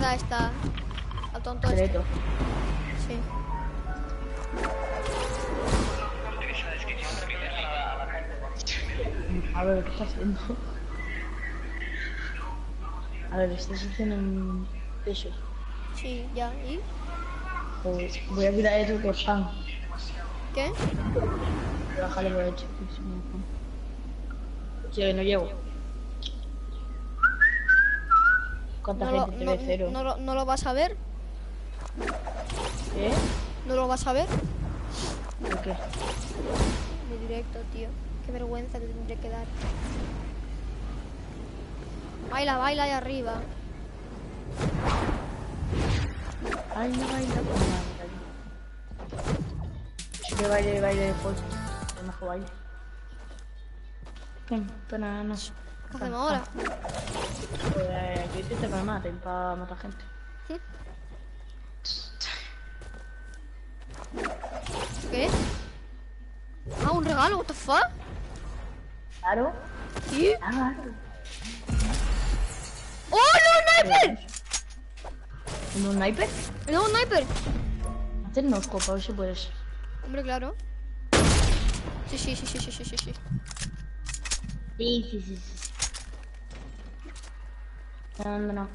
mierda esta? Al tonto este. Secreto. Sí. A ver, ¿qué estás haciendo? A ver, estás haciendo un eso. Sí, ya. ¿Y? Pues voy a mirar eso que es pan. ¿Qué? Voy a bajarle por el chip. Sí, no llego. ¿Cuánta gente te ve? Cero. No lo vas a ver. ¿Eh? ¿No lo vas a ver? ¿Por qué? De directo, tío. Qué vergüenza te tendré que dar. Baila, baila ahí arriba. Baila, baila. Sí que baile después. Es mejor baile. Bananas. ¿Qué hacemos ahora? Pues yo intento que me maten para matar gente. ¿Qué? Ah, un regalo, what the fuck? Claro. ¿Sí? Claro. ¡Oh, no, sniper! ¿Un sniper? No, un sniper. Hacernos copa, a ver si puedes. Hombre, claro. Sí. Sí. No.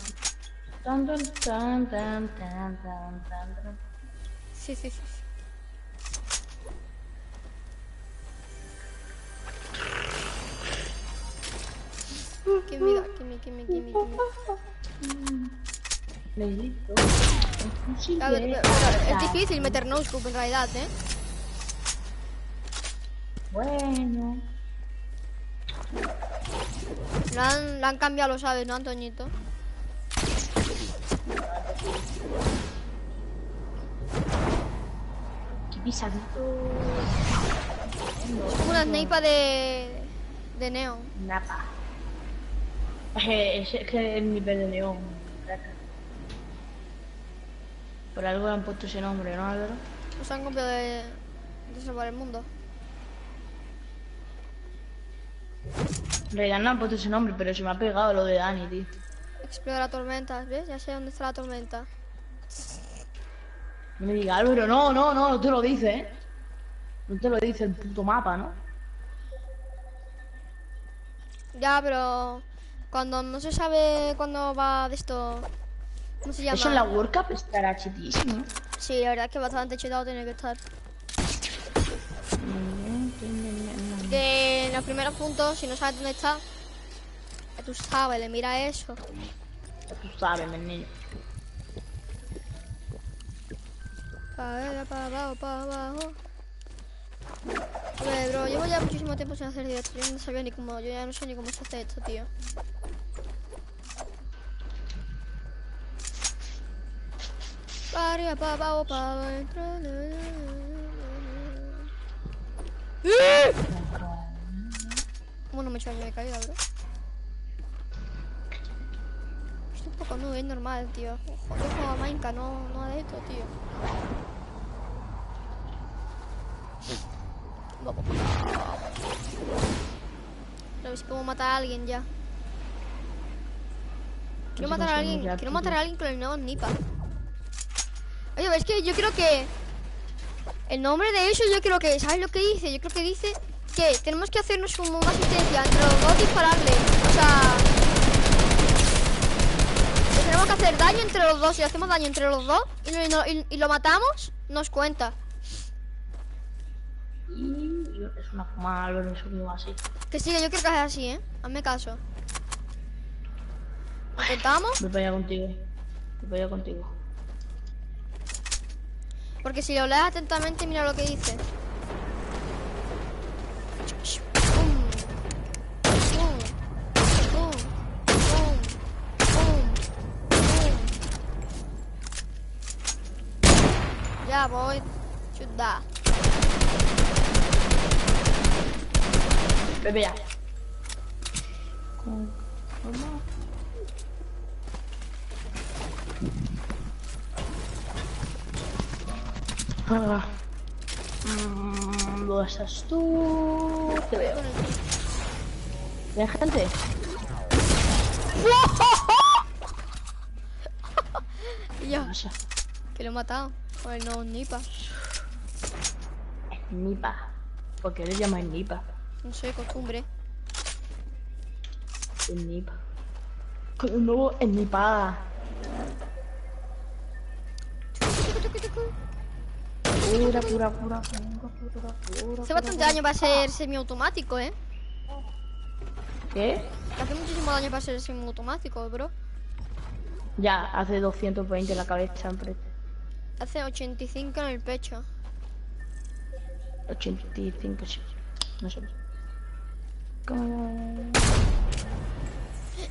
Sí. Gimme. Necesito. Claro, pero es difícil meter no-scope en realidad, ¿eh? Bueno. Le han cambiado los aves, ¿no, Antoñito? Qué pisadito. Es como una sniper de neón. Napa. Es que es nivel de neón. Por algo le han puesto ese nombre, ¿no, Álvaro? Nos han copiado de salvar el mundo. En realidad no han puesto ese nombre, pero se me ha pegado lo de Dani, tío. Explora la tormenta, ¿ves? Ya sé dónde está la tormenta. No me diga, Álvaro, no te lo dice, ¿eh? No te lo dice el puto mapa, ¿no? Ya, pero cuando no se sabe cuándo va de esto... ¿Cómo se llama? Eso en la World Cup estará chitísimo. Sí, la verdad es que bastante chetado tiene que estar. Que en los primeros puntos, si no sabes dónde está, ya tú sabes, le mira eso. Ya tú sabes, mi niño. Para abajo. A ver, bro, llevo ya muchísimo tiempo sin hacer directo. Yo no sabía ni cómo, yo ya no sé ni cómo se hace esto, tío. Para arriba, para abajo, para adentro. ¿Cómo no me he hecho daño de caída, bro? Esto un poco no es normal, tío. Joder, yo juego a Minecraft, no de esto, tío. Vamos. A ver si puedo matar a alguien ya. Quiero matar a alguien con el nuevo Nipa. Oye, es que yo creo que el nombre de eso, yo creo que, ¿sabes lo que dice? Yo creo que dice que tenemos que hacernos como una asistencia entre los dos, dispararle. O sea, que tenemos que hacer daño entre los dos. Si hacemos daño entre los dos y lo matamos, nos cuenta. Es una fumada, Álvaro, eso que va así. Que sí, que yo creo que es así, ¿eh? Hazme caso. ¿Lo intentamos? Voy para allá contigo. Porque si lo lees atentamente, mira lo que dice. Ya voy. Chuda. Bebe ya. ¿Dónde estás tú? Te veo. ¿Ven gente? Y yo, Pasa. que lo he matado. Con el no nipa. Nipa. ¿Por qué le llamas Nipa? No sé, costumbre. El Nipa. Con el nuevo Nipa. Pura. Hace bastante daño para ser semiautomático, ¿eh? ¿Qué? Hace muchísimo daño para ser semiautomático, bro. Ya, hace 220 en la cabeza siempre. Hace 85 en el pecho. 85, sí. No sé. ¿Cómo?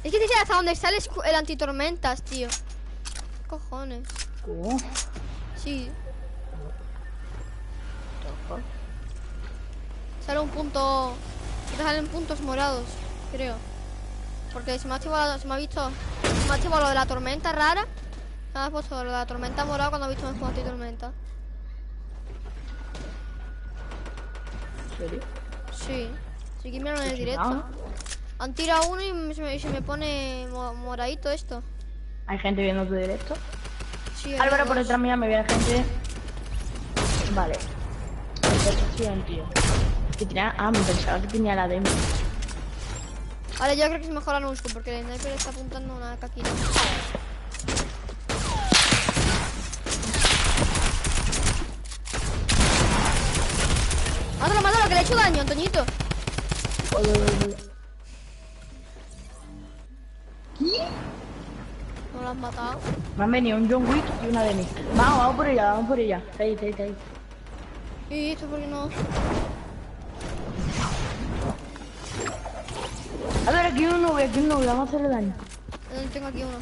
Es que dice hasta donde sale el antitormentas, tío. ¿Qué cojones? ¿Cómo? Sí. Sale un punto. Te salen puntos morados, creo. Porque se me ha activado, se me ha activado lo de la tormenta rara. Me ha puesto lo de la tormenta morada cuando he visto el juego antitormenta. ¿En serio? Sí. Sí que miran en el directo. Han tirado uno y se me pone moradito esto. ¿Hay gente viendo tu directo? Sí, Álvaro, por detrás mía me ve gente. Vale. Percepción, tío. Que tenía... Ah, me pensaba que tenía la demo. Vale, yo creo que es mejor a Nusco porque el sniper está apuntando una caquita. Mátalo, que le he hecho daño, Antoñito. ¿Qué? No lo has matado. Me han venido un John Wick y una Demi. Vamos por ella, Está ahí. ¿Y esto por qué no? A ver, aquí uno, vamos a hacerle daño. Tengo aquí uno.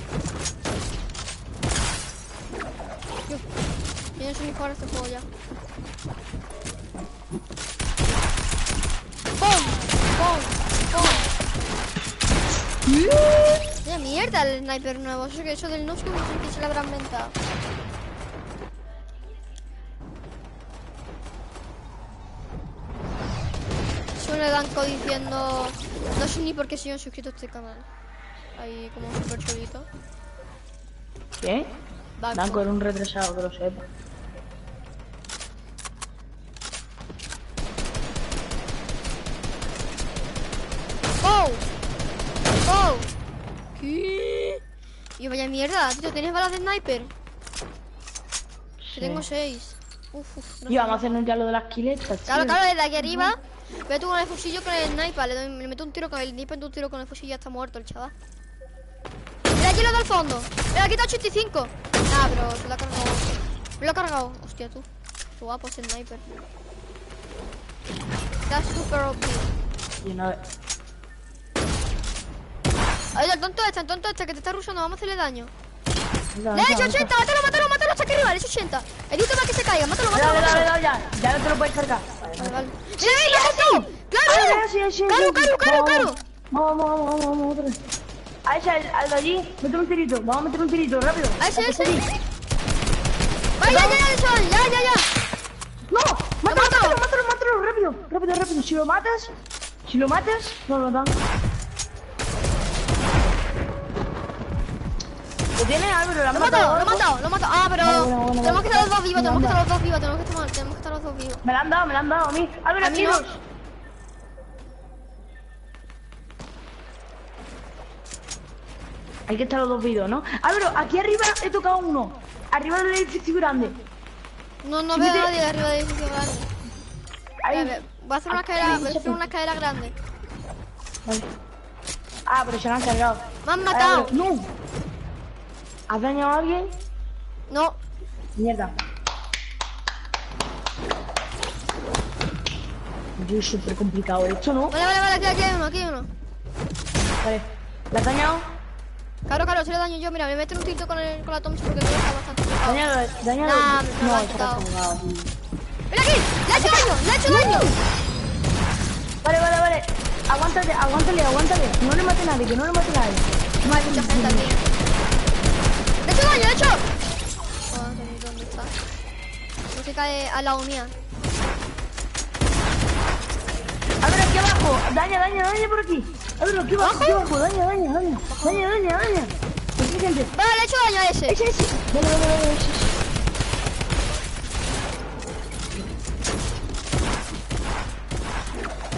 Yo no soy mejor este juego ya. ¡Pum! ¡Qué mierda el sniper nuevo! Eso del Nusco no sé que se le habrá inventado. Eso le dan diciendo... No sé ni por qué soy un suscrito a este canal. Ahí como un super chulito. ¿Qué? Danco era un retrasado, que lo sepa. ¡Oh! ¿Qué? Y vaya mierda, tío, ¿tienes balas de sniper? Sí. Que tengo 6. No Y vamos a hacernos ya lo de las quiletas. Claro, desde aquí arriba. Veo tú con el fusillo con el sniper. Le meto un tiro con el sniper, un tiro con el fusillo y ya está muerto el chaval. Mira aquí lo del fondo. Mira, quita 85. Ah, pero se lo ha cargado. Me lo ha cargado. Hostia, tú. Qué guapo ese sniper. Está súper OP. Y una vez. Ay, el tonto este que te está rushando. Vamos a hacerle daño. Venga, Le he hecho 80. Mátalo. Está aquí arriba. Le he hecho 80. Evito más que se caiga. Mátalo. Dale, ya no te lo puedes cargar. Vale. ¡Sí, lo he matado! ¡Claro! ¡Claro! Vamos, otra vez. A ese, al de allí, mete un tirito. Vamos a meter un tirito, rápido. A ese. ¡Vaya, ya! ¡No! ¡Mátalo, rápido! Si lo matas, no lo dan. ¿Lo tiene Álvaro? ¿Lo he matado. Ah, pero... Bueno. Tenemos que estar los dos vivos, tenemos que estar los dos vivos. Me la han dado a mí. Álvaro, A mí no. tiros. Hay que estar los dos vivos, ¿no? Álvaro, aquí arriba he tocado uno. Arriba del edificio grande. No veo a nadie de arriba del edificio grande. Ahí. Voy a hacer una escalera grande. Vale. Ah, pero se lo han cargado. Me han matado. No. ¿Has dañado a alguien? No. Mierda. Es súper complicado esto, ¿no? Vale, aquí hay uno. Vale. ¿La has dañado? Claro, se le daño yo. Mira, me meten un tiro con la Thompson porque todo está bastante complicado. Dañado. Nah, me lo han está quitado. cargado, tío. ¡Mira aquí! ¡Le he hecho daño! Vale. Aguántale. No le mate nadie, que no le mate nadie. No hay mucha gente aquí. ¡Le he hecho daño! ¿Dónde está? No se cae al lado mía. A ver, aquí abajo. Daña por aquí. A ver, aquí abajo. Daña. Tiene gente. Vale, le he hecho daño a ese. Ese. Vale, ese.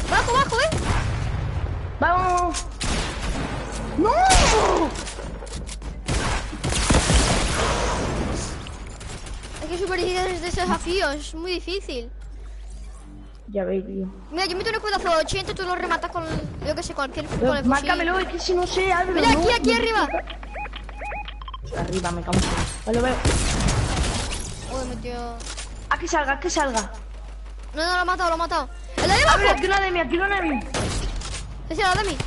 Bajo, Vamos. ¡No! Es que super difícil este desafío, es muy difícil. Ya veis, tío. Mira, yo meto un escudazo de 80 y tú lo rematas con, yo que sé, cualquier con el fusil. Márcamelo, es que si no sé, Álvaro. Mira, no, aquí arriba. Arriba, me cago en todo. Vale, veo. Uy, metió. A que salga, No, lo he matado. ¡El de ahí abajo! A ver, aquí una de mí. Ese era de mí.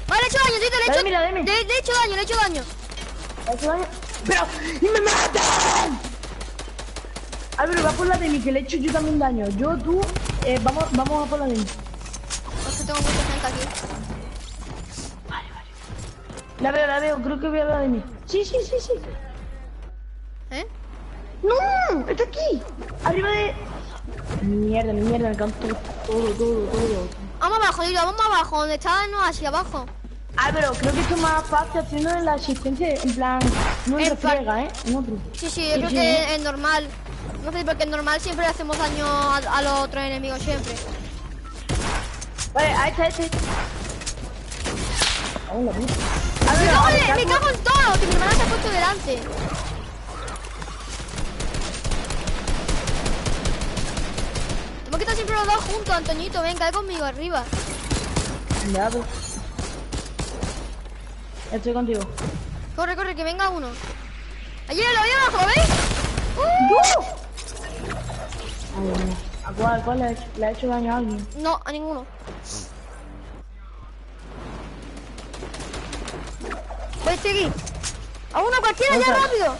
Vale, le he hecho daño, tío, La de mí. Le he hecho daño. ¿Ha hecho daño? ¡Pero! ¡Y me matan! Álvaro, va por la de mí, que le he hecho yo también daño. Yo, tú, vamos a por la de mí. Es que tengo mucha gente aquí. Vale. La veo, creo que veo la de mí. Sí. ¿Eh? ¡No! ¡Está aquí! Arriba de... Mierda, me canto todo. Vamos abajo, Lilo, vamos abajo, donde está no así abajo. Álvaro, creo que esto es más fácil haciendo en la asistencia, en plan... No en refriega, En otro. Sí, yo creo que es normal. No sé, porque en normal siempre le hacemos daño a los otros enemigos, siempre. Vale, ahí está. Hola, puta. Me cago en todo, que mi hermana se ha puesto delante. Tenemos que estar siempre los dos juntos, Antoñito. Ven, cae conmigo arriba. Ya, pues. Estoy contigo. Corre, que venga uno. Allí lo abajo, ¿lo veis? Ay, Dios mío. ¿A cuál le ha hecho daño a alguien? No, a ninguno. Voy a seguir. A uno cualquiera, ya rápido.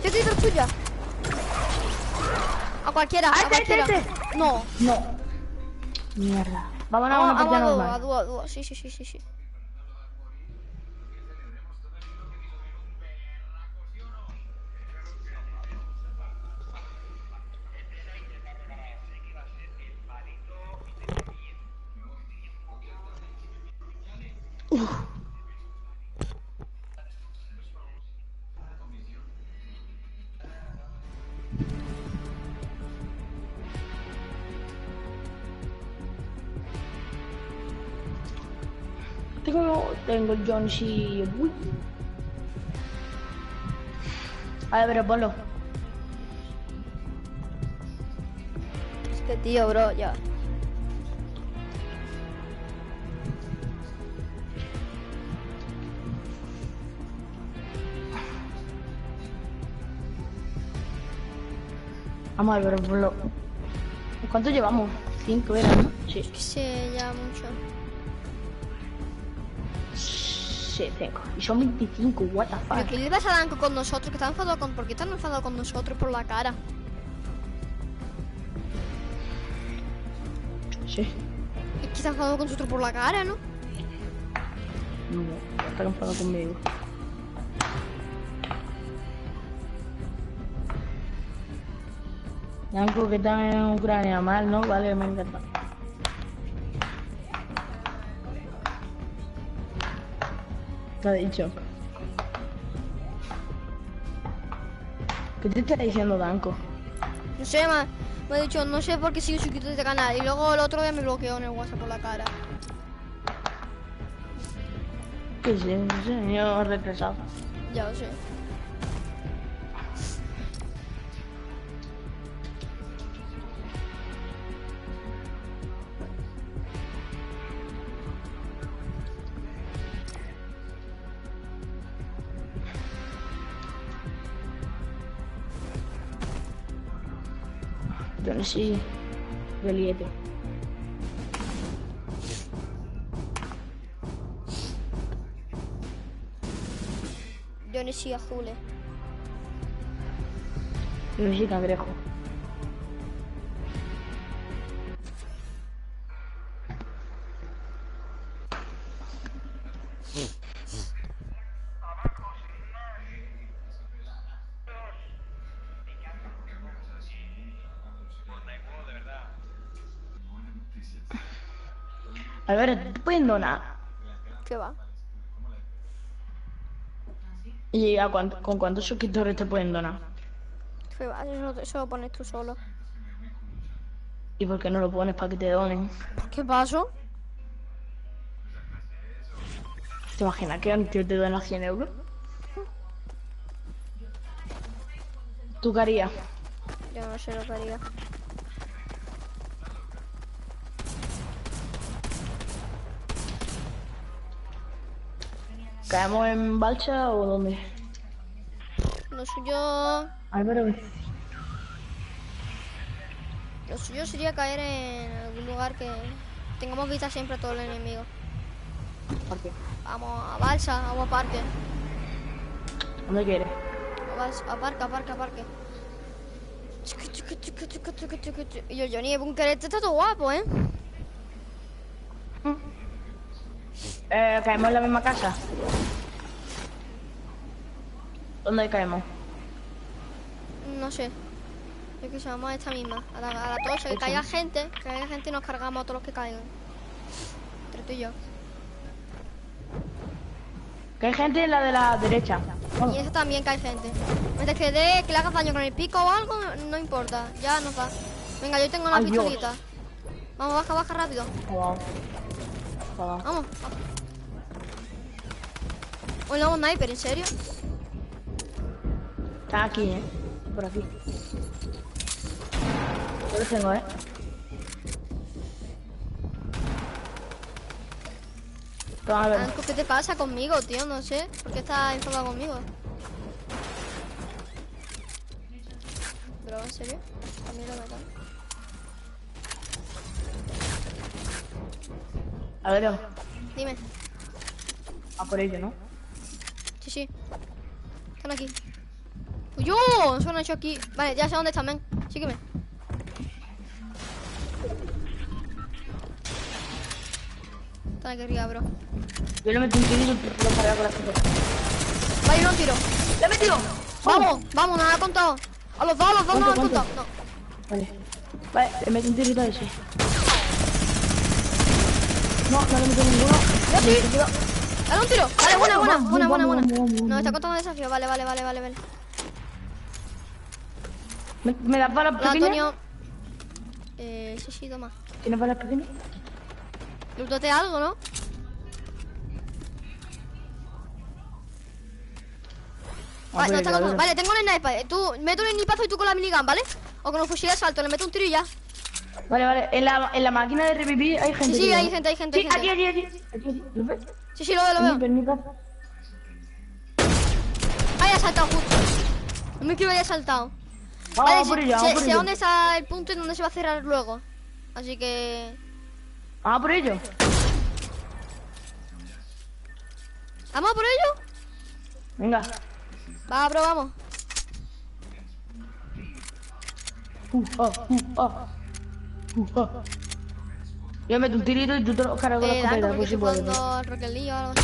Yo estoy detrás tuya. A cualquiera, a cualquiera. No. Mierda. Vámonos a una partida normal. A dúo. Sí. Tengo el John C. Uy. A ver, ponlo. Es que tío, bro, ya. Vamos a ver, ponlo. ¿Cuánto llevamos? 5 eran, ¿no? Sí. Es que sé ya mucho. Sí, 5. Y son 25, what the fuck. Pero que le vas a dar con nosotros, que están enfadados con... ¿Por qué están enfadados con nosotros por la cara? Sí. Es que están enfadados con nosotros por la cara, ¿no? No, está enfadado conmigo. Yanko, que están en Ucrania, mal, ¿no? Vale, me encanta. Te ha dicho. ¿Qué te está diciendo Danko? No sé, me ha dicho, no sé por qué sigo suscrito a este canal. Y luego el otro día me bloqueó en el WhatsApp por la cara. Que sí, señor retrasado. Ya lo sé. Yo no sé. Reliete. Yo no soy azules. Yo no sé cangrejo. Alberto, ¿te pueden donar? ¿Qué va? ¿Y con cuántos suscriptores te pueden donar? Eso lo pones tú solo. ¿Y por qué no lo pones para que te donen? ¿Qué pasó? ¿Te imaginas que un tío te dona 100 euros? ¿Tú qué harías? Yo no sé lo que haría. ¿Caemos en Balsa o dónde? Lo suyo... Álvaro, Lo suyo sería caer en algún lugar que tengamos vista siempre a todo el enemigo. ¿por qué? Vamos a Balsa, vamos a parque. ¿Dónde quieres? A Balsa, a parque. Y el Johnny, el búnker este está todo guapo, ¿eh? ¿Caemos en la misma casa? ¿Dónde caemos? No sé. Es que se vamos a esta misma. A la tocha, que caiga gente y nos cargamos a todos los que caigan. Entre tú y yo. Que hay gente en la de la derecha. Y eso también cae gente. Mientras que le hagas daño con el pico o algo, no importa. Ya nos va. Venga, yo tengo una Ay, Dios. pistolita. Vamos, baja rápido. Vamos. Hoy no, sniper, ¿en serio? Está aquí, por aquí. Yo lo tengo, Toma, a ver. Anco, ¿qué te pasa conmigo, tío? No sé. ¿Por qué estás enfadado conmigo? ¿Pero en serio? A mí lo matan. A ver, Dime. a por ello, ¿no? Sí. Están aquí. ¡Uy, yo! Se han hecho aquí. Vale, ya sé dónde están, ven. Sígueme. Están aquí arriba, bro. Yo le metí un tiro y lo cargué con la escopeta. Vale, no tiro. ¡Le he metido! Vamos, nada ha contado. A los dos no han contado. No. Vale, le meto un tirito a ese. No le meto ninguno. Yo sí. Dale un tiro. Vale, buena. Vamos. No, está contando desafío. Vale. ¿Me das balas Hola, pequeñas? Antonio. Sí, toma. ¿Tienes balas pequeñas? Lútate algo, ¿no? Vale, no está contando. Vale, tengo un sniper. Tú, meto un snipazo y tú con la minigun, ¿vale? O con un fusil de asalto, le meto un tiro y ya. Vale. En la máquina de revivir hay gente. Sí, hay gente. Sí, aquí. ¿Lo ves? Sí, lo veo. Ay, ha saltado justo. No me quiero que haya saltado. Vamos por ello. Sé dónde está el punto y dónde se va a cerrar luego. Así que... Vamos por ello. ¿Vamos por ello? Venga. Va, bro, vamos. Yo meto un tirito y tú te lo cargas con la escopeta, porque pues si estoy puedes. jugando al Rocket League o algo así.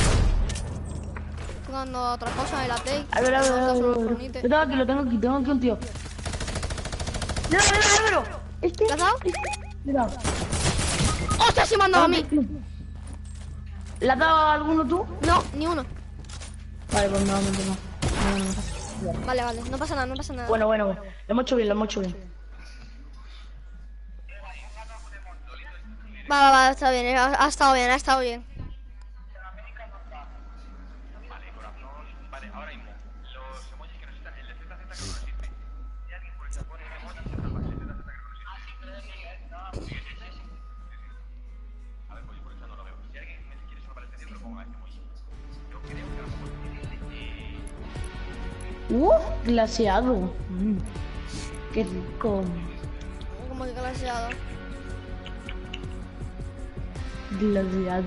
Estoy jugando a otras cosas en la Play. A ver. Lo tengo aquí un tío. ¡No, Álvaro! ¿Te has dado? Cuidado. ¡Hostia, se me han dado a mí! ¿Le has dado a alguno tú? No, ni uno. Vale, pues no. Vale, no pasa nada. Bueno. Lo hemos hecho bien. Va, está bien, ha estado bien. Vale, corazón. Vale, ahora mismo. Los emojis que nos están el de Z que no existe. Si alguien por eso pone emoji, Z que no existe. A ver, pues yo por eso no lo veo. Si alguien me quiere salvar el cerebro, ponga este emoji. Yo creo que a lo mejor Glaseado. Qué rico. Como que glaseado. Glaseado.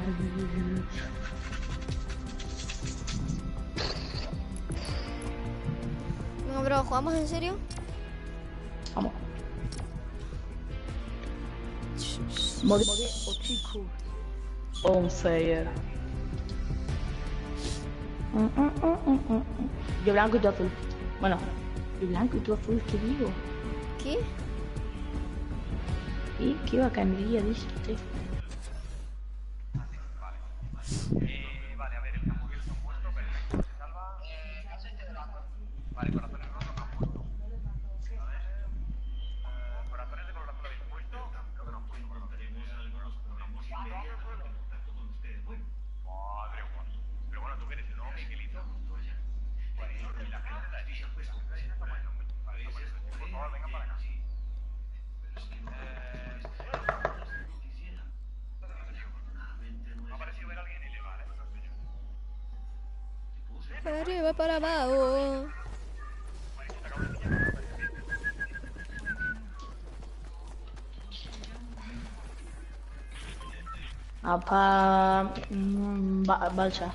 No, bro, ¿jugamos en serio? Vamos. Modo on fire. Yo blanco y tú azul. Bueno, yo blanco y tú azul, ¿qué digo? ¿Qué? ¿Y qué bacanería dice usted? Vale, a ver, el hamburguesa está puesto, perfecto. Se salva. arriba para abajo. Apa... Balsa.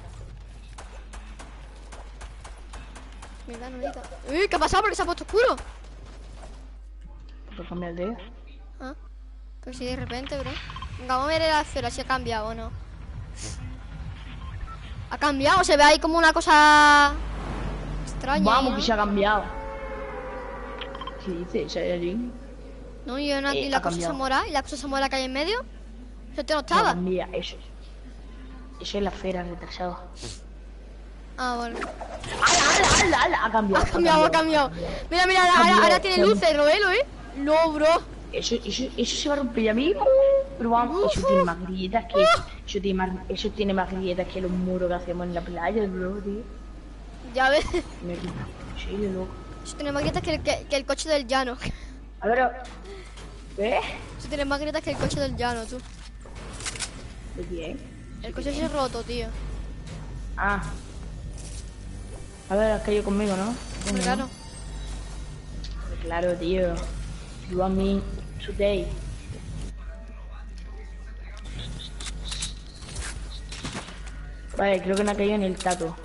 Mira, no necesito. Uy, ¿qué ha pasado? Porque se ha puesto oscuro. ¿Puedo cambiar de idea? Ah, pues sí, de repente, bro. Venga, vamos a ver la esfera si ha cambiado o no. Ha cambiado, se ve ahí como una cosa extraña. Vamos, ¿no? que se ha cambiado. ¿Qué dices? Saiyajin. No, y una, y la ha cosa cambiado. samurái, y la cosa samurái que hay en medio. Eso te no estaba. Cambia, eso. Eso es la esfera, retrasado. Ah, bueno. ¡Hala! Ha cambiado. Ha cambiado. Mira, ahora tiene luces, Roelo, No, bro. Eso se va a romper ya mismo. Pero vamos, eso tiene más grietas que... Eso tiene más grietas que los muros que hacemos en la playa, bro, tío. Ya ves. Sí, de loco. Eso tiene más grietas que el coche del llano. A ver, ¿qué? Eso tiene más grietas que el coche del llano, tú. ¿De quién? El coche se ha roto, tío. Ah. A ver, has caído conmigo, ¿no? Muy claro. Claro, tío. You and me today. Vale, creo que no ha caído en el tato.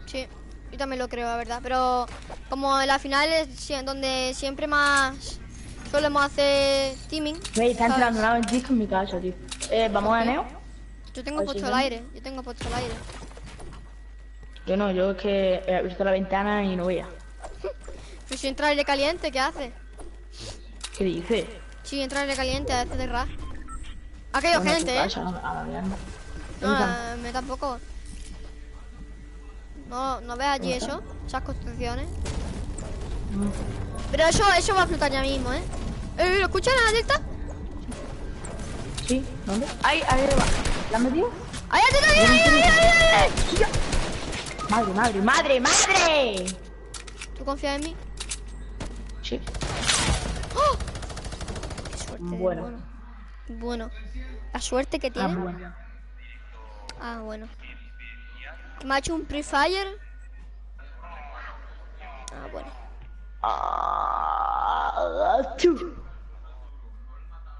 Sí, yo también lo creo, la verdad. Pero como en la final es donde siempre más solemos hacer teaming. Ve, está ¿sabes? entrando una ventisca en mi casa, tío. ¿Vamos a Neo? Yo tengo A ver puesto si el ven. aire. Yo tengo puesto el aire. Yo no, yo es que he abierto la ventana y no veía. Pero si entra aire caliente, ¿qué hace? ¿Qué dices? Si entra aire caliente, hace de ras. Ha caído Bueno, gente, tu casa, a ver, No, me tampoco. No ves allí eso, esas construcciones. Pero eso va a explotar ya mismo, ¿Lo escuchas en la delta? Sí, ¿dónde? Ahí va. ¿La has metido? ¡Ahí, ahí! ¡Madre! ¿Tú confías en mí? Sí. ¡Oh! ¡Qué suerte! Bueno. Bueno. La suerte que tiene. Bueno. Ah, bueno. ¿Me ha hecho un pre-fire? Ah, bueno.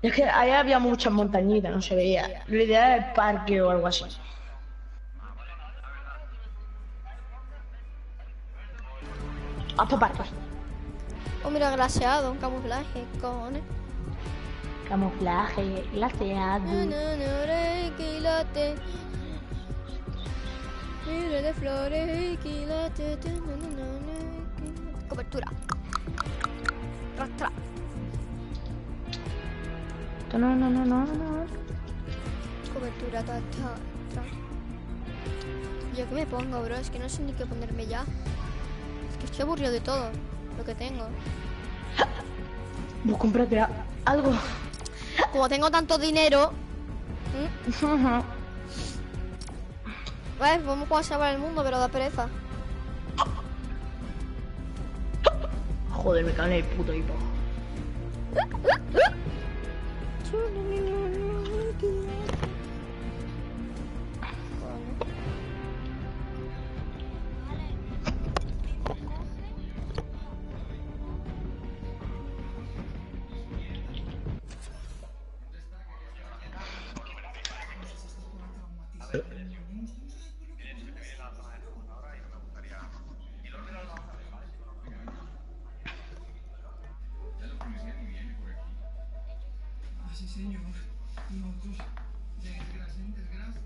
Es que ahí había muchas montañitas, no se veía. Lo ideal era el parque o algo así. Hasta parque. Oh, mira, glaseado, un camuflaje, cojones. Camuflaje, glaseado. Quilate. Mire de flores y quilate. Cobertura. Rastra. No. Cobertura, ta. ¿Yo qué me pongo, bro? Es que no sé ni qué ponerme ya. Es que estoy aburrido de todo lo que tengo. Vos cómprate algo. Como tengo tanto dinero. Vamos a salvar el mundo, pero da pereza. Joder, me cago en el puto hipo. Sí, señor. Nosotros, de desgracia en desgracia,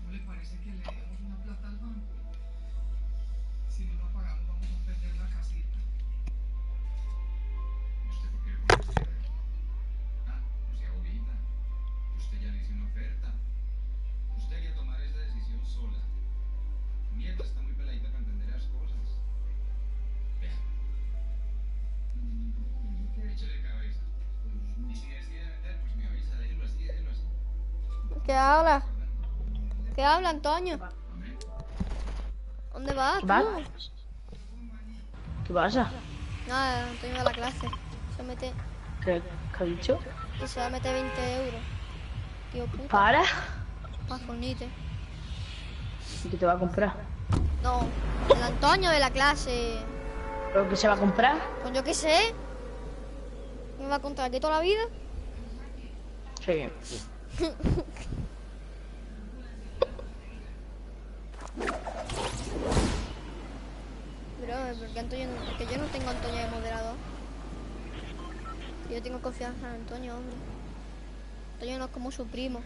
¿no le parece que le demos una plata al banco? Si no la pagamos, vamos a perder la casita. ¿Y usted por qué le pone usted? Ah, no sea bobita. Usted ya le hizo una oferta. Usted quería tomar esa decisión sola. Mierda, está muy peladita para entender las cosas. Vea. Échale cabeza. Y si decide vender, pues me avisa, déjelo así. ¿Qué habla? ¿Qué habla, Antonio? ¿Dónde vas, ¿Qué tú? va? ¿Qué pasa? Nada, Antonio va a la clase. Se mete... ¿Qué ha dicho? Y se va a meter 20 euros. Tío puta. ¿Para? Pa' fornite. ¿Y qué te va a comprar? No, el Antonio de la clase. ¿Pero que se va a comprar? Pues yo qué sé. ¿Me va a contar aquí toda la vida? Sí. Pero, porque Antonio no, porque yo no tengo a Antonio de moderador. Yo tengo confianza en Antonio, hombre. Antonio no es como su primo.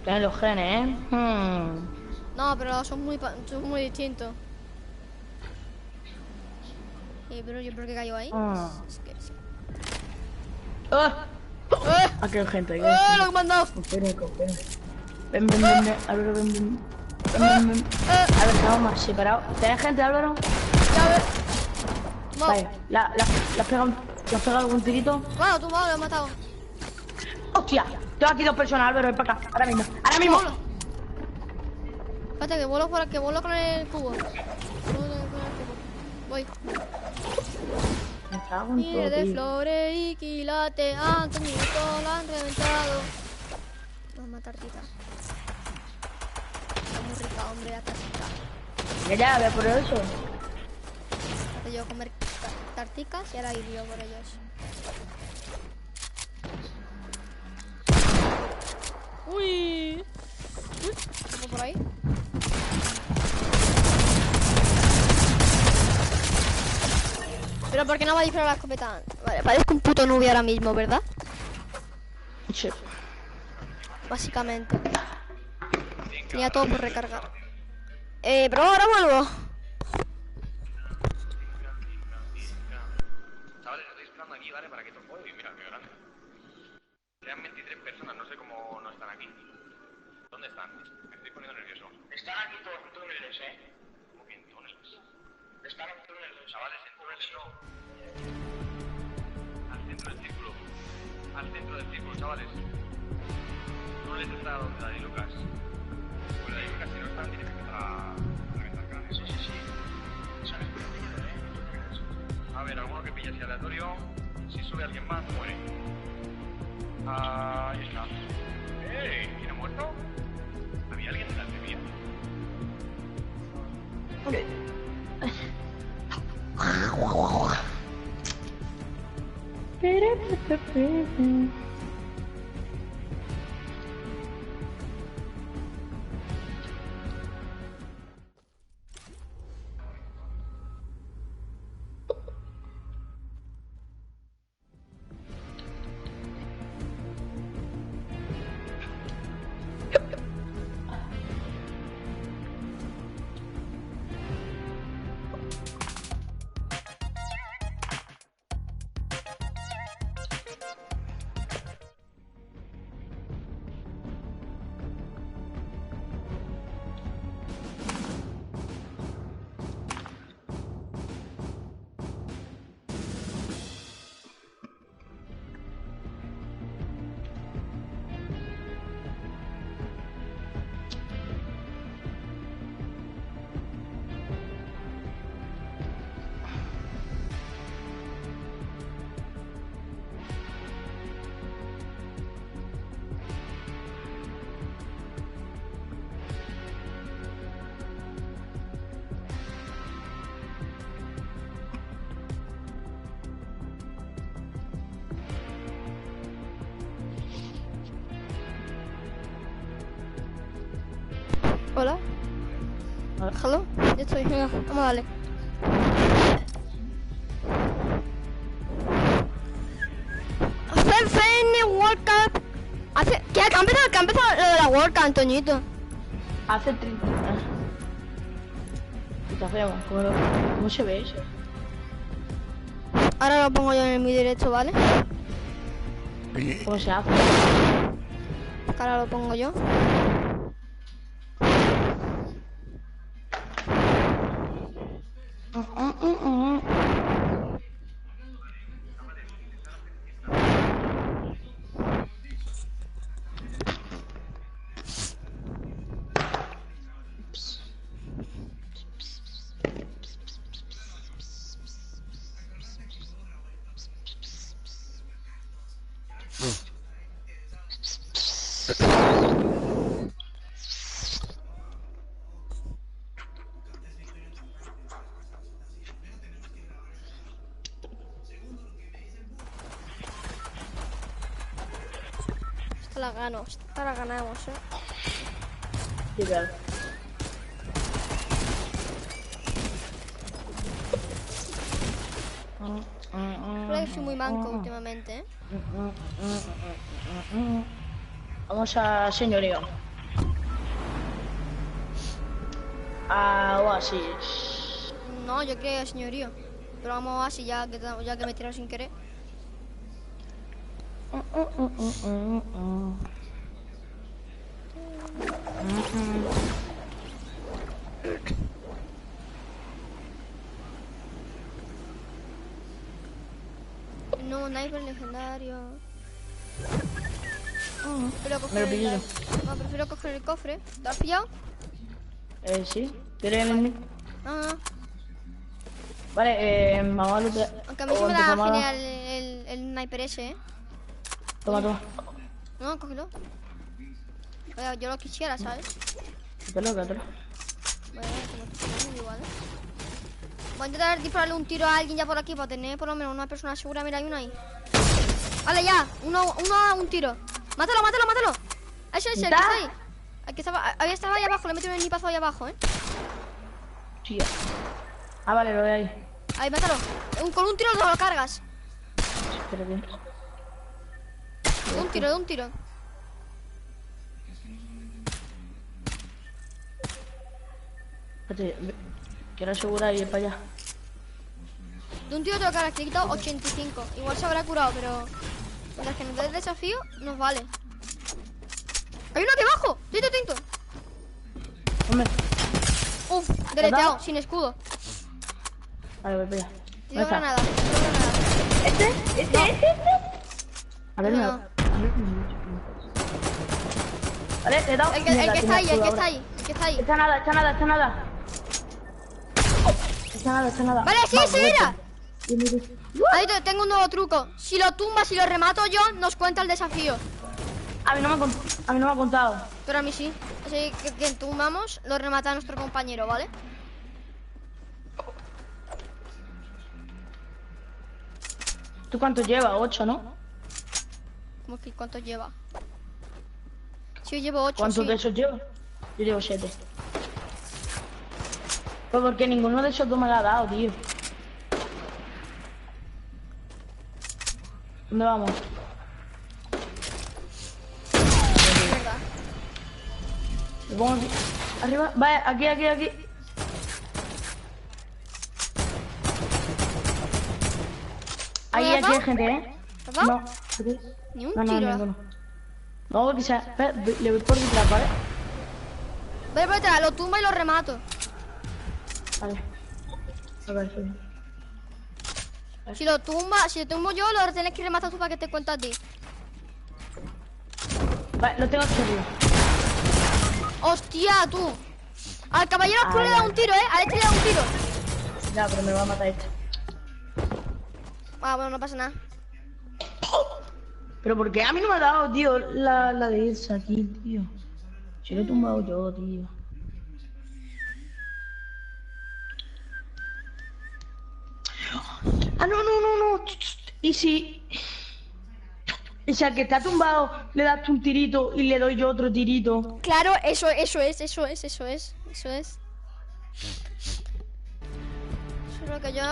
Tienen los genes, ¿eh? No, pero son muy distintos. Pero yo, ¿por qué cayó ahí? Es que... ¡Ah! ¡Eh! Aquí hay gente, aquí ¡Eh! hay ¡Lo gente. he mandado! Confere. Ven, Álvaro, ven. A ver, estamos más separados. ¿Tienes gente, Álvaro? Ya ves. No. Vale, ¿le has pegado algún tirito? Bueno, tú lo has matado. ¡Hostia! Tengo aquí dos personas, Álvaro, ven para acá. Ahora mismo. Vuelo. Espérate, que vuelo con el cubo. Voy. Me cago en Mire todo, de tío. flores y quilate, Antonito la han reventado. Vamos a matar tita. Está muy rica, hombre, la tartica. Ya, ve por eso. Hace yo comer tarticas y ahora ir yo por ellos. Uy. ¿Cómo por ahí? Pero ¿por qué no va a disparar la escopeta? Vale, parezco un puto nubio ahora mismo, ¿verdad? Sí. Básicamente. Tenía todo por recargar. Pero ahora vuelvo. Chavales, estoy esperando aquí, ¿vale? Para que toque. Uy, mira, qué grande. Quedan 23 personas, no sé cómo no están aquí. ¿Dónde están? Me estoy poniendo nervioso. Están aquí todos en túneles, ¿eh? ¿Cómo que en túneles? Están en túneles. Chavales, en túneles no. Al centro del círculo. Al centro del círculo, chavales. Túneles está donde Dani Lucas. Pues Dani Lucas, si no están, tiene que empezar a reventar cráneos. Sí. Son en túneles, ¿eh? A ver, alguno que pille así aleatorio. Si sube alguien más, muere. Ahí está. ¿Quién ha muerto? ¿Había alguien delante mía? Hola. Hello. Ya estoy. Venga, vamos a darle. FN World Cup. ¿Qué ha empezado lo de la World Cup, Antoñito? Hace 30. Está feo. ¿Cómo se ve eso? Ahora lo pongo yo en mi directo, ¿vale? ¿Cómo se hace? Ahora lo pongo yo. la gano. Ahora ganamos, Sí, claro. Creo que soy muy manco últimamente, Vamos a señorío. A Oasis. No, yo creo señorío. Pero vamos así ya que me he tirado sin querer. No, sniper legendario. Prefiero coger prefiero coger el cofre. ¿Te has pillado? Sí. ¿Quieres venir? Ah, Vale, vamos a luchar. aunque a mí sí me da genial el sniper ese, Toma. No, cógelo. Oye, yo lo quisiera, ¿sabes? Quítalo. Bueno, como estoy igual. Voy a intentar dispararle un tiro a alguien ya por aquí para tener por lo menos una persona segura. Mira, hay uno ahí. Vale, ya. Uno a un tiro. Mátalo. Ese, el que está ahí. Ahí estaba ahí abajo. Le he metido un nipazo ahí abajo, Tía. Ah, vale, lo veo ahí. Ahí, mátalo. Con un tiro lo cargas. Espérate. De un tiro. Espérate, quiero asegurar y ir para allá. De un tiro te lo cargas, que he quitado 85. Igual se habrá curado, pero mientras que nos dé el desafío, nos vale. ¡Hay uno aquí abajo! ¡Tinto! Hombre. Uf, deleteado, sin escudo. Vale, voy para allá. Tiro granada. ¿Este? A ver, No. Vale, le he dado. El que está ahí. Está nada. Está nada. Vale, sí, Vamos, ese era. Bien. Ahí tengo un nuevo truco. Si lo tumbas y lo remato yo, nos cuenta el desafío. A mí no me ha contado. Pero a mí sí. Así que tumbamos, lo remata nuestro compañero, ¿vale? ¿Tú cuánto llevas? 8, ¿no? ¿Cómo que cuántos lleva? Sí, yo llevo 8. ¿Cuántos de esos llevas? Yo llevo 7. Pues porque ninguno de esos dos me lo ha dado, tío. ¿Dónde vamos? Es verdad. Lo pongo aquí. Arriba. Vale, aquí. Aquí hay gente, ¿eh? ¿Te has dado? No. ¿Aquí? Ni un No, tiro. ninguno. No, quizás. Espera, le voy por detrás, ¿vale? Voy por detrás, lo tumba y lo remato. Vale. A ver, sí. Si lo tumbo yo, lo tienes que rematar tú para que te cuente a ti. Vale, lo tengo aquí arriba. ¡Hostia, tú! Al caballero oscuro le da un tiro, A este le da un tiro. Ya, pero me va a matar este. Ah, bueno, no pasa nada. Pero ¿por qué a mí no me ha dado, tío, la de irse aquí, tío? Si lo he tumbado yo, tío. Ah, no. ¿Y si al que está tumbado le das tú un tirito y le doy yo otro tirito? Claro, eso es. Eso es lo que yo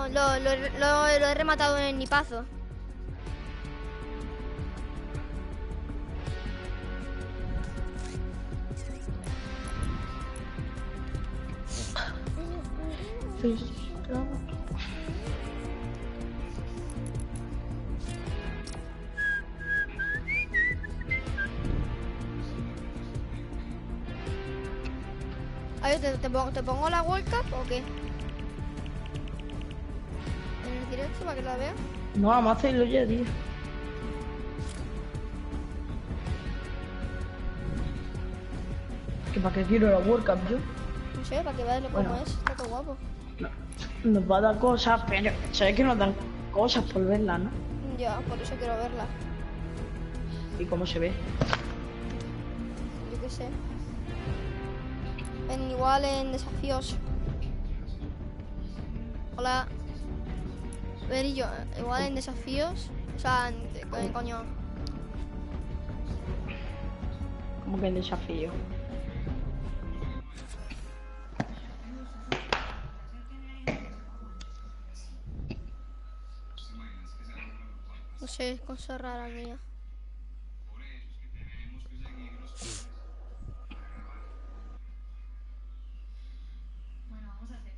lo he rematado en el nipazo. A ver, ¿te pongo la World Cup o qué? ¿En el directo para que la vea? No, vamos a hacerlo ya, tío. ¿Que para qué quiero la World Cup yo? No sé, para que veas cómo es. Está todo guapo. No, nos va a dar cosas, pero sabes que nos dan cosas por verla, ¿no? Ya, por eso quiero verla. ¿Y cómo se ve? Yo qué sé. Igual en desafíos. Hola. Verillo, igual en desafíos. O sea, coño. Como que el desafío. No sé, es cosa rara mía. Por eso es que tenemos que seguir los planes para grabar. Bueno, vamos a hacerlo,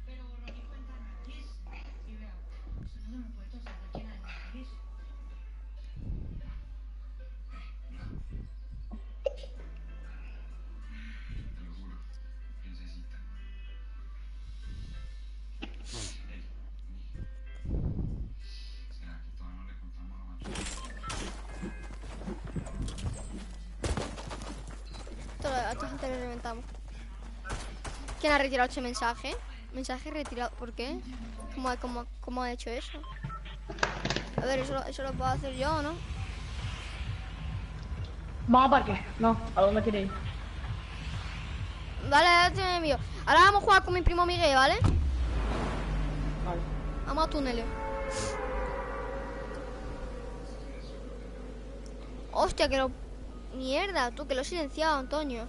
pero borrón y cuenta nueva. Y vea, eso no se me puede tostar aquí en la nariz. Te lo juro, princesita. ¿Será que todavía no le contamos a Macho? A esta gente le reventamos. ¿Quién ha retirado ese mensaje? Mensaje retirado. ¿Por qué? ¿Cómo ha hecho eso? A ver, eso lo puedo hacer yo, ¿no? Vamos a parque. No, ¿a dónde queréis? Vale, este me envío. Ahora vamos a jugar con mi primo Miguel, ¿vale? Vale. Vamos a túneles. Hostia, que lo... Mierda, tú, que lo he silenciado, Antonio.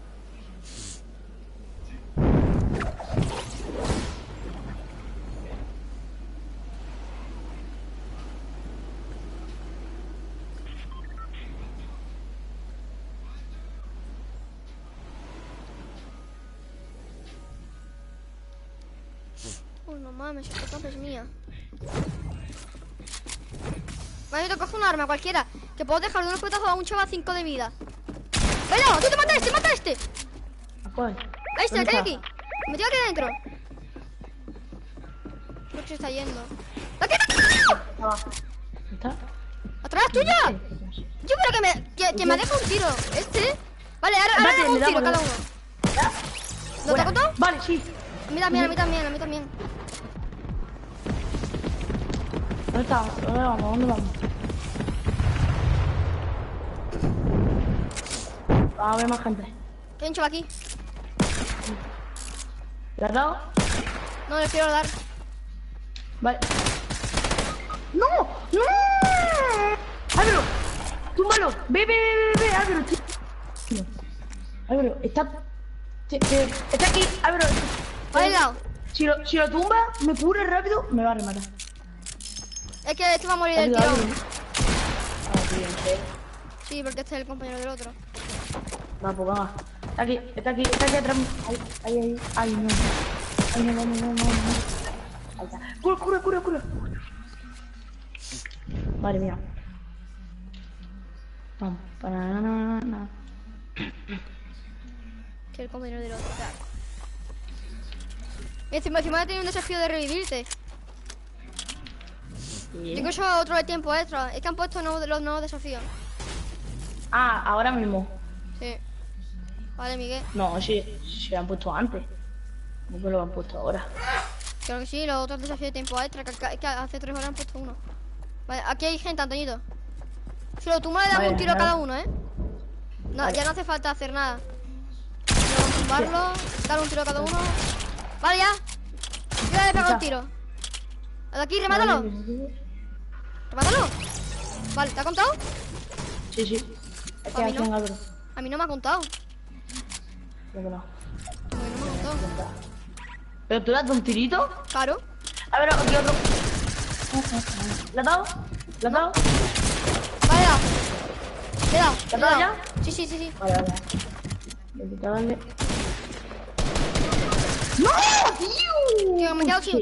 Uy, no mames, esta capa es mía. Vale, yo te cojo un arma cualquiera. Que puedo dejar de unos puetazos a un chaval 5 de vida. ¡Velo! ¡Tú te mata a este! ¡Mata a este! ¿A cuál? Ahí está, ¿Dónde cae está? aquí. Me metió aquí adentro. Creo que se está yendo. ¡Aquí está! Abajo. ¿Está? ¡Atrás tuya! Yo creo que me deja un tiro. ¿Este? Vale, ahora Espérate, dejo un le tiro damos, cada uno. ¿No te Buena. ha contado? Vale, sí. A mí también, a mí también, a mí también. ¿Dónde estamos? ¿Dónde vamos? ¿Dónde vamos? Va a haber más gente. ¿Qué hay un chaval aquí? ¿Le has dado? No, le quiero dar. Vale. ¡No! ¡No! ¡Álvaro! ¡Túmbalo! ¡Ve! ¡Álvaro! tío. Álvaro, está aquí, Álvaro. Vale, lado. Si lo tumba, me cura rápido, me va a rematar. Es que este va a morir del Álvaro, tirón. Álvaro. Ah, tío, en serio. Sí, porque este es el compañero del otro. Va, pues va. Está aquí atrás. Ay, no. Ay, no. Ahí está. Cura. Madre mía. Vamos, para. Que el compañero del otro. Claro. Encima he tenido un desafío de revivirte. Yo creo eso otro de tiempo extra. Es que han puesto los nuevos desafíos. Ah, ahora mismo. Sí. Vale, Miguel. No, si lo han puesto antes. ¿Cómo que lo han puesto ahora? Creo que sí, los otros desafíos de tiempo extra. Que hace 3 horas han puesto uno. Vale, aquí hay gente, Antoñito. Solo tú me le das Vale, un tiro a vale. cada uno, ¿eh? No, Vale. ya no hace falta hacer nada. Vamos a tumbarlo, darle un tiro a cada uno. Vale, ya. Yo le he pegado un tiro. Al de aquí, remátalo. Remátalo. Vale, ¿te ha contado? Sí. Es que A mí aquí no. en Álvaro. A mí no me ha contado. Creo que no. A mí no me ha contado. ¿Pero tú le has dado un tirito? Claro. A ver, aquí otro. ¿Le has dado? ¿Le has dado? Vale, ya. ¿Le he dado? ¿Le has dado ya? Sí. Vale. Necesito darle. ¡No, tío! Que me he quedado sin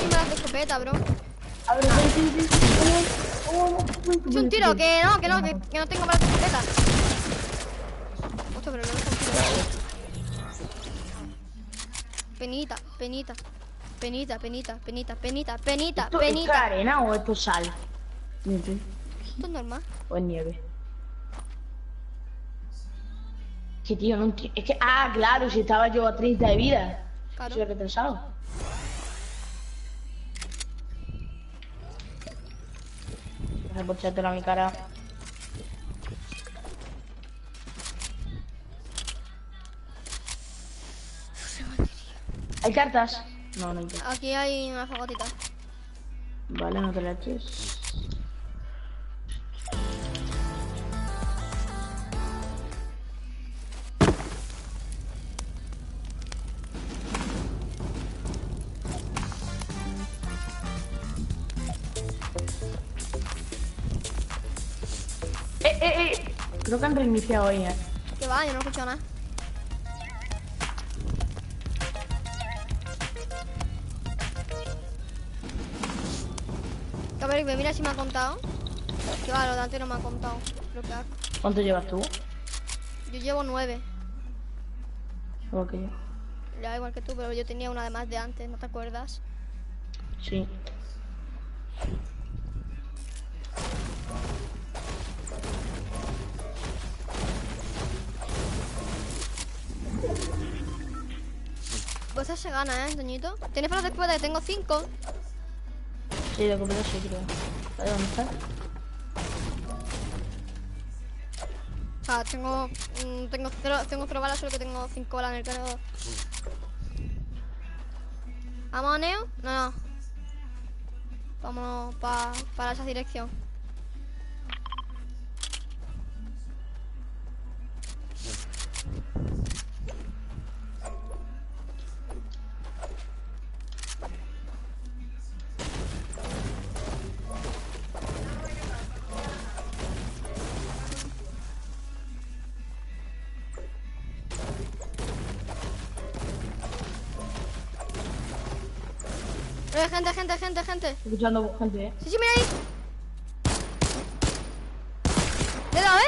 ¿Qué? balas de escopeta, bro. A ver, sí. Es un tiro, que no tengo balas de escopeta. Hostia, pero no es un tiro. Penita. ¿Esto es arena o esto es sal? Esto es normal. O es nieve. Que tío, no entiendo. Es que, ah, claro, si estaba yo a 30 de vida. Claro. Soy retrasado. Voy a pochártelo a mi cara. ¿Hay cartas? No hay cartas. Aquí hay una fogotita. Vale, no te la eches. Creo que han reiniciado ahí, Que va, yo no he escuchado nada. A ver, mira si me ha contado. Que va, lo de antes no me ha contado. Lo que hago. ¿Cuánto llevas tú? Yo llevo 9. Igual que yo. Ya igual que tú, pero yo tenía una de más de antes, ¿no te acuerdas? Sí. Pues se gana, Toñito. ¿Tienes para la escuela? Que tengo 5. Sí, de comer sí, creo. ¿Ahí dónde está? O sea, tengo 0 balas, solo que tengo 5 balas en el cargador. ¿Vamos a Neo? No. Vámonos para esa dirección. Gente. Estoy escuchando gente, Sí, mira ahí. Le he dado,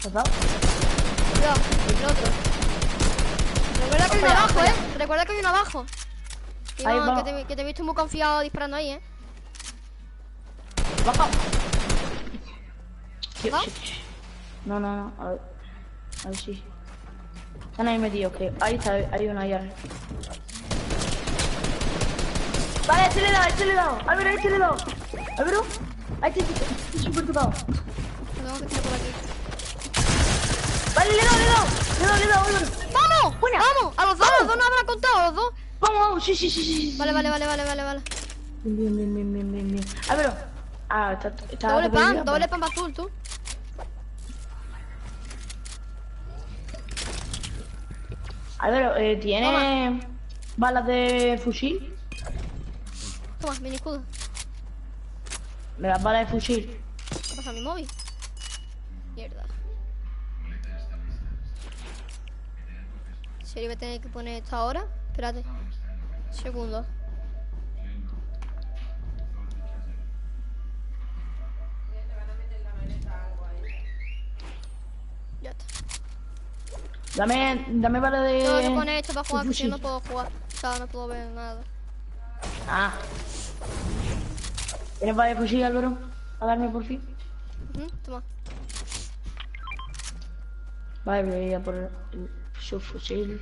¿Qué ha pasado? Cuidado, el otro. Recuerda que hay uno abajo, Recuerda que hay uno abajo. Y Ahí no, va. que te he visto muy confiado disparando ahí, ¡Baja! ¿Va? No. A ver si. Están ahí metidos, que ahí está, hay uno ahí arriba. Vale, este le he dado. Álvaro, este le he dado. Álvaro, a este estoy súper tocado. Lo tengo que tirar por aquí. Vale, le he dado, Álvaro. ¡Vamos! Buena. ¡Vamos! A los dos no habrán contado, a los dos. Vamos, sí. Vale. Bien. Álvaro. Está Doble pan azul, tú. Álvaro, ¿tiene balas de fusil? Toma, mini escudo. ¿Me das balas de fusil? ¿Qué pasa a mi móvil? Mierda. ¿En serio voy a tener que poner esto ahora? Espérate. Segundo. Ya está. Dame balas de... Tengo que poner esto para jugar, de que si no, fusil. no puedo jugar. O sea, no puedo ver nada. Ah. ¿Tienes balas de fusil, Álvaro? ¿A darme por fin? Toma. Vale, voy a ir a por el subfusil.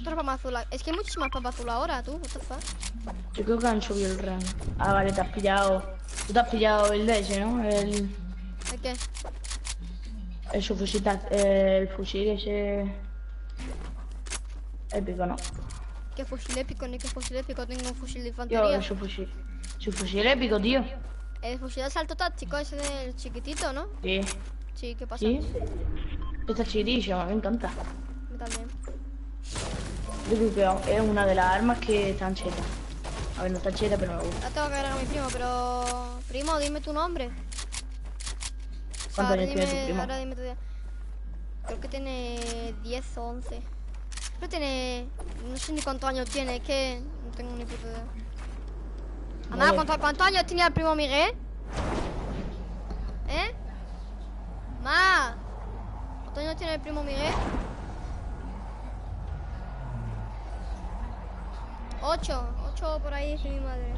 Otra papa azul. Es que hay muchísimas papas azul ahora, tú. What the fuck? Yo creo que han subido el rango. Ah, vale, te has pillado... Tú te has pillado el de ese, ¿no? ¿El qué? El subfusil, el fusil ese... Épico, ¿no? ¿Qué fusil épico? Ni qué fusil épico. Tengo un fusil de Tío, infantería. el subfusil. Subfusil épico, tío. El fusil de asalto táctico, ese del chiquitito, ¿no? Sí. Sí, ¿qué pasa? Sí. Está chidísimo, me encanta. A mí también. Yo creo que es una de las armas que están chetas. A ver, no está cheta, pero me gusta. Ya tengo que ver a mi primo, pero... Primo, dime tu nombre. ¿Cuántos años tiene tu primo? Ahora dime tu día. Creo que tiene 10 o 11. Creo que tiene... No sé ni cuántos años tiene, es que no tengo ni puta idea. Además, Vale. ¿cuántos años tenía el primo Miguel? ¿Eh? Ma, ¿cuántos años tiene el primo Miguel? 8 por ahí, dice mi madre.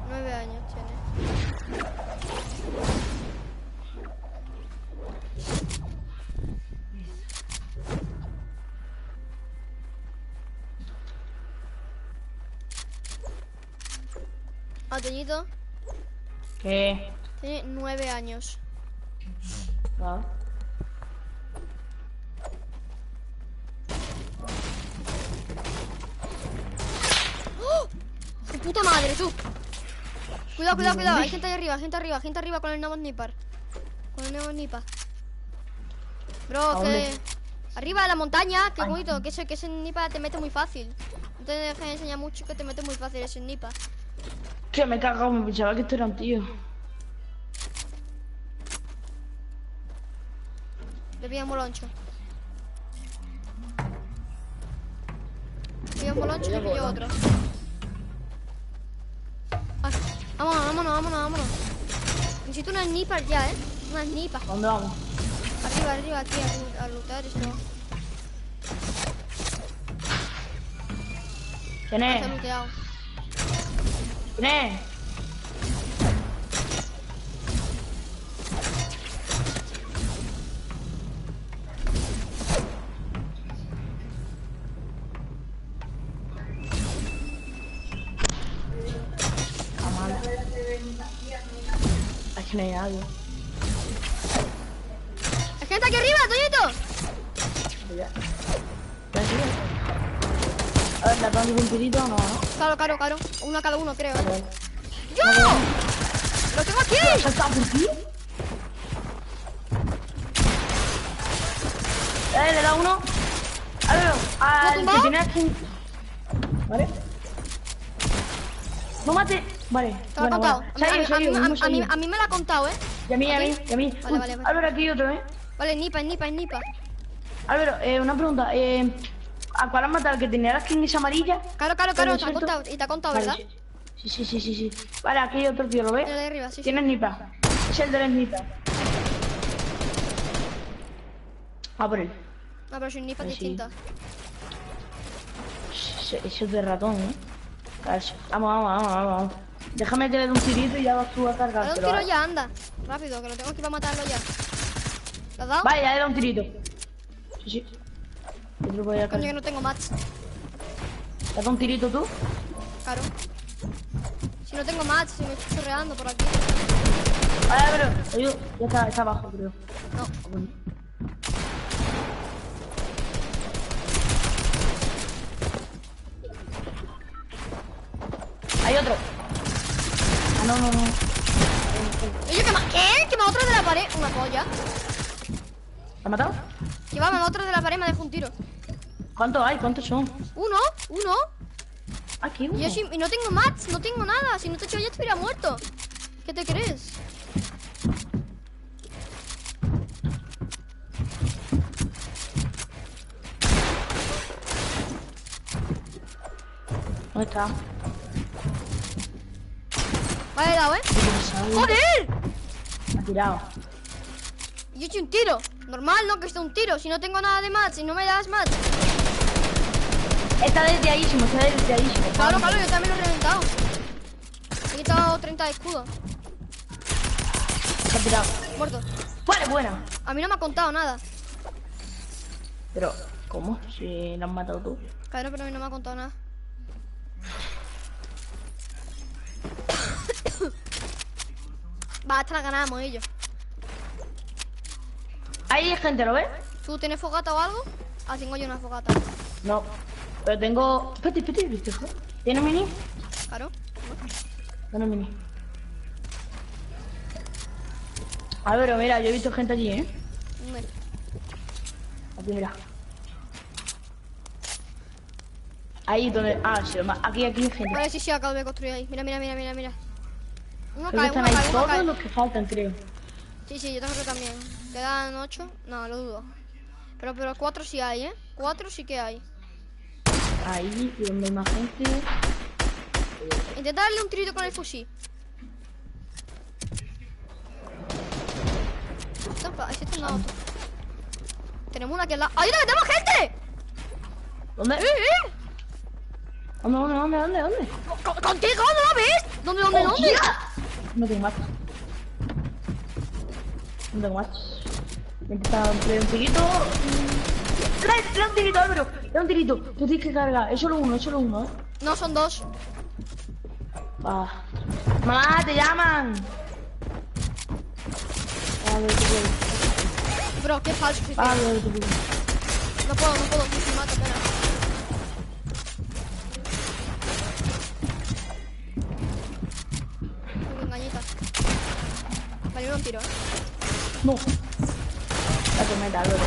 Nueve años tiene. Toñito ¿Qué? tiene 9 años. Ah. puta madre, tú. Cuidado, cuidado, cuidado. Hay gente ahí arriba, gente arriba con el nuevo sniper. Con el nuevo sniper. Bro, que... Arriba de la montaña, qué bonito. Que ese sniper te mete muy fácil. No te dejes enseñar mucho que te mete muy fácil ese sniper. Que me he cagado, me pensaba que esto era un tío. Le pillo un moloncho. Pillo un moloncho y le pillo otro. Ay, vámonos. Necesito una sniper ya, Una sniper. ¿Dónde vamos? Arriba, aquí, a lootar esto. ¿Quién Está es? looteado. ¿Quién es? Es que no hay nadie. ¡Hay gente aquí arriba, Toñito! Ya. A ver, ¿la tengo un tirito o no? Claro. Uno a cada uno, creo. Vale. ¡Yo! ¡Lo tengo aquí! ¿Has saltado por ti? Le da uno. A ver, al tumbado? que tiene aquí. ¿Vale? No mate. Vale. Te lo ha contado. A mí me lo ha contado, Y a mí. Vale. Álvaro, aquí otro, Vale, nipa. Álvaro, una pregunta. ¿A cuál has matado? ¿El que tenía la skin esa amarilla? Claro, te ha contado. Y te ha contado, Vale, ¿verdad? Sí. Vale, aquí hay otro tío, ¿lo ves? El de arriba, sí. Tiene sniper. Es el del sniper. Va por él. No, pero soy nipa Sí. distinta. Eso es de ratón, Vamos. Déjame que le dé un tirito y ya vas tú a cargar. Dale un tiro ya, anda. Rápido, que lo tengo aquí para matarlo ya. ¿Lo has dado? Vale, ya le da un tirito. Sí. Yo te lo voy a Coño, cargar. que no tengo match. ¿Le has dado un tirito tú? Claro. Si no tengo match, si me estoy chorreando por aquí. Vale, pero ya está abajo, creo. No. Bueno. Hay otro. Ah, no. Oye, ¿qué? Que me otro de la pared. Una polla. ¿Lo has matado? Que va, me otro de la pared, me dejó un tiro. ¿Cuántos hay? ¿Cuántos son? Uno. Aquí uno. Y no tengo match, no tengo nada. Si no te he hecho ya estuviera muerto. ¿Qué te crees? ¿Dónde está? Vale, dado, ¡Joder! Ha tirado. Y yo he hecho un tiro. Normal, ¿no? Que esté un tiro. Si no tengo nada de match, si no me das match. Está desviadísimo. Claro, yo también lo he reventado. He quitado 30 de escudo. Se ha tirado. Muerto. Vale, buena. A mí no me ha contado nada. Pero, ¿cómo? Si lo has matado tú. Claro, pero a mí no me ha contado nada. Va, esta la ganamos ellos. Ahí hay gente, ¿lo ves? ¿Tú tienes fogata o algo? Ah, tengo yo una fogata. No. Pero tengo... Espérate, ¿viste? ¿Tiene mini? Claro. Tiene mini. A ver, mira, yo he visto gente allí, ¿Dónde? Aquí, mira. Ahí donde... Ah, sí, aquí hay gente. Vale, sí, acabo de construir ahí. Mira. Uno Creo que cae, están uno ahí cae, uno todos cae. los que faltan, creo. Sí, yo tengo que también. ¿Quedan 8? No, lo dudo. Pero 4 sí hay, 4 sí que hay. Ahí, y donde hay más gente. Intenta darle un tirito con el fusil. Ese está en otro. Tenemos una aquí al lado. ¡Ayuda, que tenemos gente! ¿Dónde? ¿Dónde? ¿Contigo? ¿No la ves? ¿Dónde? No tengo más. Me intenta darle un tirito. ¡Le un tirito, Álvaro! ¡Le un tirito! Tú tienes que cargar. Es solo uno, No, son 2. ¡Mamá, te llaman! A ver, tú puedes. Bro, qué falso. Sí, A ver, tú puedes. no puedo. Me mata, espera. salieron un tiro. No. La tormenta, Álvaro.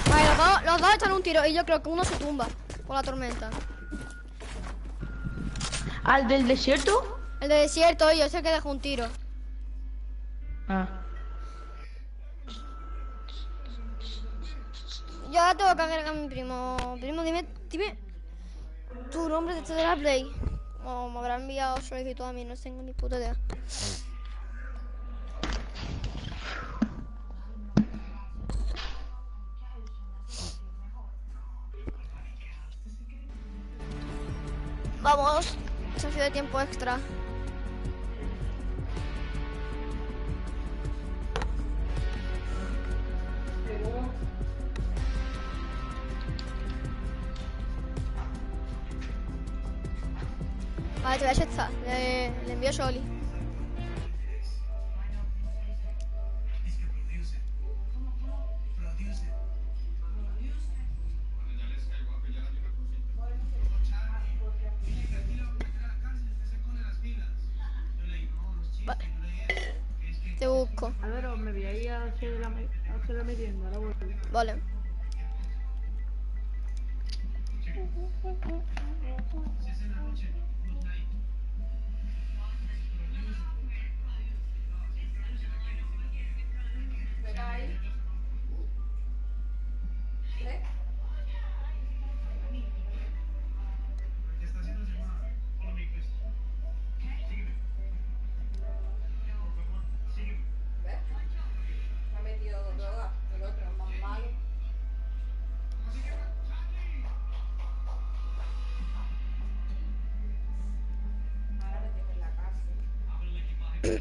Vale, los dos echan un tiro y yo creo que uno se tumba por la tormenta. ¿Al del desierto? El de desierto, yo sé que dejó un tiro. Ah. Yo ahora tengo que agregar a mi primo. Primo, dime tu nombre de la Play. O me habrá enviado solicitud a mí, no tengo ni puta idea. Vamos, desafío de tiempo extra. Vale, te voy a aceptar. Le envío Soli. Es que produce. Produce. Cuando ya les caigo a pillar hay una cosita. Charlie, dile que aquí lo van a meter a la cárcel, usted se pone las pilas. Yo le digo, no, los chistes, yo le digo, es que... Te busco. Álvaro, me voy a ir a hacer la merienda, ahora vuelvo. Vale. Si es en la noche, good night. ¿Qué está haciendo ese man? Follow me, please. Sígueme. Por favor, sígueme. ¿Ves? Me ha metido droga, el otro es más malo. Ahora me tiene en la cárcel. Abre el equipaje. Te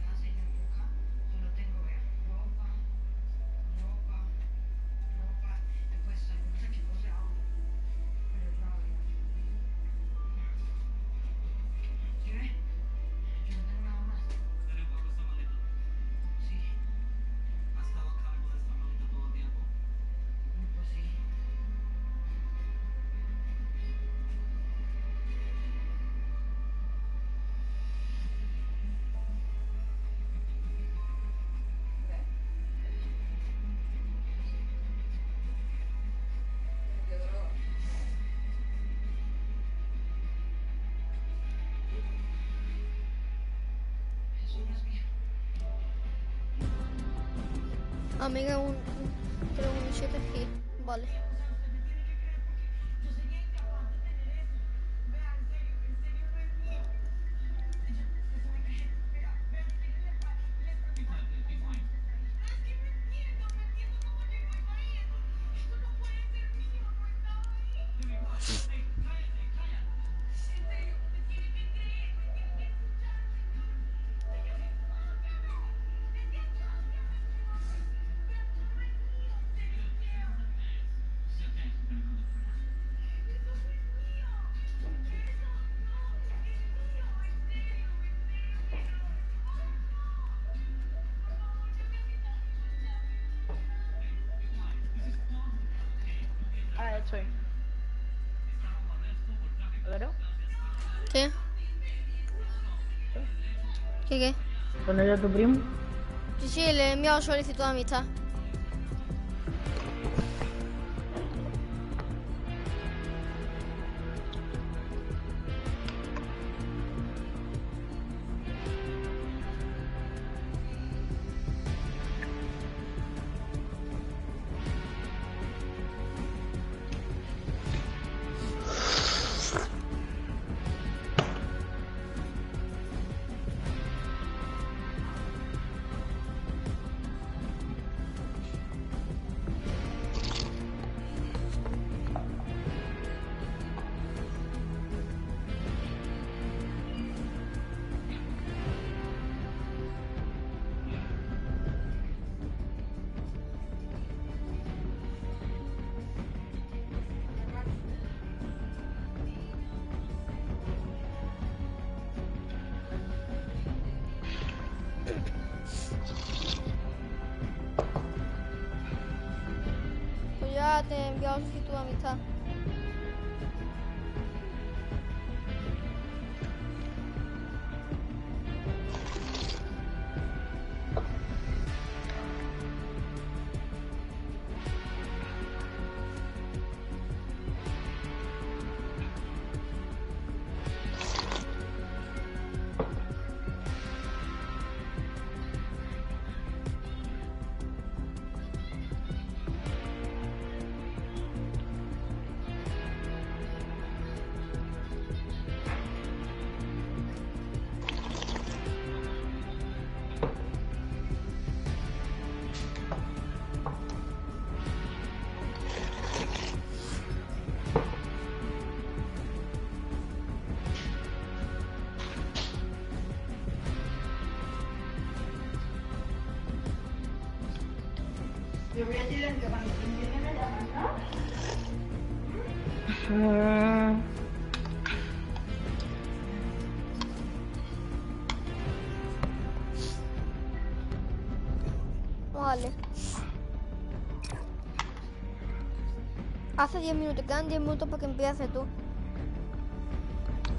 hace yo nunca, solo tengo ver ropa, después hay muchas que no se hablan, pero claro, ¿sí ves? Yo no tengo nada más. ¿Usted le empacó esta maleta? Sí, ¿Ha estado a cargo de esta maleta todo el tiempo? pues sí. ¿Ves? Me metió droga. Eso no es mío. Amiga, creo un 7 hit. Vale. Ah, estoy. ¿Álvaro? ¿Qué? ¿Qué? ¿Dónde era tu primo? Sí, le he enviado solicitud de amistad. Pues ya te he enviado solicitud de amistad. Yo voy a decirle que cuando empiecen me llaman, ¿no? Vale. Hace 10 minutos, quedan 10 minutos para que empiece tú.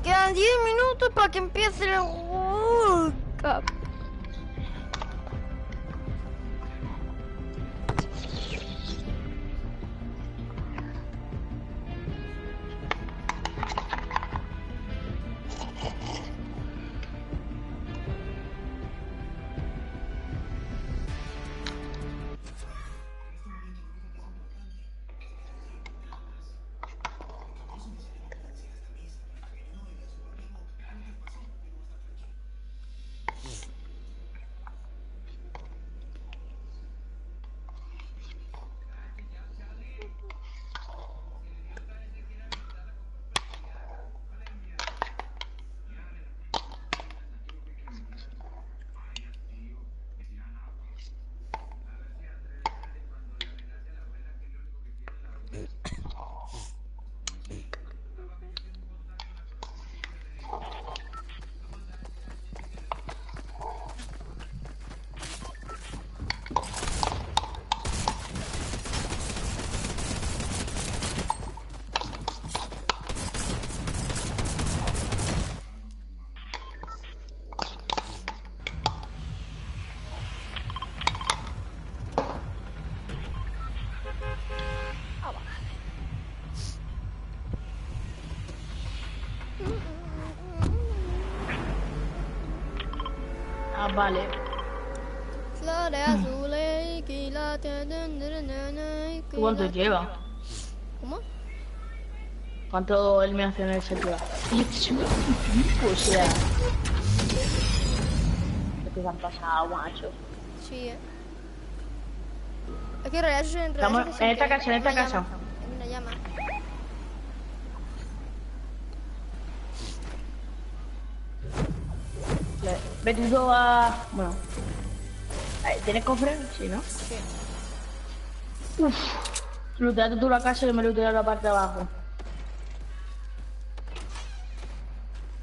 Quedan 10 minutos para que empiece el World Cup. Ah, vale. Flores azules y quilates. ¿Cuánto lleva? ¿Cómo? ¿Cuánto eliminaciones se lleva? Y es un tipo, o sea. ¿Qué te han pasado, macho? Sí, Es que en realidad eso es Estamos en esta casa, en esta casa. Es una llama. Vete tú a... Bueno. ¿Tienes cofre? Sí, ¿no? Sí. Uff. Looteate tú la casa y me lootearé la parte de abajo.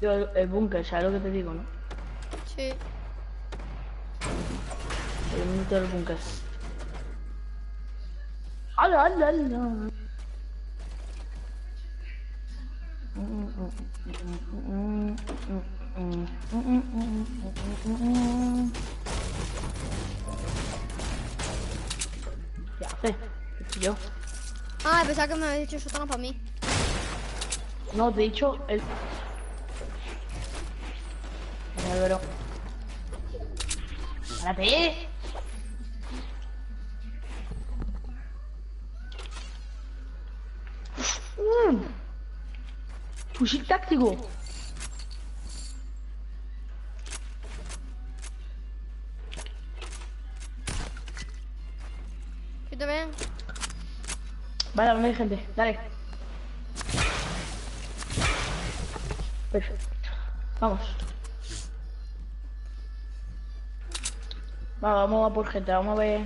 Yo, el búnker, ¿sabes lo que te digo, no? Sí. El minuto del búnker. ¡Hala, hala, hala! ¿Qué haces? ¿Qué soy yo? Ah, pensaba que me habías dicho sótano para mí. No, te he dicho el... Pero... ¡Párate! Fusil táctico. ¿Qué te ven? Vale, ¿dónde hay gente? Dale. Perfecto. Vamos. Vamos a por gente, vamos a ver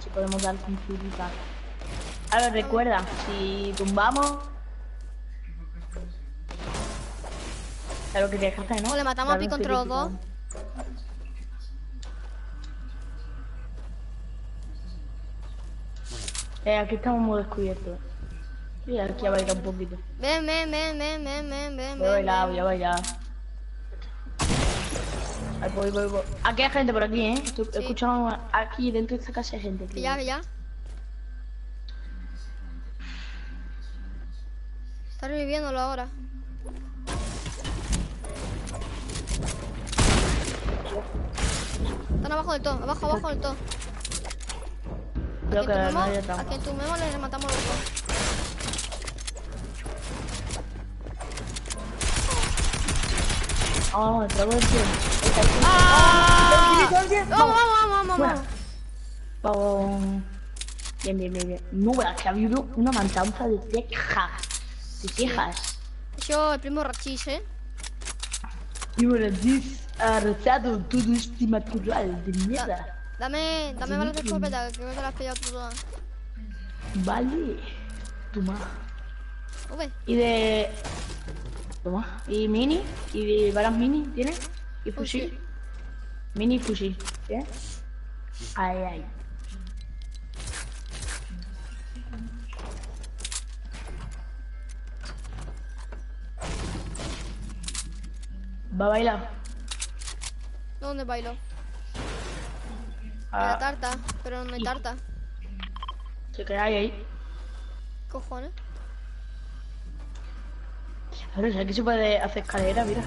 si podemos dar un fulita. A ver, recuerda, si tumbamos... Es lo que tienes que hacer, ¿no? O le matamos a Dar un Pi contra los dos. fulito. Aquí estamos muy descubiertos. Y aquí a bailar un poquito. Ven. Voy a bailar, voy a bailar. Ahí voy. Aquí hay gente por aquí, ¿eh? He escuchado aquí dentro de esta casa hay gente. Que ya. Está reviviéndolo ahora. Están abajo del todo, abajo del todo. Creo que no hay A quien tumemos le matamos los dos. Vamos, entramos en tiempo. ¡Ah! Vamos. Vamos. Bien. No, es que ha habido una matanza de cejas. De cejas. Yo, el primo rachis, Y bueno, ha rozado todo este material de mierda. Dame balas de escopeta, que creo que te las has pillado tú todas. Vale. Toma. V. Y de... Toma. Y mini. Y de balas mini, ¿tienes? Y fusil. Fusil. Mini y fusil. ¿Tienes? Ahí, ahí. Va a bailar. ¿Dónde bailo? En Ah, la tarta, pero no hay tarta. se queda ahí. Cojones. Ahora, ¿sabes que se puede hacer escalera? Mira.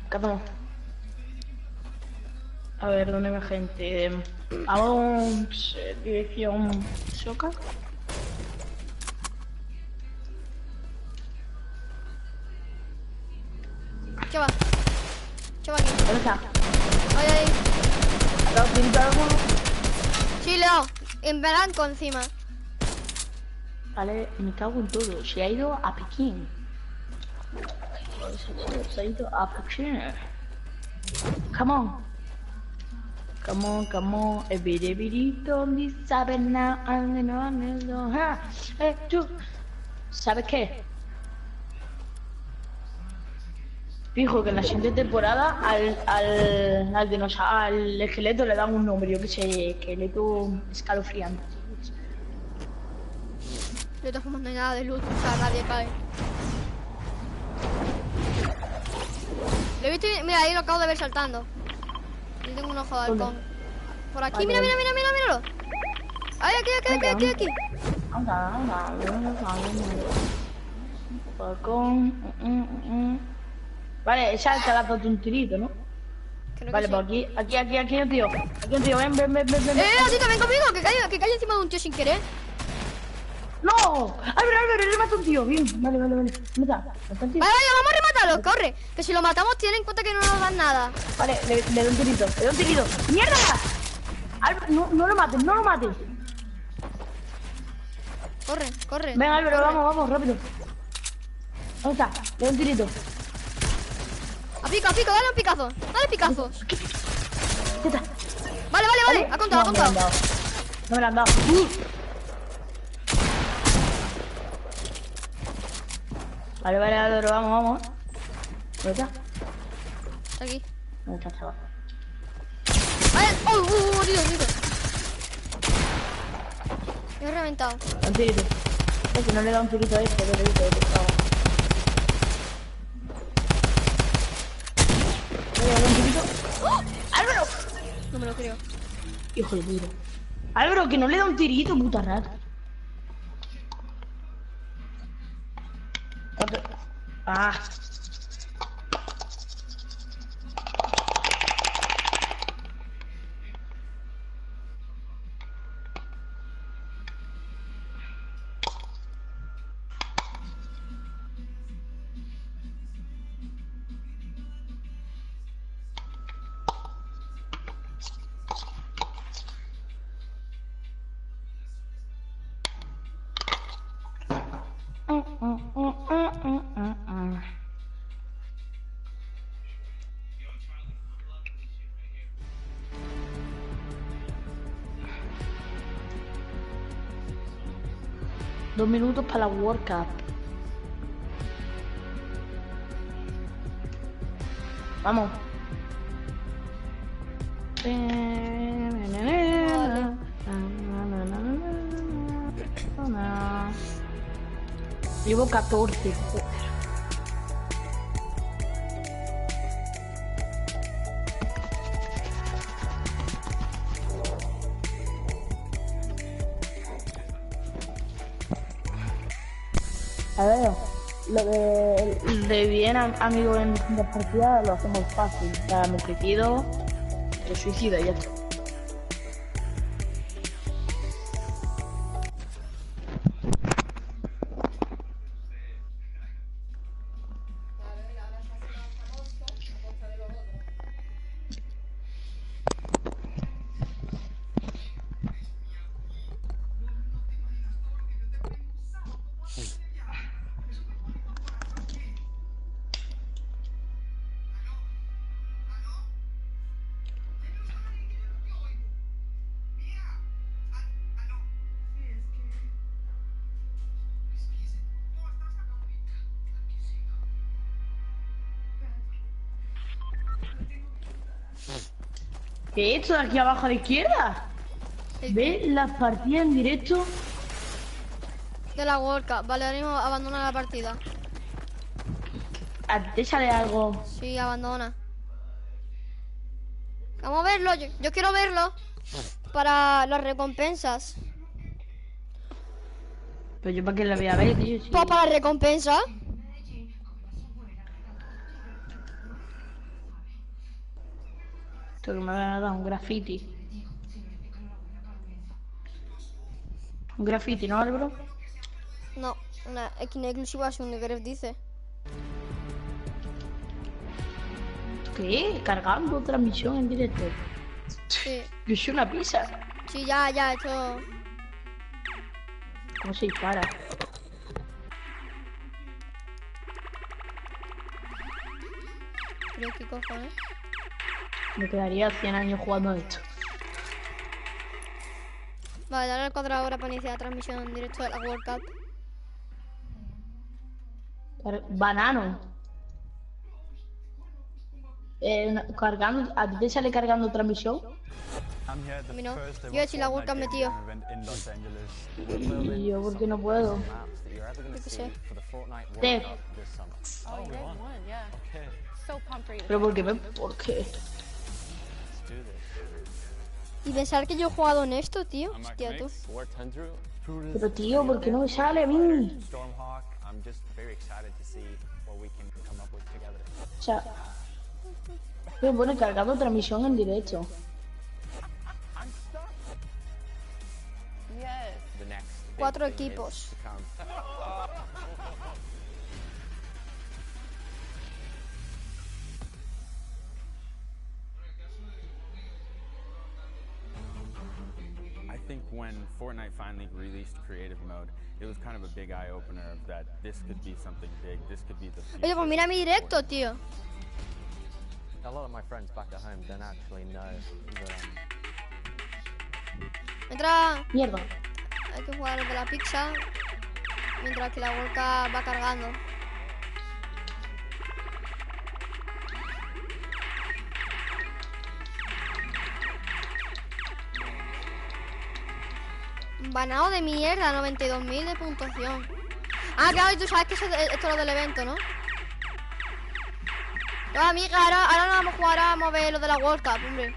¿Qué hacemos? A ver, ¿dónde va gente? Vamos, dirección Soca. ¿Qué va? ¿Qué va aquí? ¿Dónde está? Ahí, ahí. ¿Ha dado tirito a alguno? Sí, le he dado. En blanco encima. Vale, me cago en todo. Se ha ido a Pekín. Se ha ido a Pekín. Come on. Come on, come on. Don't sabe now. Tú. ¿Sabes qué? Fijo que en la siguiente temporada al dinosaurio, al esqueleto le dan un nombre, yo que sé, esqueleto escalofriante. De todas formas no hay nada de luz, o sea, nadie cae. Lo he visto, mira, ahí lo acabo de ver saltando. Yo tengo un ojo de halcón. Por aquí, Vale, mira, vale. míralo. Ay, aquí. Anda. Balcón. Vale, esa te ha dado un tirito, ¿no? Creo que Vale, sí. pues aquí hay un tío. Aquí hay un tío, ven. Así también conmigo, que cae encima de un tío sin querer. ¡No! Álvaro, le mato a un tío. Bien, vale. ¿Dónde está? ¿Está el tío? Vale, vamos a rematarlo, corre. Que si lo matamos, ten en cuenta que no nos dan nada. Vale, le doy un tirito. ¡Mierda! Álvaro, no lo mates. Corre. Ven, Álvaro, corre. vamos, rápido. ¿Dónde está? Le doy un tirito. A pico, dale un picazo. Dale picazos. ¿Qué está? Vale. Ha contado. No me lo han dado. Vale, Álvaro, vamos. ¿Dónde está? Está aquí. ¿Dónde está, chaval? Vale. Dios. Me he reventado. Un tirito. Es que no le da un tirito a este, le digo, un tirito. ¡Oh! ¡Álvaro! No me lo creo. Hijo de puta. Álvaro, que no le da un tirito, puta rata. Ah. Dos minutos para la World Cup. Vamos. Llevo 14. A ver, lo de bien amigo en la partida lo hacemos fácil. O sea, me suicido, y ya está. ¿Qué es esto de aquí abajo a la izquierda? ¿Ves las partidas en directo? De la World Cup. Vale, ahora mismo abandona la partida. ¿A ti te sale algo? Sí, abandona. Vamos a verlo. Yo quiero verlo. Para las recompensas. Pero yo para qué la voy a ver, tío. Sí. Pues para las recompensas. Esto que me van a dar un graffiti. Un graffiti, ¿no, Álvaro? No, una esquina exclusiva es un Gref dice. ¿Qué? Cargando transmisión en directo. Sí. Yo soy una pizza. Sí, ya, esto. ¿Cómo se dispara? Pero qué cojones. Me quedaría 100 años jugando a esto. Vale, dale al cuadrado ahora para iniciar la transmisión en directo de la World Cup. Banano. Cargando, ¿a ti te sale cargando transmisión? A mí no. Yo he hecho la World Cup metido. Y yo, ¿por qué no puedo? Yo qué sé. Pero ¿por qué ¿por qué? Y pensar que yo he jugado en esto, tío. Hostia, tú. Pero tío, ¿por qué no me sale a mí? O sea, me pone cargando transmisión en directo. Cuatro equipos. I think when Fortnite finally released creative mode, it was kind of a big eye opener of that this could be something big. This could be the future. Oye, pues mira mi directo, tío. A lot of my friends back at home don't actually know that Entra. Mierda. Hay que jugar el de la pizza. Mientras que la World Cup va cargando. Banado de mierda, 92.000 de puntuación. Ah, claro, y tú sabes que esto es lo del evento, ¿no? No, amiga, ahora no vamos a jugar a mover lo de la World Cup, hombre.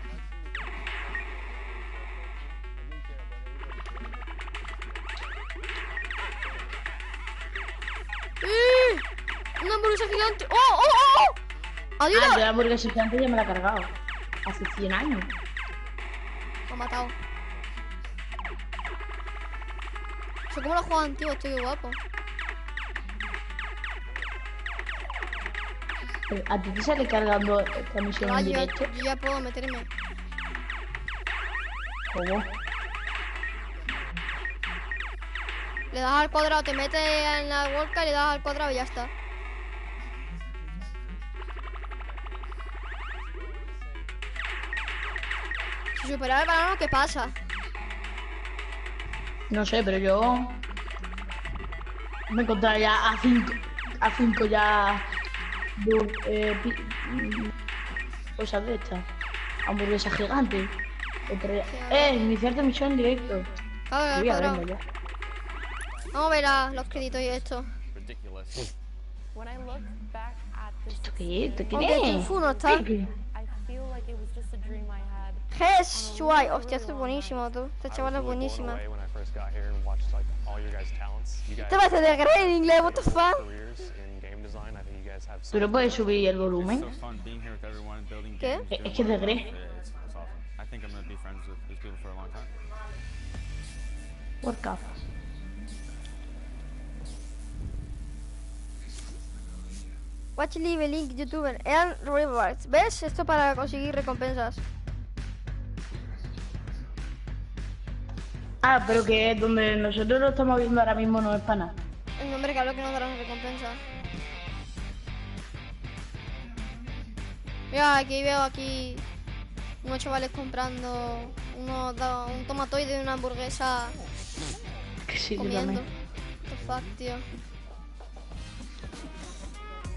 ¡Una hamburguesa gigante! ¡Oh! ¡Adiós! Ah, yo la hamburguesa gigante ya me la he cargado. Hace 100 años. Me ha matado. Eso cómo lo juegan, tío, estoy guapo. ¿A ti te sale cargando esta misión Ah, en yo directo? ya puedo meterme. ¿Cómo? Le das al cuadrado, te metes en la World Cup, le das al cuadrado y ya está. Si supera el banano, ¿qué pasa? No sé, pero yo me encontraba ya a 5 ya cosas de estas. Hamburguesa gigante. Iniciar transmisión en directo. Claro, Voy al a cuadrado. verlo ya. Vamos a ver los créditos y esto. Ridiculous. When I look back at this, ¿Qué? ¿Te Aunque qué? el Fu no está. ¿Qué? I feel like it was just a dream I had. Ges, Shuai. Hostia, esto es buenísimo, tú. Esta chavala es buenísima. when I first got here and watched like all your guys' talents. You guys Te vas a de Grey en inglés, what the fuck? careers in game design. I think you guys have ¿Tú no puedes subir el It's volumen? so fun being here with everyone, building ¿Qué? games. Es doing que es de work. Grey. It's awesome. I think I'm gonna be friends with these people for a long time. World Cup. Watch Live Link YouTuber. Earn rewards. ¿Ves? Esto para conseguir recompensas. Ah, pero que donde nosotros lo estamos viendo ahora mismo no es para nada. El nombre que hablo que nos darán recompensas. Mira, aquí veo aquí unos chavales comprando un tomatoide de una hamburguesa Que sí, yo comiendo. también. What the fuck, tío.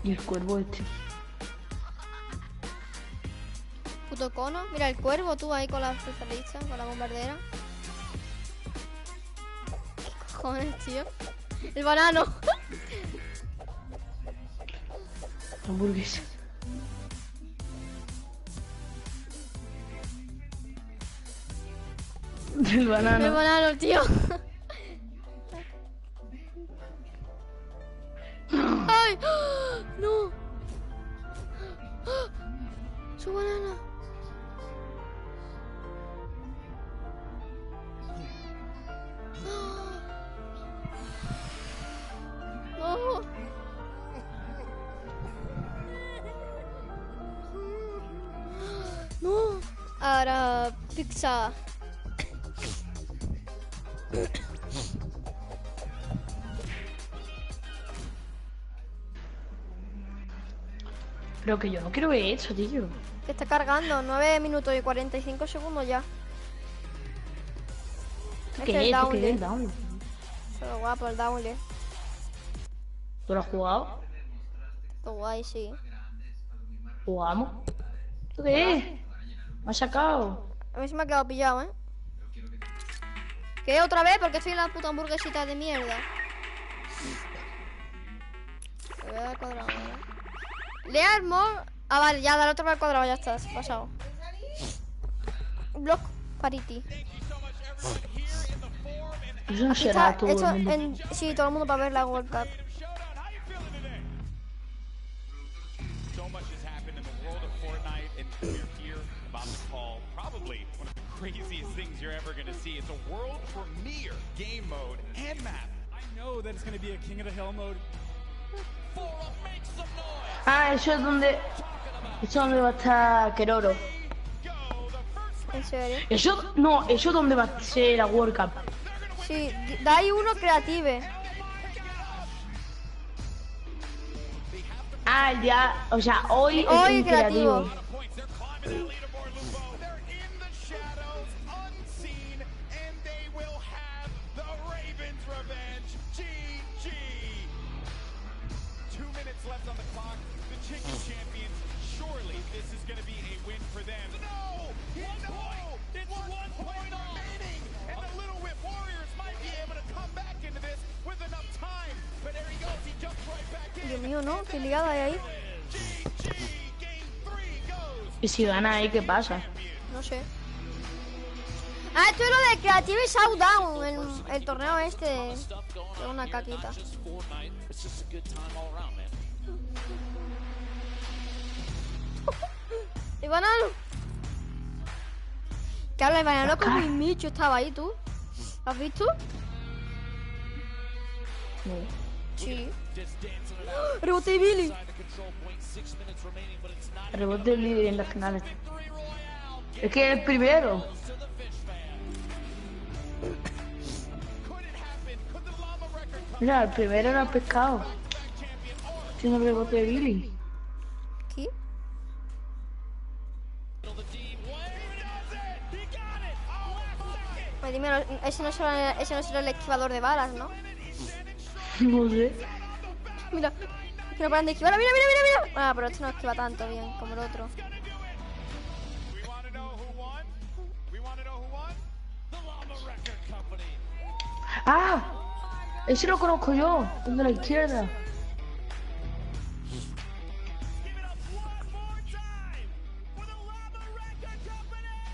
Y el cuervo este. Puto puto cono. Mira el cuervo, tú ahí con la especialista, con la bombardera. ¿Qué cojones, tío? El banano. Hamburguesa. El banano. El banano, tío. ¡Ay! ¡No! ¡Su banana! ¡No! ¡No! Ahora, pizza. Pero que yo no quiero ver eso, tío. Que está cargando, 9 minutos y 45 segundos ya. ¿Qué es? ¿Qué es el download? Pero guapo el download. ¿Tú lo has jugado? Todo guay, sí. ¿Jugamos? ¿Tú qué es? Me has sacado. A mí se me ha quedado pillado, ¿eh? ¿Qué? ¿Otra vez? Porque estoy en la puta hamburguesita de mierda. Le voy a dar cuadrado, ¿eh? Le armo. Ah, vale, ya, dale otro vez al cuadrado, ya está, se ha pasado. Block parity. Eso no será todo Esto el mundo. sí, todo el mundo para ver la World Cup. So much has happened in the world of Fortnite, and we're here about to call probably one of the craziest things you're ever going to see. It's a world premiere game mode and map. I know that it's going to be a King of the Hill mode. Make some noise. Ah, eso es donde... Eso es donde va a estar Keroro. ¿En serio? Eso... No, eso es donde va a ser la World Cup. Sí, da ahí uno creative. Ah, el día... O sea, hoy Hoy es creativo. Dios mío, ¿no? Qué liada hay ahí. Y si gana ahí, ¿qué pasa? No sé. Ah, esto es lo de Creative Showdown, el torneo este. Es una caquita. ¡El banano! ¿Qué habla el banano con mi Micho? Estaba ahí, ¿tú? ¿Lo has visto? No. Sí. ¡Rebote de Billy! Rebote del líder en las finales. Es que el primero. Mira, el primero era pescado. Tiene el rebote de Billy. ¿Qué? Pues dime, ese no será el esquivador de balas, ¿no? No sé. Mira, que no paran de esquivar. ¡Mira, mira, mira, mira! Ah, pero este no esquiva tanto bien como el otro. ¡Ah! Ese lo conozco yo, el de la izquierda.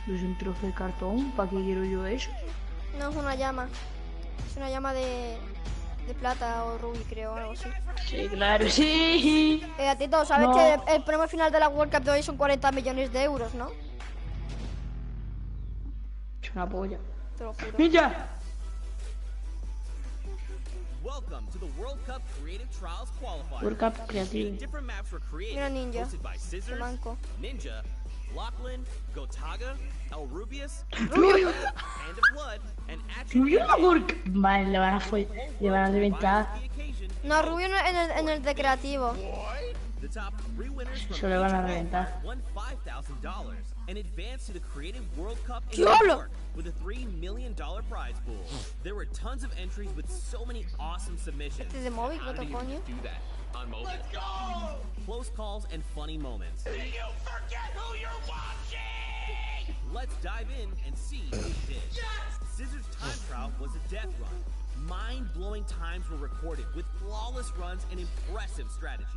Es un trozo de cartón, ¿para qué quiero yo eso? No, es una llama. Es una llama de plata o rubí, creo, o algo así. Sí, claro, sí. Gatito, ¿sabes No. que el premio final de la World Cup de hoy son 40 millones de euros, ¿no? Es una polla. Te lo juro. ¡Mira! Welcome to the World Cup Creative Trials Qualifier. World Cup Creative. Different maps were created, Mira, Ninja. hosted by Qué Scissors, manco. Ninja, Lachlan, Gotaga, El Rubius, Rubio. Hand of Blood, and Rubio Attribute. la World Cup. Vale, le van a reventar. No, Rubio no, en el de creativo. The top 3 winners from Se le van a each event reventar. won $5,000 and advanced to the Creative World Cup in ¡Diablo! New York with a $3 million prize pool. There were tons of entries with so many awesome submissions. Este es de móvil, ¿qué coño? Do that. on mobile. Let's go! Close calls and funny moments. Did you forget who you're watching? Let's dive in and see who did. Yes! Scissor's time trial was a death run. Mind-blowing times were recorded with flawless runs and impressive strategies.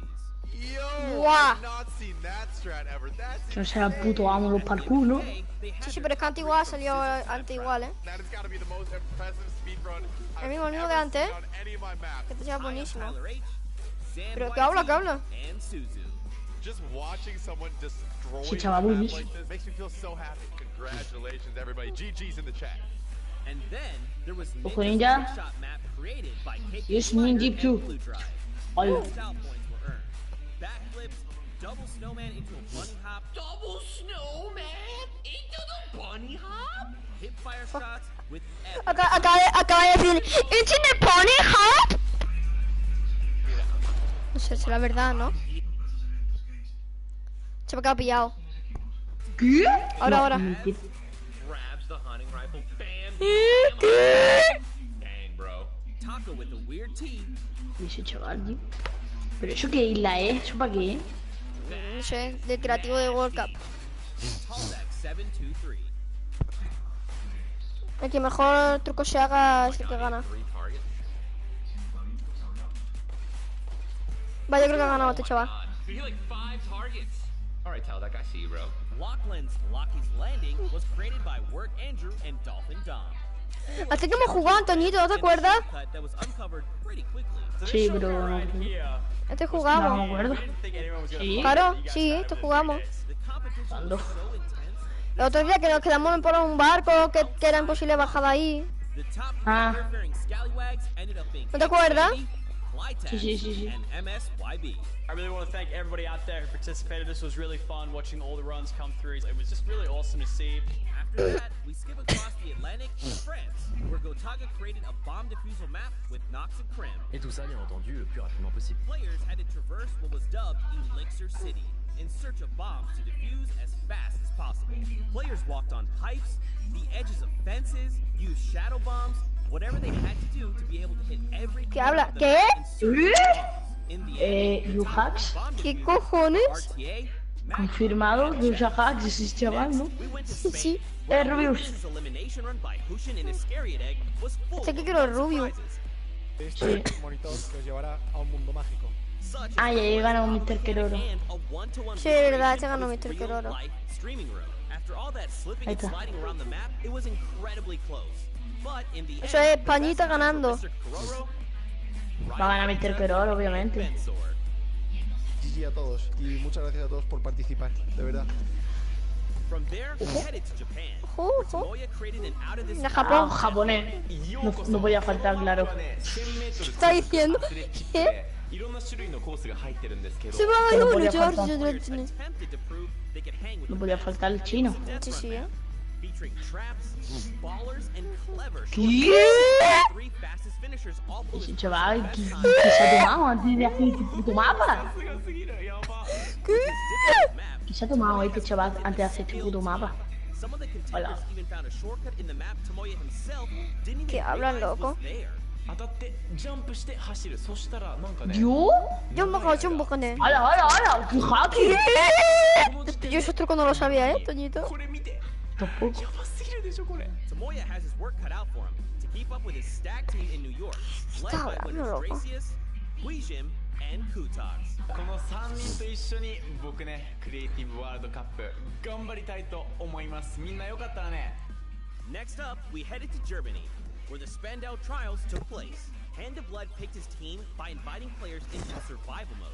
Yo, Wow. I've not seen that strat ever. That's Que no sea el puto amo los parkour, ¿no? Sí, pero es que antes igual salió antes igual, That has got to be the most impressive speedrun El I've mismo ever que antes, seen on any of my maps. que te sea buenísimo. Tyler H, Sam Pero que habla, que habla. and Suzu. Just watching someone destroy Sí, the chaval, map buenísimo. like this makes me feel so happy. Congratulations, everybody. GG's in the chat. And then there was Ojo, Ninja's ninja. trick-shot map created by KK Yes, Slider ninja and too. Blue Drive. Hola. Style points were earned. Backflips, double snowman into a bunny hop. Double snowman into the bunny hop? Hip fire shots with Acaba de decir, ¿It's in the pony hop? No sé, será verdad, ¿no? Se me acaba pillado. ¿Qué? Ahora. grabs the hunting rifle. Bam! Dang, bro. Taco with a weird T. ¿Y ese chaval, tío? ¿Pero eso qué isla es? ¿Eso para qué? No sé, del creativo de World Cup. Tallback 723. El que mejor truco se haga es el que gana. Vaya, creo que ha ganado este chaval. So you like 5 targets. All right, Taldak, I see you, bro. Lachlan's Lockie's Landing was created by Wirt Andrew and Dolphin Dom. Así que hemos jugado, Antonito, ¿no te acuerdas? That was uncovered pretty quickly. Sí, pero... Este jugamos. No me acuerdo. Sí. Claro, sí, esto jugamos. ¿Cuándo? El otro día que nos quedamos por un barco que era imposible bajar de ahí. Ah. ¿No te acuerdas? Sí. And MSYB. I really want to thank everybody out there who participated. This was really fun watching all the runs come through. It was just really awesome to see. After that, we skip across the Atlantic to France, where Gotaga created a bomb defusal map with Nox and Krim. Et tout ça, bien entendu, le plus rapidement possible. Players had to traverse what was dubbed Elixir City in search of bombs to defuse as fast as possible. Players walked on pipes, the edges of fences, used shadow bombs, whatever they had to do to be able to hit every ¿Qué habla? ¿Qué? Yuhax. ¿Qué cojones? Confirmado, Yuhax es ese chaval, ¿no? Sí. Rubius. Sé que quiero el Rubius. Sí. Monitor que os llevará a un mundo mágico. Ah, ya he ganado Mr. Keroro. Sí, de verdad, se ganó Mr. Keroro. Ahí está. Eso es Españita ganando. Va a ganar Mr. Keroro, obviamente. GG a todos y muchas gracias a todos por participar, de verdad. De Japón. Japonés. No podía faltar, claro. ¿Qué está diciendo? ¿Qué? Se va a No dar podía uno, faltar. George. No podía faltar el chino. Sí, sí, ¿eh? ¿Qué? Ese chaval que se ha tomado antes de hacer este puto mapa. ¿Qué se ha tomado este chaval antes de hacer este puto mapa? Hola. ¿Qué hablan, loco? ¿Yo? Yo me cago un bocone. ¡Hala! ¡Qué hacker! Yo esos trucos no lo sabía, Toñito. Tampoco. Tomoya has his work cut out for him to keep up with his stacked team in New York, led by winners Gracias, Huijim, and Kutox. この3人と一緒に僕ねクリエイティブワールドカップ頑張りたいと思います。みんなよかったらね。 Next up, we headed to Germany, where the Spandau trials took place. Hand of Blood picked his team by inviting players into survival mode.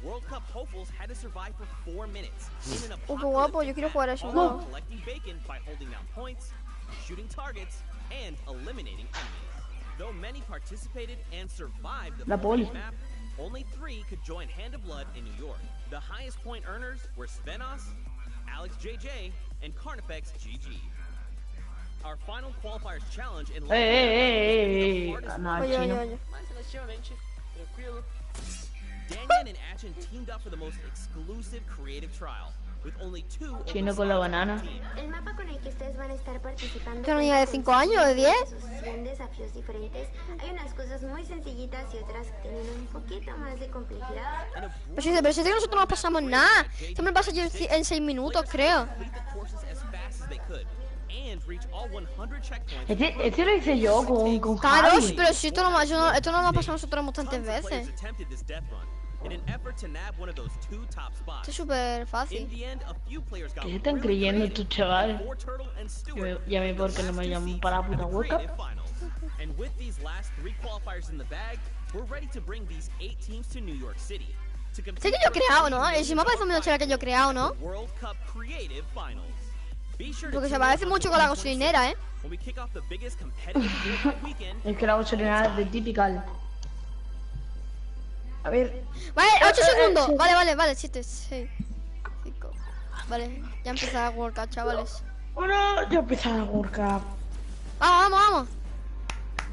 World Cup hopefuls had to survive for 4 minutes in an Qué guapo, yo quiero jugar a eso. while collecting bacon by holding down points, shooting targets, and eliminating enemies. Though many participated and survived the La poli. map, only 3 could join Hand of Blood in New York. The highest point earners were Svenos, Alex JJ, and Carnifex GG. Our final qualifiers challenge in Oye, oye. Danyan and Achin teamed up for the most exclusive creative trial, with only 2 open Chino con la slots per banana. team. El mapa con el que ustedes van a estar participando. ¿Que una niña de 5 años, de 10? 100 desafíos diferentes. Hay unas cosas muy sencillitas y otras que tienen un poquito más de complejidad. Pero si es que nosotros no pasamos nada. Siempre pasa yo en 6 minutos, creo. Complete the courses as fast as they could and reach all 100 checkpoints. Este lo hice yo con Claro, Javi. pero si esto no me ha pasado a nosotros bastantes Tons of veces. players attempted this death run in an effort to nab one of those 2 top spots. Esto es súper In fácil. the end, a few players got ¿Qué se están really creyendo creative. estos chavales? Four Turtle and Stewart Ya me por qué no me llaman para la puta World creative Cup. finals. And with these last 3 qualifiers in the bag, we're ready to bring these 8 teams to New York City to compete Sé que yo he for creado, ¿no? $1 El mapa parece mucho que yo he creado, ¿no? World Cup Creative Finals. Be sure to Porque se tune parece in mucho on con la June 26th gasolinera, ¿eh? when we kick off the biggest competitive World Cup weekend. Es que la gasolina es de typical. A ver. Vale, 8 segundos. Vale, 7, 6, 5. Vale, ya empieza la World Cup, chavales. Bueno, ya empezaba la World Cup. Vamos.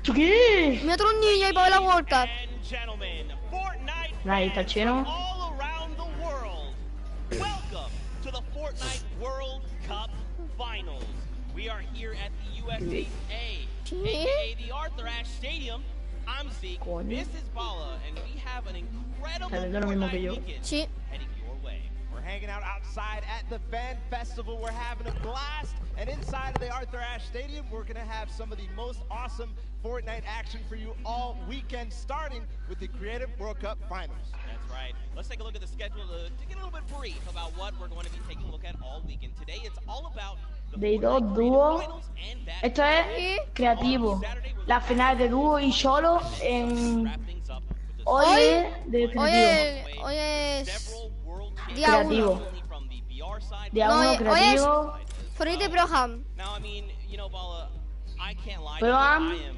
¿Tú qué? Mira otro niño ahí para ver la World Cup. Gentlemen, Fortnite Ahí está Chino. all around the world. Welcome to the Fortnite World Cup Finals. We are here at the USAA, aka the Arthur Ashe Stadium. I'm Zeke. This is Bala, and we have an incredible Está viendo lo mismo que Fortnite yo. weekend Sí. heading your way. We're hanging out outside at the Fan Festival. We're having a blast. And inside of the Arthur Ashe Stadium, we're going to have some of the most awesome Fortnite action for you all weekend, starting with the Creative World Cup Finals. That's right. Let's take a look at the schedule to get a little bit brief about what we're going to be taking a look at all weekend. Today, it's all about the De dos Fortnite dúos. Creative Finals and that Esto es creativo. Las finales de dúo y solo en. Hoy es de creativo. Hoy es día Creativo. 1. Día No, 1 hoy es creativo. Fortnite Proham. Now, I mean, you know, Bala, I can't lie to Pero, you. I am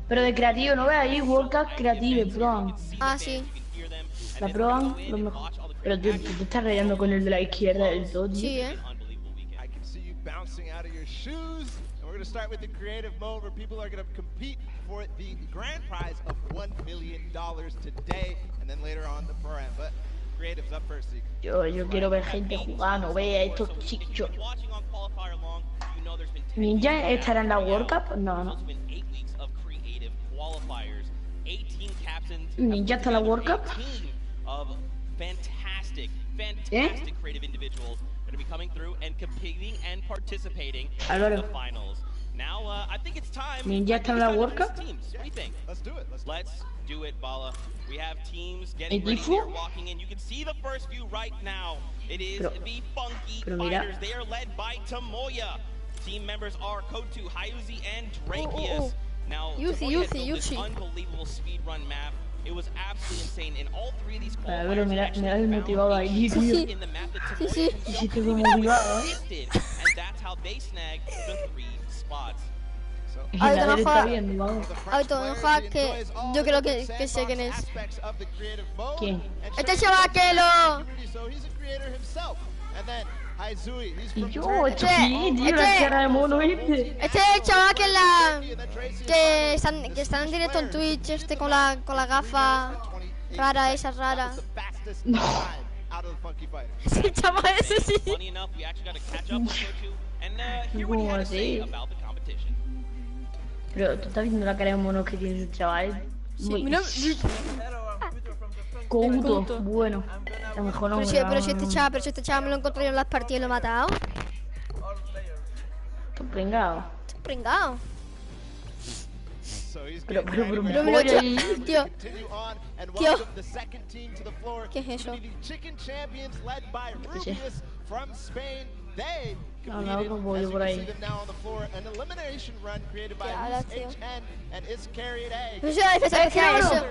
pero de creativo, ¿no ves ahí? World Cup creativo, Pro. Ah, sí. La Pro, lo mejor. Pero tú te estás rayando con el de la izquierda del todo, tío. Sí, I can see you bouncing out of your shoes. And we're going to start with the creative mode where people are going to compete for the grand prize of $1 million today. And then later on the pro-am. But creative's up first. So Yo quiero ver gente jugando, ve a estos chicos. ¿Ninja estará en la World Cup? No. ¿Ninja está en la World Cup? Fantastic creative individuals going to be coming through and competing and participating in Álvaro. the finals. Now, I think it's time. ¿Ninja está en la World Cup? Teams. What do you think? Let's do it. Let's do it, Bala. We have teams getting ¿El ready. Gifu? They're walking in. You can see the first few right now. It is Pero- the Funky pero mira. Fighters. They are led by Tamoya. Team members are Kotu, Hyuzi, and Drakius. Now, Tamoya had built this unbelievable speed run map. It was absolutely insane. In all 3 of these Pero qualifiers, mira, actually mira el found motivado a ahí, spot tío. in the map that Sí, Tamoya sí. himself Sí, estoy motivado, existed, and that's how they snagged the 3 spots. Ahorita no Nadie está juega. viendo, vamos. Ahorita no juega que yo creo que sé quién es. ¿Quién? Este chaval que lo. So he's a creator himself. And then Haizui, he's Y from yo, Turkey. esto sí, tío, la cara de mono este. Este es el chaval que la. Que están en directo en Twitch, con la gafa rara, esa rara. No. Out of the Funky Fighters. Ese chaval ese sí. Funny enough, we actually got to catch up with Kotu and hear what he ¿Cómo had to say así? about the competition. Pero tú estás viendo la cara de mono que tiene ese chaval. Muy... Mira. Couto, bueno. A lo mejor no Pero si este chaval me lo encontré yo en las partidas y lo he matado. Estoy pringado. Estoy pringado. So he's Pero Pero me lo pollo ahí. tío. continue on and Tío. welcome the second team to the floor. ¿Qué es eso? The Chicken Champions led by Sí. Rubius from Spain. They No, competed, no, as pollo you por can ahí. see them now on the floor, an elimination run created by ¿Qué hablas, Luis tío? HN and It's Carried A. No sé la defensa que sea eso.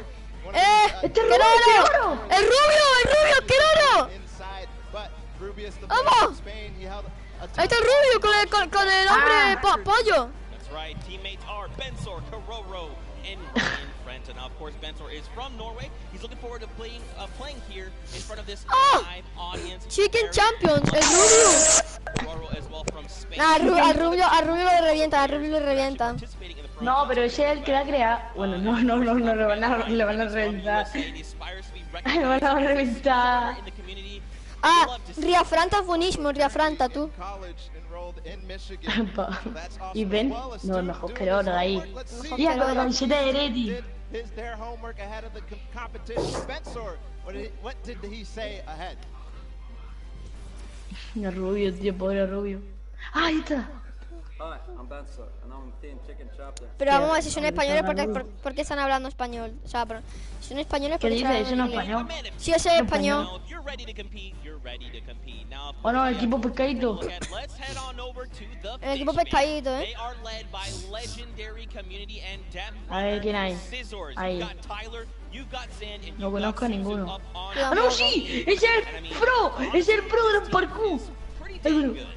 ¡Este ¡Qué rubio, raro! qué ¡El rubio, qué raro! Inside, but Rubius, the ¡Vamos! player from Spain, he held a Ahí está el rubio con el hombre pollo. That's right. Teammates are Bensor, Karoro, and Ryan Frent. And now, of course, Bensor is from Norway. He's looking forward to playing here in front of this live audience. Chicken Champions, el rubio. Karoro as well from Spain. Nah, al rubio lo revienta. No, pero ese es el que la crea. Bueno, no, le van a reventar. Le van a reventar. Ah, Riafranta es buenísimo, Riafranta, tú. ¿Y Ben? No, mejor que oro ahí. Mira, con la camiseta de Ereti. El Rubio, tío, pobre Rubio. Ah, ahí está. Pero vamos a ver si son españoles porque están hablando español. O sea, pero si son españoles ¿Qué porque dices? ¿Eso no es español? Sí, ese es español. O no, el equipo pescadito. El equipo pescadito, ¿eh? A ver, ¿quién hay? Ahí. No conozco a ninguno. ¡Ah, no, sí! ¡Es el pro! ¡Es el pro de los parkour!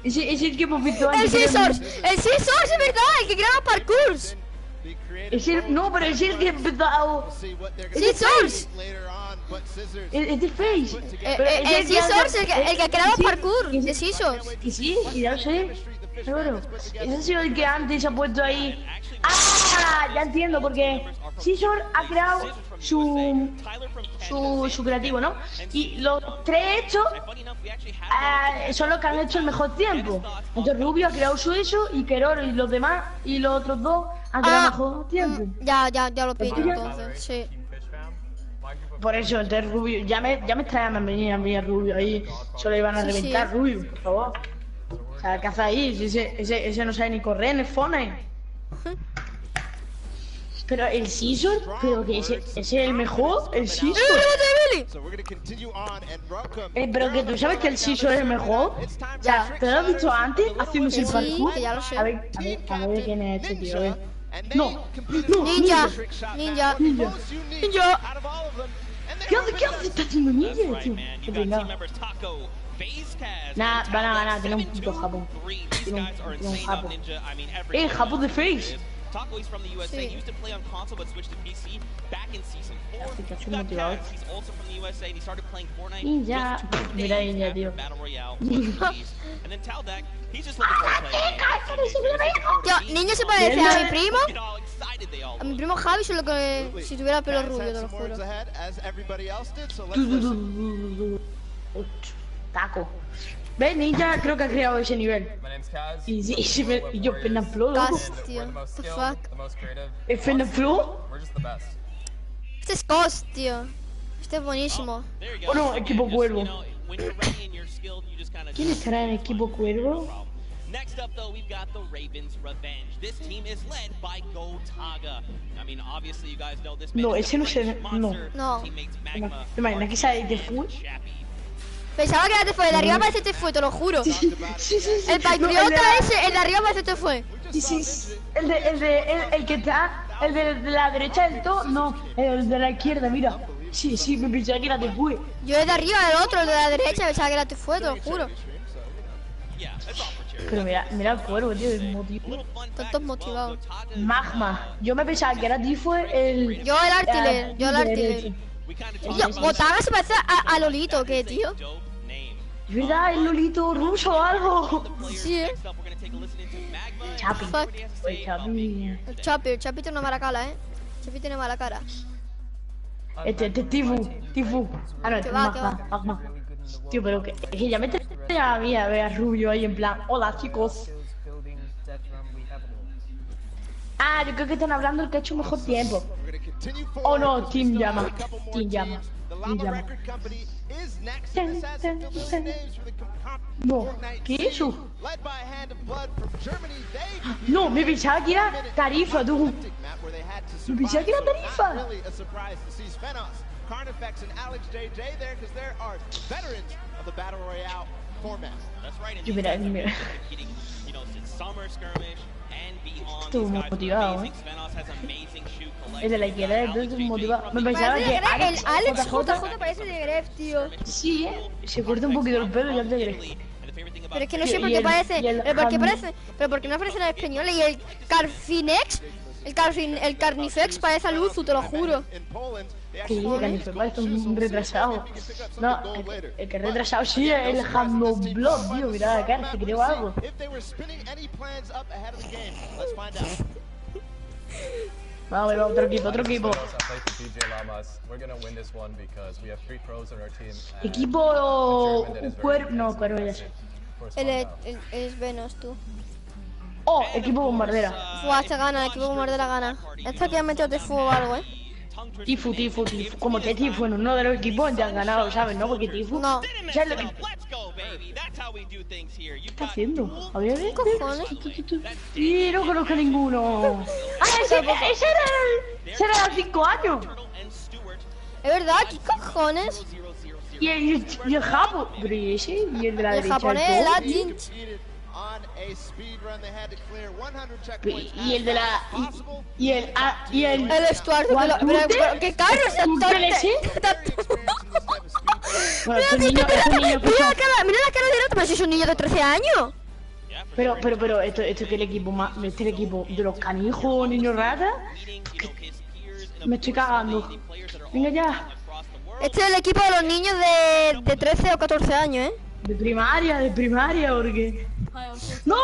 Ese equipo virtual. ¡El Scissors! ¡El Scissors, es verdad! ¡El que graba parkours! No, pero es el que ha empezado. ¡Scissors! Es de Face. El Scissors, el que creaba parkour. El Scissors. Y sí, ya lo sé. Seguro. Ese ha sido el que antes ha puesto ahí. ¡Ah! Ya entiendo, porque Scissors ha creado su creativo, ¿no? Y los tres hechos son los que han hecho el mejor tiempo. Entonces Rubio ha creado su eso y Keroro y los demás y los otros dos han creado el mejor tiempo. Ya lo pillo entonces, sí. Por eso, entonces Rubio, ya me traen a mí Rubio ahí, solo iban a reventar Rubio, por favor. O sea, ¿qué hace ahí? Si ese no sabe ni correr en el Fortnite. Pero el Scissor, creo que ese es el mejor, el Scissor. Pero que tú sabes que el Scissor es el mejor. O sea, ¿te lo has visto antes haciéndose el parkour? Que ya lo sé. A ver quién es este tío, a ver. No, Ninja. ¿Qué hace? Está haciendo ninja, tío. Qué pringado. Nah, van a ganar, tiene un puto Japón. Tiene un Japón. Japón de Face. Taco, he's from the USA. He used to play on console but switched to PC back in season 4. He's also from the USA and he started playing Fortnite. Ninja. Mira Ninja, tío. Battle Royale. And then Taldak, he's just looking forward to playing. Tío, Ninja se parece a mi primo. A mi primo Javi, solo que si tuviera pelo rubio, te lo juro. Taco. ¿Ves? Ninja creo que ha creado ese nivel. Y yo Fernanfloo, loco. Tío, what the fuck. ¿Es Fernanfloo? Este es Cos, tío. Este es buenísimo. Oh no, equipo cuervo. ¿Quién estará en equipo cuervo? Next up, though, we've got the Ravens' Revenge. This team is led by Gotaga. I mean, obviously, you guys know this. No, ese no se. No. ¿Te imaginas que sale de full? Pensaba que era Te Fue, el de arriba parece Te Fue, te lo juro. Sí. El patriota ese, el de arriba parece Te Fue. Sí. El que está, el de la derecha del todo, no, el de la izquierda, mira. Sí, me pensaba que era Te Fue. Yo el de arriba, el otro, el de la derecha, pensaba que era Te Fue, te lo juro. Pero mira el cuervo, tío, desmotivado. Tantos motivados. Magma, yo me pensaba que era Te Fue el... Yo el artiller. Gotaga se parece a Lolito, ¿qué, tío? Es verdad, el Lolito ruso o algo. Sí, Chapi. El Chapi tiene una mala cara, Chapi tiene mala cara. Este es Tifu. Ah, no, este es Magma. Tío, pero que ya me traía a mí a ver a Rubio ahí en plan, hola chicos. Ah, yo creo que están hablando el que ha hecho mejor tiempo. Oh no, Team Llama. No, ¿qué es eso? No, me pensaba que era Tarifa, tú. Me pensaba que era Tarifa. Mira. Estuvo motivado, El de la izquierda es motivado. Me pensaba que el Alex JJ parece de Gref, tío. Sí, se corta un poquito el pelo y ya te Gref. Pero es que no sé por qué parece. Pero porque no aparece en español. Y el Carfinex, el Carnifex parece a Luzu, te lo juro. Que dice Carnifex parece un retrasado. No, el que es retrasado sí es el Handblog, tío. Mira la cara, se creó algo. Vamos, otro equipo, otro equipo. Equipo... No, cuervos. Él es Venus, tú. Oh, equipo bombardera. Fua, este gana, el equipo bombardera gana. Esta que ha metido de fuego o algo, Tifu. Como que Tifu en uno de los equipos ya han ganado, ¿sabes? ¿No? Porque Tifu... No. ¿Sabes lo que... ¿Qué está haciendo? A ver, ¿Qué cojones? Sí, no conozco a ninguno. ¡Ah, ese era de 5 años! Es verdad, ¿qué cojones? Y el Japo... Pero ¿y ese? ¿Y el de la derecha? El japonés, el latín. Y el de la... Y el... El Stuart, pero ¿qué carro es el Mira la cara del otro, pero si es un niño de 13 años. Pero, esto es que el equipo más... Este es el equipo de los canijos, niños ratas. Me estoy cagando. Venga ya. Este es el equipo de los niños de 13 o 14 años, De primaria, porque... ¡No!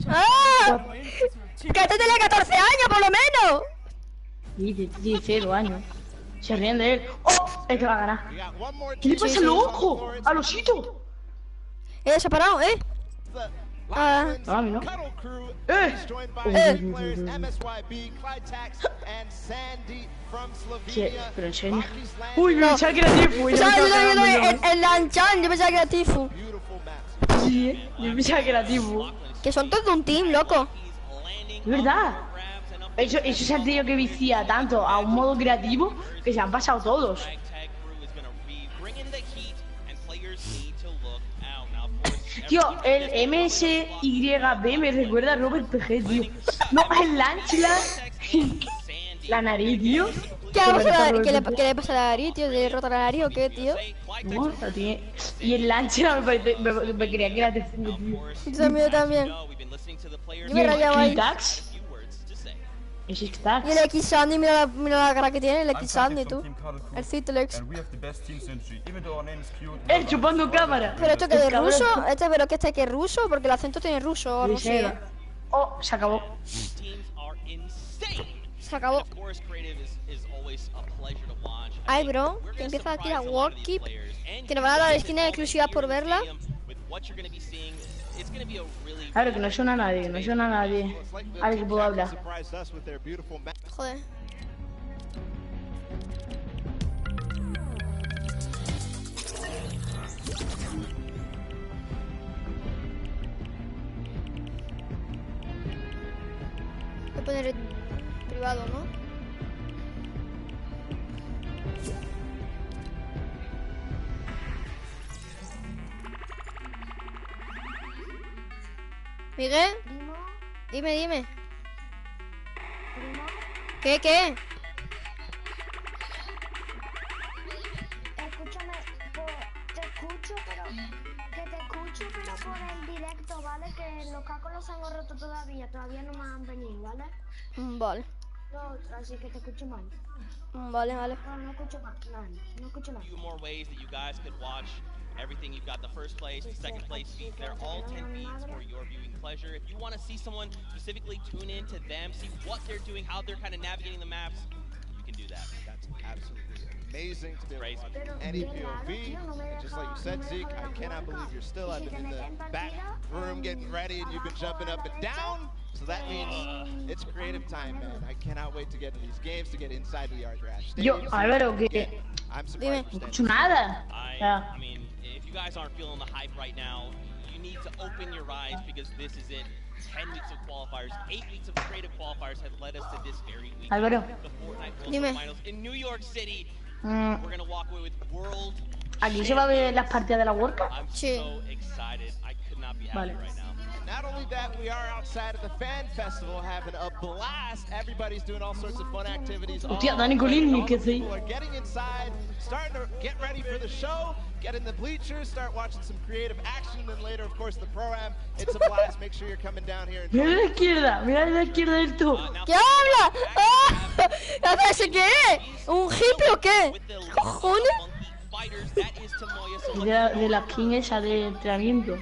¡Ah! ¡Que este tiene 14 años, por lo menos! Sí, 0 años. Se ríen de él. ¡Oh! Este va a ganar. ¿Qué le pasa al ojo? ¡Al osito! Se ha parado, Ah, ¿no? ¿Qué? Pero enseña. Uy, me pensaba que era Tifu. El Lanchan, yo pensaba que era Tifu. Sí, yo pensaba que era Tifu. Que son todos de un team, loco. Es verdad. Eso se ha tenido que viciar tanto a un modo creativo que se han pasado todos. Tío, el MSYB me recuerda a Robert PG, tío. No, el Lanchla. La nariz, tío. ¿Qué le pasa a la nariz, tío? ¿Le rota la nariz o qué, tío? No, la tiene. Y el Lanchla me creía que era de fuego, tío. Yo también. Yo me rayaba ahí. Es X-Tax. Y el X-Sandy, mira la cara que tiene el X-Sandy, tú. El Citlex. Chupando cámara. Pero esto que es ruso, pero que este que es ruso, porque el acento tiene ruso o no sé. Oh, se acabó. Se acabó. Ay, bro, que empieza aquí la Warkeep. Que nos van a dar esquina de exclusividad por verla. A ver, que no suena a nadie, A ver, que puedo hablar. Joder. Voy a poner privado, ¿no? Miguel, dime. ¿Qué? Escúchame, te escucho, pero por el directo, ¿vale? Que los cacos los han roto todavía no me han venido, ¿vale? Vale. No, así que te escucho mal. Vale. No escucho mal, no escucho mal. Few more ways that you guys could watch everything. You've got the first place, second place feed. They're all 10 feeds for your viewing pleasure. If you want to see someone specifically, tune in to them, see what they're doing, how they're kind of navigating the maps, you can do that. That's absolutely amazing to be able to watch any POV. And just like you said, Zeke, I cannot believe you're still. I've been in the back room getting ready, and you've been jumping up and down. So that means it's creative time, man. I cannot wait to get into these games, to get inside the Arthur Ashe. Yo, Álvaro, que... Dime. No escucho nada. I mean, if you guys aren't feeling the hype right now, you need to open your eyes because this is it. 10 weeks of qualifiers, 8 weeks of creative qualifiers have led us to this very week. Álvaro. The Fortnite World Finals in New York City. We're going to walk away with world. ¿Aquí se va a ver las partidas de la World Cup? I'm so excited. I could not be happy right now. Not only that, we are outside of the fan festival having a blast. Everybody's doing all sorts of fun activities. Hostia, Dani Colini, ¿qué sí? People are getting inside, starting to get ready for the show, get in the bleachers, start watching some creative action, and then later, of course, the pro-am. It's a blast. Make sure you're coming down here. Mira a la izquierda del tú. ¿Qué habla? ¡Ah! ¿Ese qué es? ¿Un hippie o qué? ¿Qué cojones? De la skin esa de entrenamiento.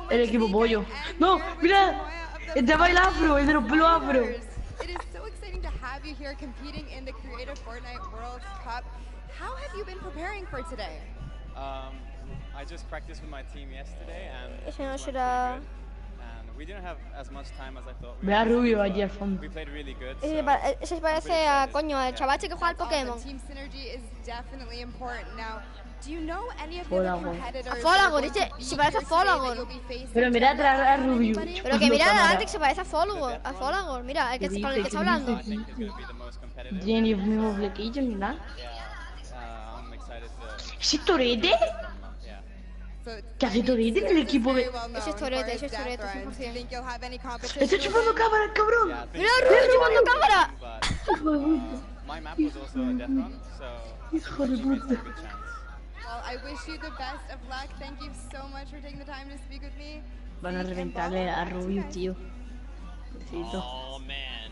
El equipo pollo. No, mira. Estaba el afro, el de los pelos afro. It is so exciting to have you here competing in the Creative Fortnite World Cup. How have you been preparing for today? I just practiced with my team yesterday and Ese no it went pretty será... good. And we didn't have as much time as I thought we Ve a were going to, Rubio but allí al fondo. we played really good. Ese se parece a, coño, al chaval que juega al Pokémon. Team synergy is definitely important. Now, do you know any of the other Folagor. competitors? A Folagor, se parece a Folagor. Pero mira atrás a Rubio. Pero que mira adelante que se parece a Folagor. Mira, el que con el que está hablando. Tiene el mismo flequillo, mira. I'm excited to... ¿Ese es Torete? ¿Qué hace Torete en el equipo de...? Ese es Torete, 100%. ¡Está chupando cámara el cabrón! ¡Mira, Rubio chupando cámara! My map was also a death run, so Hijo de puta. Well, I wish you the best of luck. Thank you so much for taking the time to speak with me. Van a reventarle a Rubio, tío. Oh, man.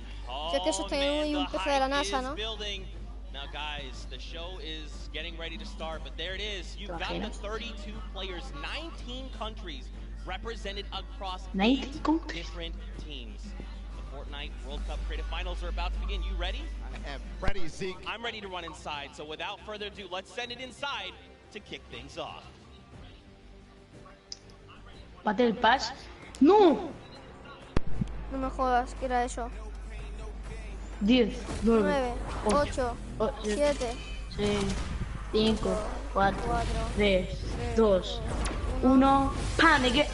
Sé que eso está en un PC de la NASA, ¿no? Now, guys, the show is getting ready to start, but there it is. You've got the 32 players, 19 countries represented across 8 different teams. The Fortnite World Cup Creative Finals are about to begin. You ready? I am ready, Zeke. I'm ready to run inside, so without further ado, let's send it inside to kick things off. Battle Pass. ¡No! No me jodas, que era eso. 10, 9, 8, 7, 6, 5, 4, 3, 2, 1. ¡Panic!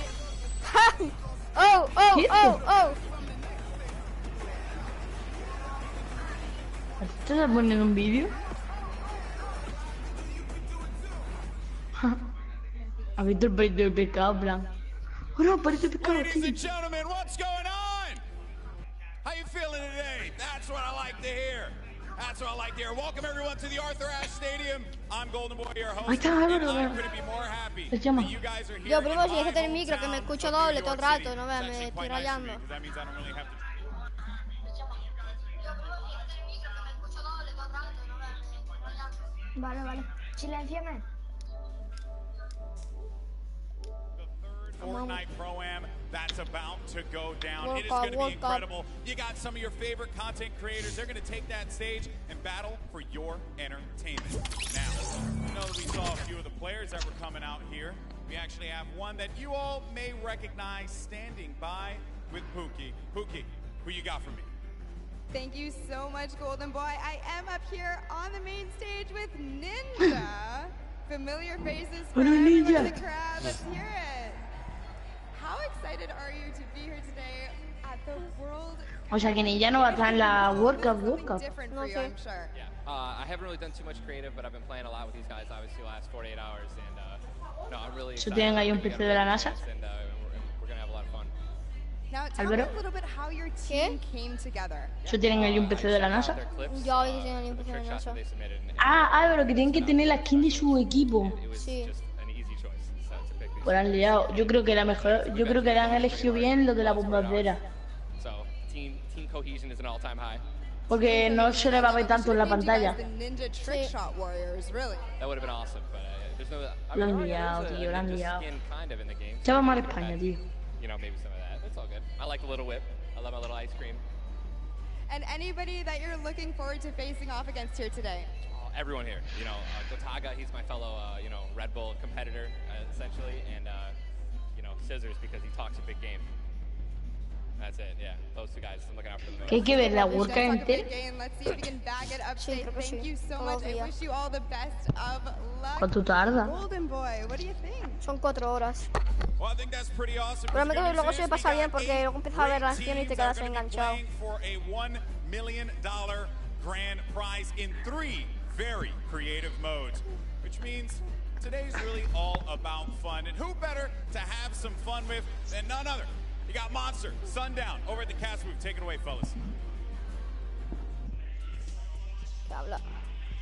¡Oh, oh, oh, oh! ¿Esto se pone en un vídeo? ¿Has visto el país del pescado, plan? ¡Oh, no, parece pescado! Ladies and gentlemen, what's going on? How you feeling today? That's what I like to hear. That's what I like to hear. Welcome everyone to the Arthur Ashe Stadium. I'm Golden Boy, your host, and I couldn't be more happy that you guys are here. Yo, primo, si es que tener el micro, que me escucho doble todo el rato, no veas, me estoy rayando. That means I don't really have to... Vale, vale. Silénciame. Fortnite Pro-Am that's about to go down. It is going to be incredible. You got some of your favorite content creators. They're going to take that stage and battle for your entertainment. Now, you know that we saw a few of the players that were coming out here. We actually have one that you all may recognize standing by with Pookie. Pookie, who you got for me? Thank you so much, Golden Boy. I am up here on the main stage with Ninja. Familiar faces for everyone in the crowd. Let's hear it. How excited are you to be here today at the World O sea que Ninja no va a estar en la World Cup. different for you, I'm sure. Yeah, I haven't really done too much creative, but I've been playing a lot with these guys, obviously, the last 48 hours, and no, I'm really excited. ¿Tienen ahí un PC de la NASA? And we're going to have a lot of fun. Now, tell me a little bit how your team came together. ¿Eso tienen ahí un PC de la NASA? Yo hoy tengo ni un PC de la NASA. Pero que tienen que tener la skin de su equipo. Sí. Pues han liado. Yo creo que la mejor, yo creo que han elegido bien lo de la bombardera. So, team cohesion is an all-time high. Porque no se le va a ver tanto en la pantalla. The Ninja Trick Shot Warriors, really. That would have been awesome, but there's no... Lo han liado, tío, lo han liado. Kind of in the game. Ya vamos a España, tío. You know, maybe some of that. It's all good. I like the little whip. I love my little ice cream. And anybody that you're looking forward to facing off against here today? Everyone here, you know, Gotaga, he's my fellow, you know, Red Bull competitor, essentially, and, you know, Scissors, because he talks a big game. That's it, yeah, those two guys, I'm looking out for them. ¿Qué hay que ver la World Cup entera? Let's see if we can back it up. Thank you so much. I wish you all the best of luck. ¿Cuánto tarda? Golden Boy, what do you think? Son 4 horas. Well, I think that's pretty awesome. Pero me luego se pasa bien porque luego empiezas a ver la acción y te quedas enganchado. For a $1 million grand prize in 3 very creative modes, which means today's really all about fun. And who better to have some fun with than none other? You got Monster, Sundown, over at the cast booth. Take it away, fellas.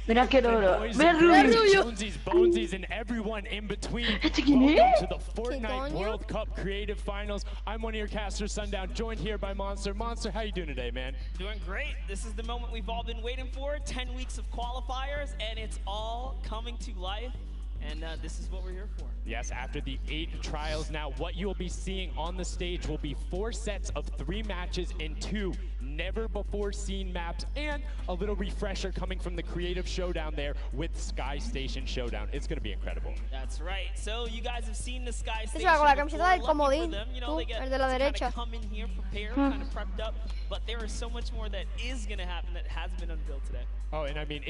Mira qué oro. Mira Rubio. Bonesies, Bonesies, and everyone in between. ¿Quién es? Welcome to the Fortnite World Cup Creative Finals. I'm one of your casters, Sundown, joined here by Monster. Monster, how you doing today, man? Doing great. This is the moment we've all been waiting for. 10 weeks of qualifiers, and it's all coming to life. And this is what we're here for. Yes, after the 8 trials now, what you'll be seeing on the stage will be 4 sets of 3 matches in 2 never-before-seen maps, and a little refresher coming from the Creative Showdown there with Sky Station Showdown. It's going to be incredible. That's right. So you guys have seen the Sky Station con la before. camiseta del Lucky for comodín. them, you know, Tú, they get el de la to derecha. kinda come in here prepared, kind of prepped up. But there is so much more that is going to happen that has been unveiled today. Oh, and I mean,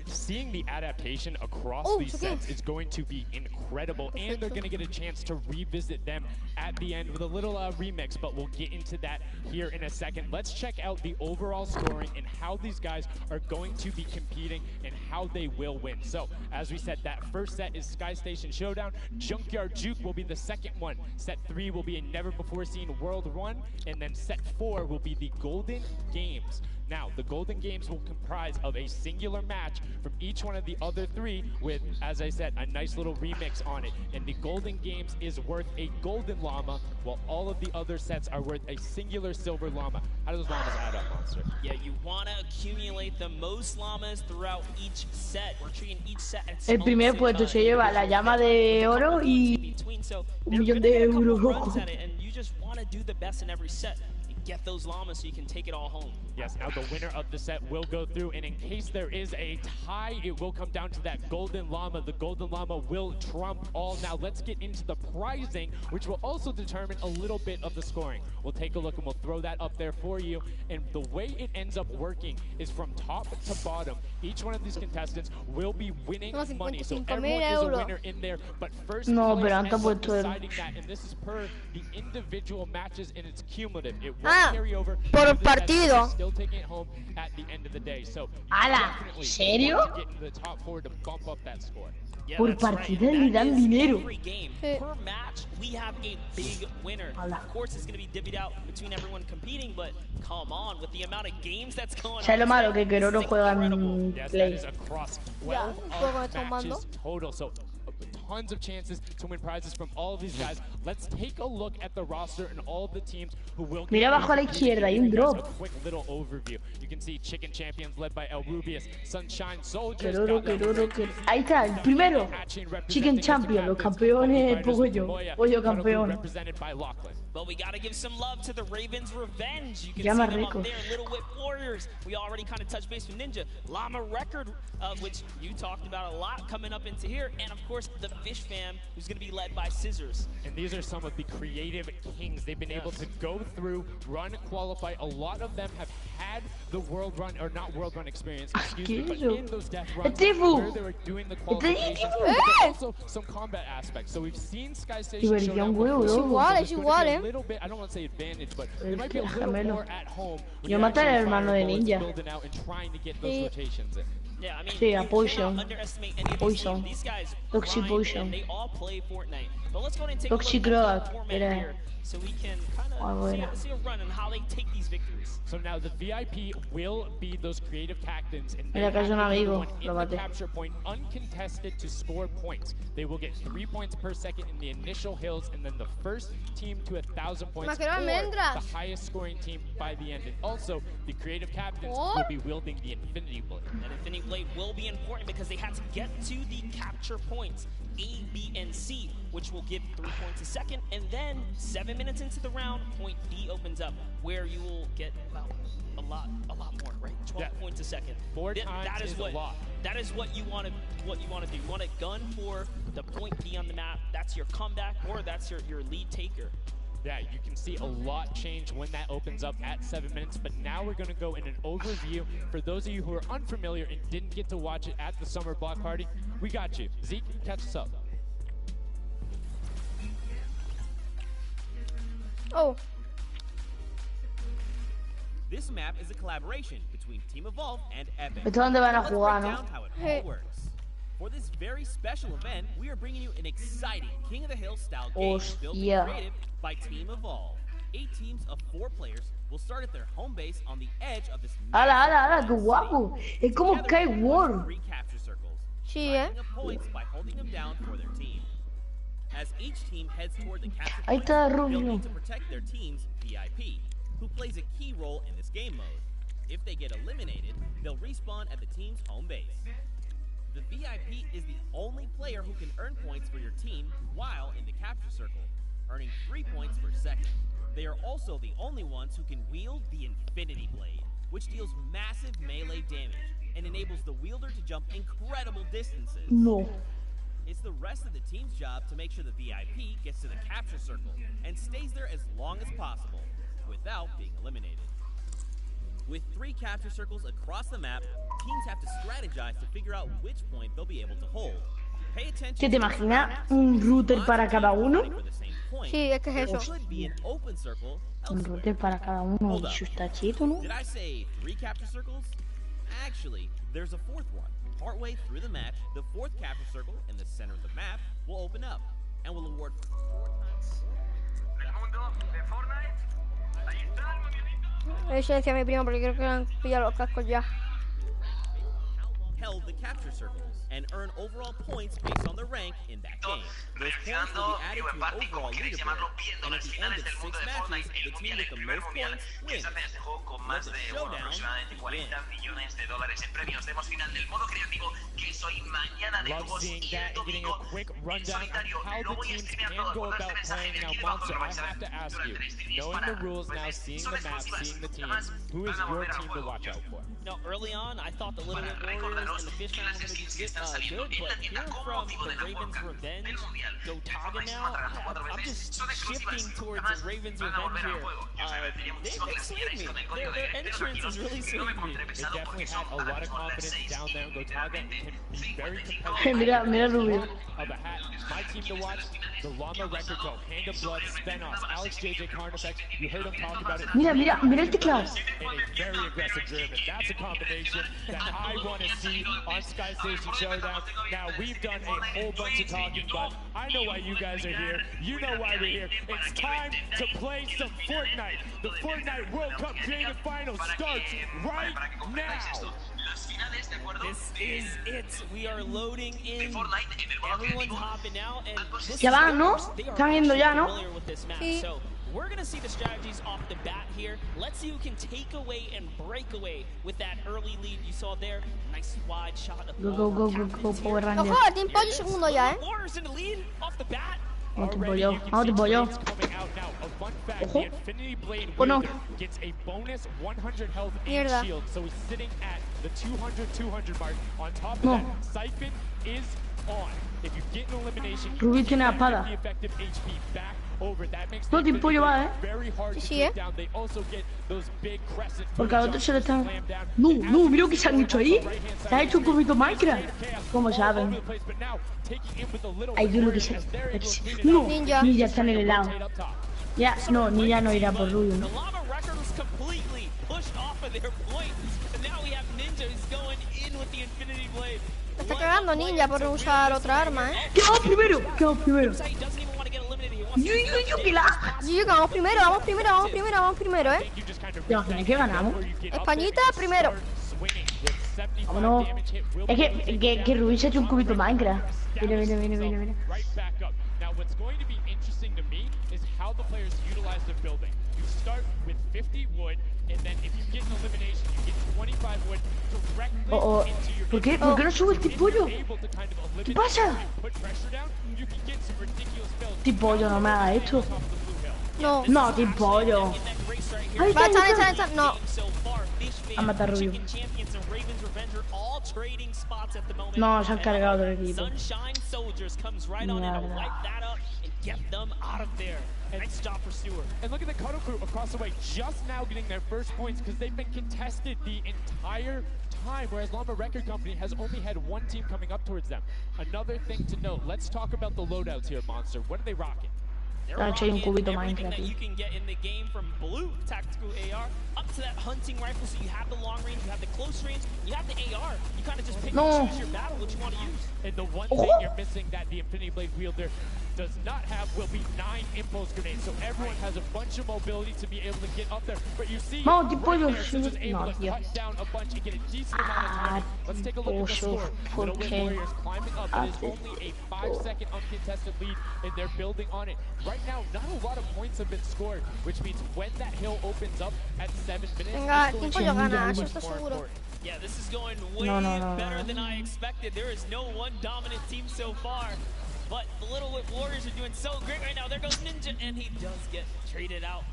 seeing the adaptation across these sets is going to be incredible, and they're going to get a chance to revisit them at the end with a little remix, but we'll get into that here in a second. Let's check out the overall scoring and how these guys are going to be competing and how they will win. So, as we said, that first set is Sky Station Showdown. Junkyard Juke will be the second one. Set 3 will be a never-before-seen World 1, and then set 4 will be the Golden Games. Now, the Golden Games will comprise of a singular match from each one of the other 3 with, as I said, a nice little remix on it. And the Golden Games is worth a golden llama, while all of the other sets are worth a singular silver llama. How do those llamas add up, Monster? Yeah, you want to accumulate the most llamas throughout each set. We're treating each set as El primer puesto se lleva la llama de oro y $1 millón de euros. And you just want to do the best in every set. Get those llamas so you can take it all home. Yes, now the winner of the set will go through, and in case there is a tie, it will come down to that golden llama. The golden llama will trump all. Now let's get into the prizing, which will also determine a little bit of the scoring. We'll take a look and we'll throw that up there for you. And the way it ends up working is from top to bottom. Each one of these contestants will be winning money, so everyone is a winner in there. But first, deciding that, and this is per the individual matches, and it's cumulative. It will carry over por partido. Still taking it home at the end of the day. So ¿En serio? Get into the top 4 to bump up that score. Yeah, por partida le dan dinero. Every game, per match, we have a big winner. Of course, it's going to be divvied out between everyone competing, but come on, with the amount of games that's going on. ¿Sabes lo malo? Que no juega en Yes, Play. that is across 12 matches total. So tons of chances to win prizes from all of these guys. Let's take a look at the roster and all of the teams who will Mira abajo a la izquierda, hay un drop. A quick little overview. You can see Chicken Champions led by El Rubius, Sunshine Soldiers. Ahí está, el primero. Chicken Champion, los campeones, pollo campeón. Represented by Lachlan. But we got to give some love to the Ravens Revenge. You can Llama see them rico. up there, Little Whip Warriors. We already kind of touched base with Ninja. Llama Record, which you talked about a lot coming up into here. And of course, the Fish Fam, who's going to be led by Scissors. And these are some of the creative kings. They've been able to go through, run, qualify. A lot of them have had the world run, or not world run experience, excuse me, but in those death runs where they were doing the qualifications, but also some combat aspects. So we've seen Sky Station Showdown before. Es igual, A little bit, I don't want to say advantage, but there might be a little more at home. Yo maté al hermano de Ninja. Building out and trying to get those rotations in. Yeah, I mean, sí, a Poison. Underestimate any of these teams. These guys Toxic Poison. They all play Fortnite. But let's go ahead and take Toxic a look at Rock. the format here so we can kind of see a run and how they take these victories. So now the VIP will be those creative captains, and they Mira que es un amigo, in the capture point uncontested to score points. They will get 3 points per second in the initial hills, and then the first team to 1,000 points, or the highest scoring team by the end. And also, the creative captains will be wielding the Infinity Blade. That Infinity Blade will be important because they had to get to the capture points, A, B, and C, which will give 3 points a second, and then 7 minutes into the round, point D opens up, where you will get about a lot more, right? 12 points a second. 4 times that is a lot. That is what you want to do. You want to gun for the point D on the map. That's your comeback, or that's your lead taker. Yeah, you can see a lot change when that opens up at 7 minutes, but now we're going to go in an overview. For those of you who are unfamiliar and didn't get to watch it at the Summer Block Party, we got you. Zeke, catch us up. Oh. This map is a collaboration between Team Evolve and Epic. ¿Esto dónde van a Let's jugar, break no? down how it all works. For this very special event, we are bringing you an exciting King of the Hill style game built and created by Team Evolve. 8 teams of 4 players will start at their home base on the edge of this ¡Hala, qué guapo! Es como Skyward. 3 capture circles, Sí, lining up points by holding them down for their team. As each team heads toward the capture Ahí point, está they'll Rubio. need to protect their team's VIP, who plays a key role in this game mode. If they get eliminated, they'll respawn at the team's home base. The VIP is the only player who can earn points for your team while in the capture circle. earning 3 points per second. They are also the only ones who can wield the Infinity Blade, which deals massive melee damage and enables the wielder to jump incredible distances. No. It's the rest of the team's job to make sure the VIP gets to the capture circle and stays there as long as possible without being eliminated. With 3 capture circles across the map, teams have to strategize to figure out which point they'll be able to hold. Pay attention. ¿Qué te imaginas? ¿Un router para cada uno? Sí, es que es eso. Un router para cada uno. Eso está chido, ¿no? Did I say 3 capture circles? Actually, there's a 4th one. Partway through the match, the 4th capture circle in the center of the map will open up and will award 4 times. Eso decía mi primo porque creo que han pillado los cascos ya. Held the capture circles and earn overall points based on the rank in that game. Those points will be added to an overall leaderboard, and at the end of 6 matches, the team with the most points wins. Let the showdown begin. Love seeing that and getting a quick rundown of how the teams can go about playing. Now, Monster, I have to ask you, knowing the rules now, seeing the map, seeing the teams, who is your team to watch out for? No, early on, I thought the Little Warriors and the Fish Hound were going to be good, but hearing from the Ravens Revenge, Gotaga now, I'm just shifting towards the Ravens Revenge here. They swayed me. Their entrance is really swaying me. They definitely had a lot of confidence down there. Gotaga can be very competitive. Mira Rubio. Of a hat. My team to watch, the Llama Record Co, Hand of Blood, Spenos, Alex JJ Carnifex. You heard him talk about it. Mira el teclado. And a very aggressive German. That's a combination that I want to see on Sky Station Showdown. Now, we've done a whole bunch of talking, but I know why you guys are here. You know why we're here. It's time to play some Fortnite. The Fortnite World Cup Creative Finals starts right now. This is it. We are loading in. Everyone's hopping out, and this Ya van, ¿no? Están yendo ya, ¿no? Sí. So we're gonna see the strategies off the bat here. Let's see who can take away and break away with that early lead you saw there. Nice wide shot of Go, Power Ranger. Ojo, tiempo de segundo ya, Warriors in the lead off the bat. Vamos tipo yo. Ojo. ¿O no? Gets a bonus 100 health Mierda. and shield, so he's sitting at the 200 mark. On top of that, Siphon is on. If you get an elimination, Rubí tiene la espada. the effective HP back over. That makes No, tiempo yo va, very hard to Sí, take down. They also get those big crescent Porque al otro se le están... No, mira lo que se han hecho ahí. Se ha hecho un cubito Minecraft. ¿Cómo saben? Ahí yo lo que sé. No, Ninja está en el helado. Ya, no, Ninja no irá por Rubio, ¿no? Está cagando Ninja por usar otra arma, ¿eh? ¡Quedamos primero! Yo, vamos primero, ¿eh? ¿Te imaginas que ganamos? Españita, primero. Vámonos. Es que Rubí se ha hecho un cubito Minecraft. Viene. Now, what's going to be interesting to me is how the players utilize their building. You start with 50 wood, and then if you get an elimination, you get 25 wood directly into your... ¿Por qué no sube este pollo? ¿Qué pasa? Tipollo, no me haga esto. No, Tipollo. Ahí está. No. A matar a Rubio. No, se han cargado del equipo. Nice job for Stewart. And look at the Cuddle Crew across the way, just now getting their first points because they've been contested the entire time, whereas Llama Record Company has only had one team coming up towards them. Another thing to note, let's talk about the loadouts here, Monster. What are they rocking? Ha hecho un cubito Minecraft. You can get in the game from blue tactical AR up to that hunting rifle, so you have the long range, you have the close range, you have the AR. You kind of just pick and choose your battle, what you want to use. And the one thing you're missing that the Infinity Blade wielder does not have will be 9 impulse grenades, so everyone has a bunch of mobility to be able to get up there. But you see, no, Tipollo, just able to cut down a bunch and get a decent amount of time. Let's take a look at the score. Little Warriors climbing up. It is only a 5-second uncontested lead, and they're building on it. Right now, not a lot of points have been scored, which means when that hill opens up at 7 minutes, it's going to be much more important. Yeah, this is going way better than I expected. There is no one dominant team so far. But the Little Whip Warriors are doing so great right now. There goes Ninja, and he does get traded out.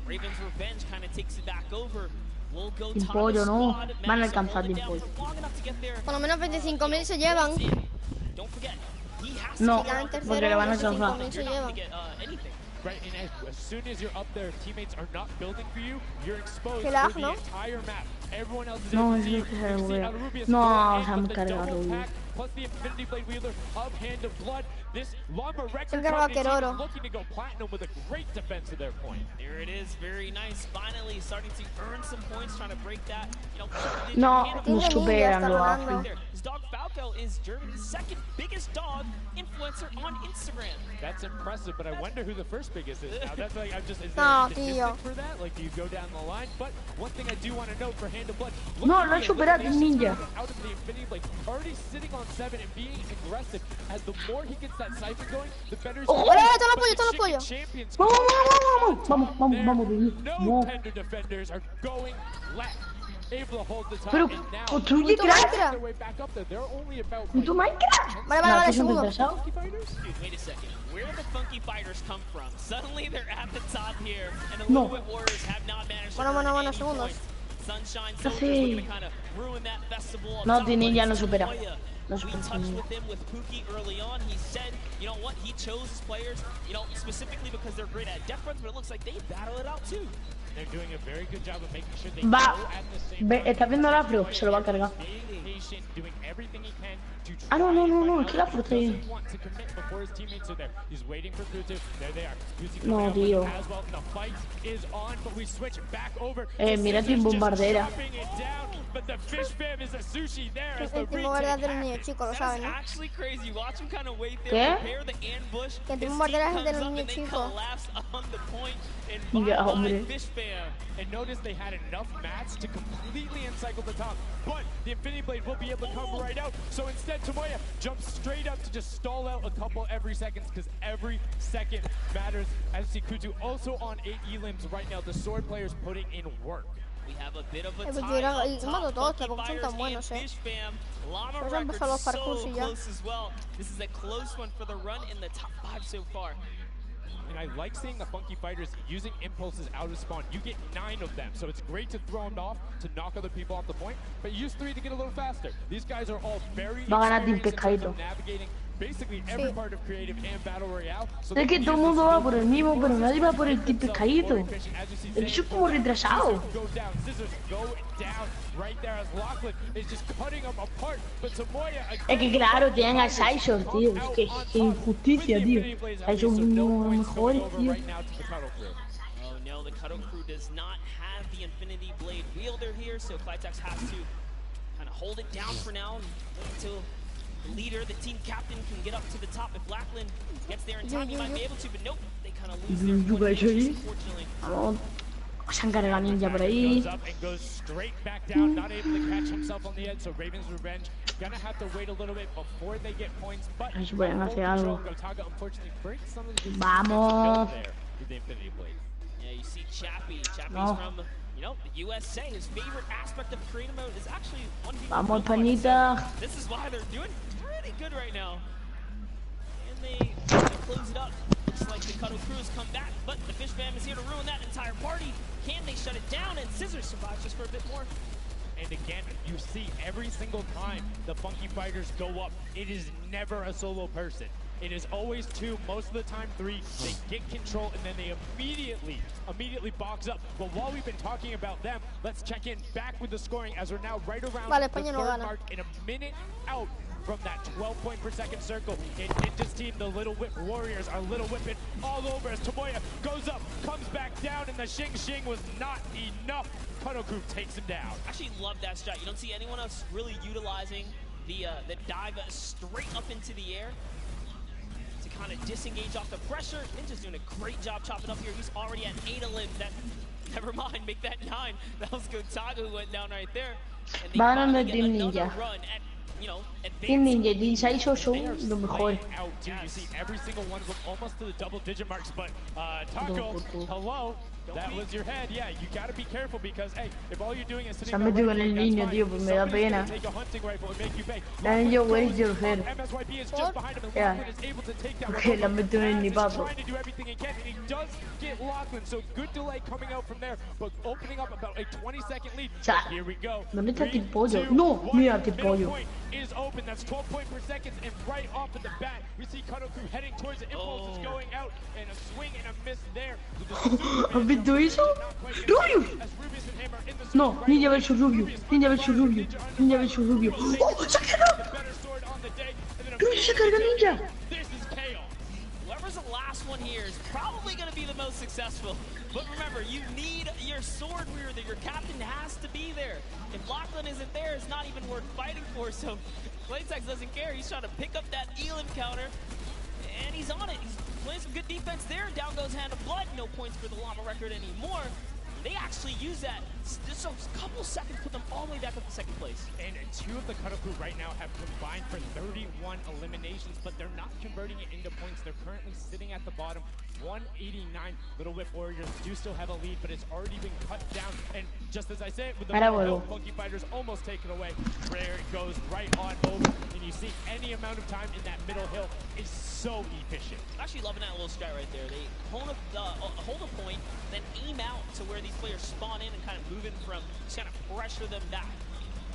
Raven's Revenge kind of takes it back over. We'll go top of the squad. Van a alcanzar el pollo. Por lo menos 25.000 se llevan. Don't forget, he has No, to get porque le van a alcanzar. 25.000 se llevan. Right, and as soon as you're up there, if teammates are not building for you, you're exposed Qué lag, to the ¿no? entire map. Everyone else is No, able to see es you. que se You see buguea. Arubius No, going se in, me but the carga double Rubio. pack, plus the Infinity Blade wielder of Hand of Blood. This Llama record carga company team Queroro. is looking to go platinum with a great defense of their point. There it is, very nice. Finally starting to earn some points, trying to break that. No, nos superan lo hacen. His dog Falco is Germany's second biggest dog influencer on Instagram. That's impressive, but I wonder who the first biggest is now. That's like, I'm just, is there No, a statistic tío. for that? Like, do you go down the line? But one thing I do want to note for Hand of Blood. No, lo he superado, Ninja. Out of the Infinity Blade, already sitting on 7 and being aggressive. As the more he gets that siphon going, the better he's ¡Oh! going. ¡Está el But apoyo, the está el chicken apoyo! champions Vamos, baby. no No. Pender defenders are going left. Able to hold the top, Pero, and now construye they're crack. their way back up there. They're only about ¿Tu Minecraft? Vale, No, segundo. Dude, wait a second. Where did the Funky Fighters come from? Suddenly they're at the top here, and the No. Little Whip Warriors have not managed to Bueno, earn any segundos. points. Sunshine No Soldiers sé. looking to kind of ruin that festival of No, top, Di but Ninja it's no supera. Tomoya. No We supera touched Ninja. with him with Pookie early on. He said, you know what, he chose his players, you know, specifically because they're great at death runs, but it looks like they battle it out too. They're doing a very good job of making sure they Va. go at the same ¿Estás viendo el afro? Se lo va a cargar. being patient, doing everything he can to Ah, no, try no, and no, find no, out es que el afro está ahí. doesn't want to commit before his teammates are there. He's waiting for Kutu. There they are. Kutu No, coming up with tío. him as well. The fight is on, but we switch back over. Mira to Team Scissors just Bombardera. chopping it down, but the fish fam is a sushi there as the El Team Bombardera retake es de los niños happens. chicos, lo That saben, is ¿no? actually crazy. Watch him kind of wait there, ¿Qué? prepare the ambush. Que el Team His Bombardera team es de comes los up niños and they chicos. collapse on the point. And Ya, bye-bye, hombre. Fish fam. And notice they had enough mats to completely encircle the top, but the Infinity Blade will be able to come right out. So instead, Tomoya jumps straight up to just stall out a couple every seconds, because every second matters. As you see Kutu also on 8 elims right now, the sword players putting in work. We have a bit of a Pues tie yo up y top. mato todos, Funky tampoco son Fighters tan buenos, and Fish fam. Llama Pues han record empezado los so parkours y ya. close as well. This is a close one for the run in the top 5 so far. And I like seeing the Funky Fighters using impulses out of spawn. You get 9 of them, so it's great to throw them off to knock other people off the point, but use 3 to get a little faster. These guys are all very Va a ganar Team experienced in terms Pescadito. of navigating basically every Sí. part of creative and battle royale. So Es que todo el mundo va por el mismo, pero nadie va por el Team Pescadito. Eso es como retrasado. Go down, Scissors go down right there as Lachlan is just cutting them apart. But Tomoya Es que claro, tienen a Sizor, tío. Es que qué injusticia, tío. Sizor es uno de los mejores, tío. Oh no, the Cuddle Crew does not have the Infinity Blade wielder here, so Clitex has to kind of hold it down for now and wait until the leader, the team captain, can get up to the top. If Lachlan gets there in time, he might be able to, but nope, they kind of lose their Yuga point, ahí. unfortunately. Vamos. Se han cargado Ninja por ahí. Goes up and goes straight back down, not able to catch himself on the edge, so Raven's Revenge gonna have to wait a little bit before they get points, but Ahí se pueden hacer algo. Gotaga unfortunately breaks some of the Vamos. there with the Infinity Blade. Yeah, you see Chappie's No. from, you know, the USA. His favorite aspect of creative mode is actually one v1 Vamos, fights. Panita. This is why they're doing pretty good right now. And they close it up. Looks like the Cuddle Crews come back, but the Fish Fam is here to ruin that entire party. Can they shut it down? And Scissors survives just for a bit more. And again, you see every single time the Funky Fighters go up, it is never a solo person. It is always 2, most of the time 3. They get control and then they immediately box up. But while we've been talking about them, let's check in back with the scoring as we're now right around Vale, the España no third gana. mark in a minute out from that 12 point per second circle. And Ninja's team, the Little Whip Warriors, are Little Whipping all over as Tomoya goes up, comes back down, and the Shing was not enough. Cuddle Crew takes him down. Actually love that strat. You don't see anyone else really utilizing the dive straight up into the air to kind of disengage off the pressure. Ninja's doing a great job chopping up here. He's already at 8 of limbs. That, never mind, make that 9. That was Gotaga who went down right there. And they Va ganando finally el get Team another Ninja. run at, you know, Team advancing. Ninja y Sizor son los mejores. Out, too. You see every single one of them almost to the double-digit marks, but Taco, hello, That was your head, yeah. You gotta be careful because, hey, if all you're doing is sitting Se han metido en el niño, tío, pues me da pena. And you waste your head. Yeah. Okay, le han metido en el nipazo. Cha. ¿Dónde está el pollo? No, mira el pollo. Is open. That's 12 points per second, and right off of the bat, we see Cuddlecrew heading towards the impulse is going out, and a swing and a miss there. ¿Has visto eso? ¡Rubio! No, Ninja versus Rubio. Ninja versus Rubio. Ninja versus Rubio. ¡Oh! ¡Se ha cargado! ¡Rubio se carga Ninja! Whoever's the last one here is probably going to be the most successful. But remember, you need your sword reader there. Your captain has to be there. If Lachlan isn't there, it's not even worth fighting for. So Playtex doesn't care. He's trying to pick up that Elam counter. And he's on it. He's playing some good defense there. Down goes Hand of Blood. No points for the Llama record anymore. They actually use that. Just a couple seconds put them all the way back up to second place. And two of the Cuddlecrew right now have combined for 31 eliminations, but they're not converting it into points. They're currently sitting at the bottom, 189. Little Whip Warriors do still have a lead, but it's already been cut down. And just as I said, with the Funky Fighters almost taken away, Rare goes right on over. And you see any amount of time in that middle hill is so efficient. I'm actually loving that little strat right there. They hold a point, then aim out to where these players spawn in and kind of move in from, just kind of pressure them back.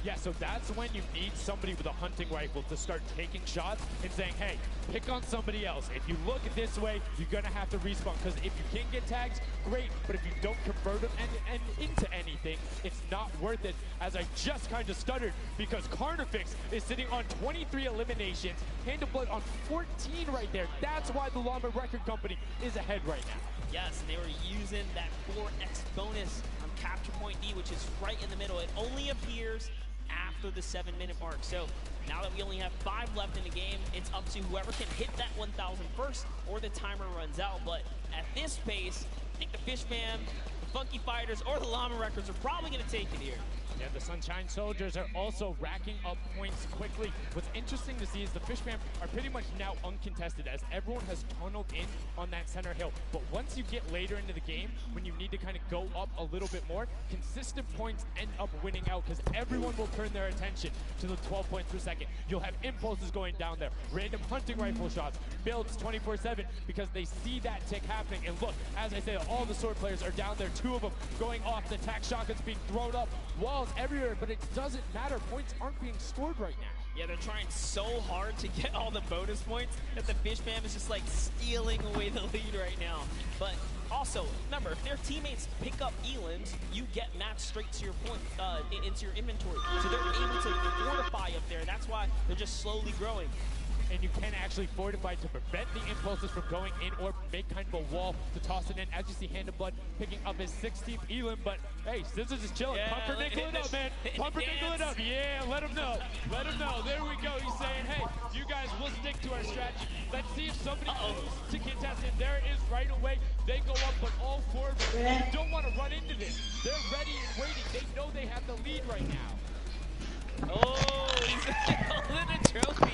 Yeah, so that's when you need somebody with a hunting rifle to start taking shots and saying, hey, pick on somebody else. If you look this way, you're going to have to respawn, because if you can get tags, great, but if you don't convert them and into anything, it's not worth it, as I just kind of stuttered, because Carnifex is sitting on 23 eliminations, Hand of Blood on 14 right there. That's why the Llama Record Company is ahead right now. Yes, they were using that 4x bonus on Capture Point D, which is right in the middle. It only appears after the 7-minute mark. So now that we only have 5 left in the game, it's up to whoever can hit that 1,000 first or the timer runs out. But at this pace, I think the Fish Fam, the Funky Fighters, or the Llama Records are probably going to take it here. Yeah, the Sunshine Soldiers are also racking up points quickly. What's interesting to see is the Fish Fam are pretty much now uncontested, as everyone has tunneled in on that center hill. But once you get later into the game, when you need to kind of go up a little bit more, consistent points end up winning out, because everyone will turn their attention to the 12 points per second. You'll have impulses going down there, random hunting rifle shots, builds 24/7, because they see that tick happening. And look, as I say, all the sword players are down there, 2 of them going off, the attack shotguns being thrown up, walls everywhere, but it doesn't matter. Points aren't being scored right now. Yeah, they're trying so hard to get all the bonus points that the Fish Fam is just like stealing away the lead right now. But also, remember, if their teammates pick up Elams, you get matched straight to your point, into your inventory. So they're able to fortify up there. That's why they're just slowly growing. And you can actually fortify to prevent the impulses from going in or make kind of a wall to toss it in. As you see, Hand of Blood picking up his 16th Elam, but hey, Scissors is chilling. Yeah, Pumpernickel it up, man. Pumpernickel it up. Yeah, let him know. Let him know. There we go. He's saying, hey, you guys will stick to our strategy. Let's see if somebody moves to contest it. There it is right away. They go up, but all 4 of them, you don't want to run into this. They're ready and waiting. They know they have the lead right now. Oh, he's holding a trophy.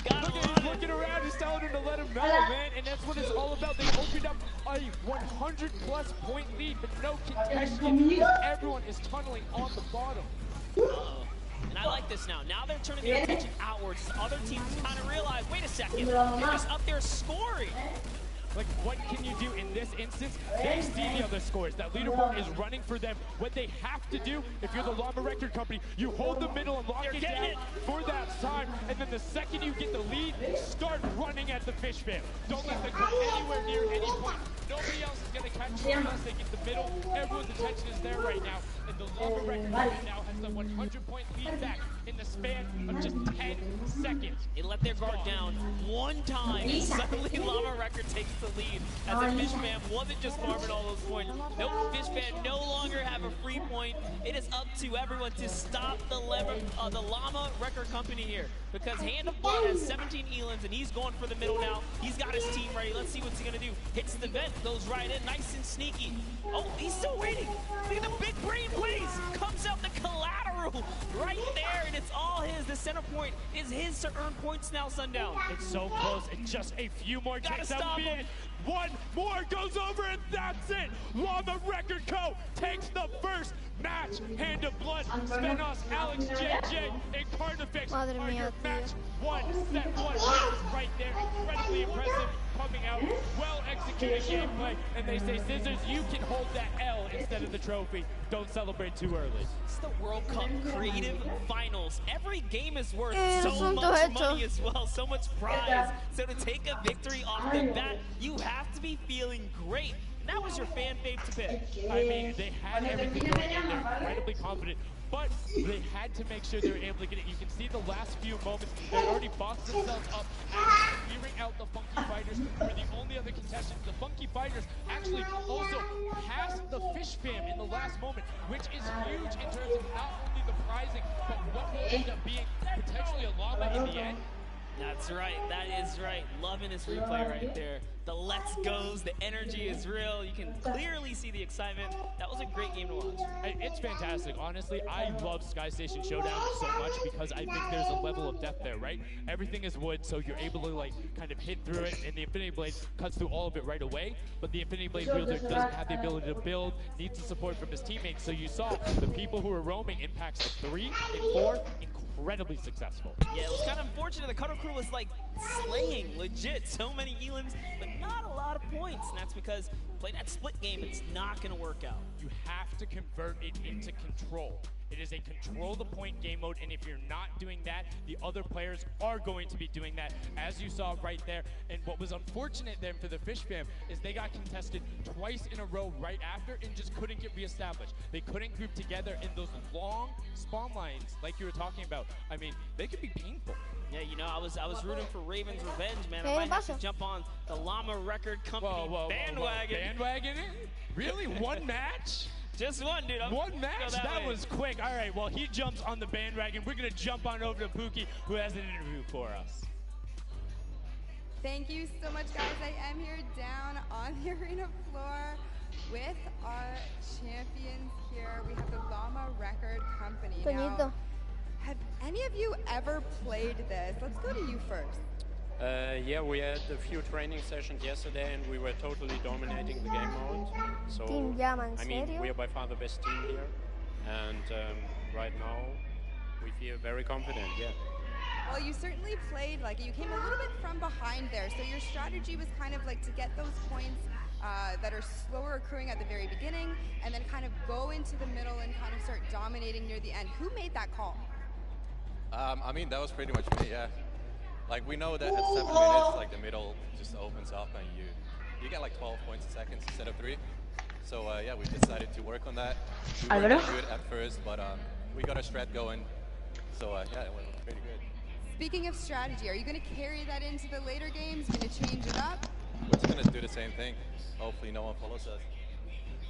Look at him looking around, he's telling him to let him know, man, and that's what it's all about. They opened up a 100-plus point lead, but no contention. Everyone is tunneling on the bottom. And I like this now. Now they're turning their attention outwards. Other teams kind of realize, wait a second, they're just up there scoring. Like, what can you do in this instance? They see the other scores. That leaderboard is running for them. What they have to do, if you're the Llama Record Company, you hold the middle and lock it down for that time. And then the second you get the lead, start running at the Fish Fam. Don't let them come anywhere near any point. Nobody else is going to catch you unless they get the middle. Everyone's attention is there right now. And the Llama Record Company now has the 100-point lead back in the span of just 10 seconds. They let their guard down one time, and suddenly Llama Record takes the lead, as the Fish Fam wasn't just farming all those points. Nope, Fish Fam no longer have a free point. It is up to everyone to stop the Llama Record Company here. because Hand of Blood has 17 Elans, and he's going for the middle now. He's got his team ready. Let's see what's he going to do. Hits the vent, goes right in, nice and sneaky. Oh, he's still waiting. Look at the big brain plays. Comes out the collateral right there, and it's all his. The center point is his to earn points now, Sundown. It's so close. It's just a few more takes. Stop him. One more goes over, and that's it. Llama Record Co. takes the first match. Hand of Blood, Spenos, Alex, JJ, and Carnifex are your match one. Set one wins right there. Incredibly impressive. Coming out, well-executed gameplay, and they say, Scissors, you can hold that L instead of the trophy. Don't celebrate too early. It's the World Cup Creative Finals. Every game is worth so much money as well, so much prize. So to take a victory off the bat, you have to be feeling great. That was your fan fave to pick. I mean, they had everything going in. They're incredibly confident, but they had to make sure they were able to get it. You can see the last few moments, they already boxed themselves up, clearing out the Funky Fighters, who were the only other contestants. The Funky Fighters actually also passed the Fish Fam in the last moment, which is huge in terms of not only the prizing, but what will end up being potentially a llama in the end. That's right, that is right. Loving this replay right there. The let's goes, the energy is real. You can clearly see the excitement. That was a great game to watch. It's fantastic. Honestly, I love Sky Station Showdown so much because I think there's a level of depth there, right? Everything is wood, so you're able to like kind of hit through it, and the Infinity Blade cuts through all of it right away. But the Infinity Blade wielder doesn't have the ability to build, needs the support from his teammates. So you saw the people who were roaming in packs of 3 and 4, incredibly successful. Yeah, it was kind of unfortunate. The Cutter Crew was like slaying legit so many Elans, but not a lot of points. And that's because playing that split game, it's not going to work out. You have to convert it into control. It is a control the point game mode, and if you're not doing that, the other players are going to be doing that, as you saw right there. And what was unfortunate then for the Fish Fam is they got contested twice in a row right after and just couldn't get reestablished. They couldn't group together, and those long spawn lines, like you were talking about, I mean, they could be painful. Yeah, you know, I was rooting for Raven's revenge, man. I might have to jump on the Llama Record Company bandwagon. Bandwagon it? Really? One match? Just one, dude. One match? That was quick. All right, well, he jumps on the bandwagon. We're going to jump on over to Pookie, who has an interview for us. Thank you so much, guys. I am here down on the arena floor with our champions here. We have the Llama Record Company. Now, have any of you ever played this? Let's go to you first. Yeah, we had a few training sessions yesterday and we were totally dominating the game mode. So, I mean, we are by far the best team here. And right now, we feel very confident, yeah. Well, you certainly played, like, you came a little bit from behind there. So your strategy was kind of like to get those points that are slower accruing at the very beginning and then kind of go into the middle and kind of start dominating near the end. Who made that call? I mean, that was pretty much me, yeah. Like, we know that at 7 minutes, like, the middle just opens up and you get like 12 points a second instead of 3. So, yeah, we decided to work on that. We weren't good at first, but we got a strat going. So, yeah, it went pretty good. Speaking of strategy, are you going to carry that into the later games? Going to change it up? We're just going to do the same thing. Hopefully no one follows us.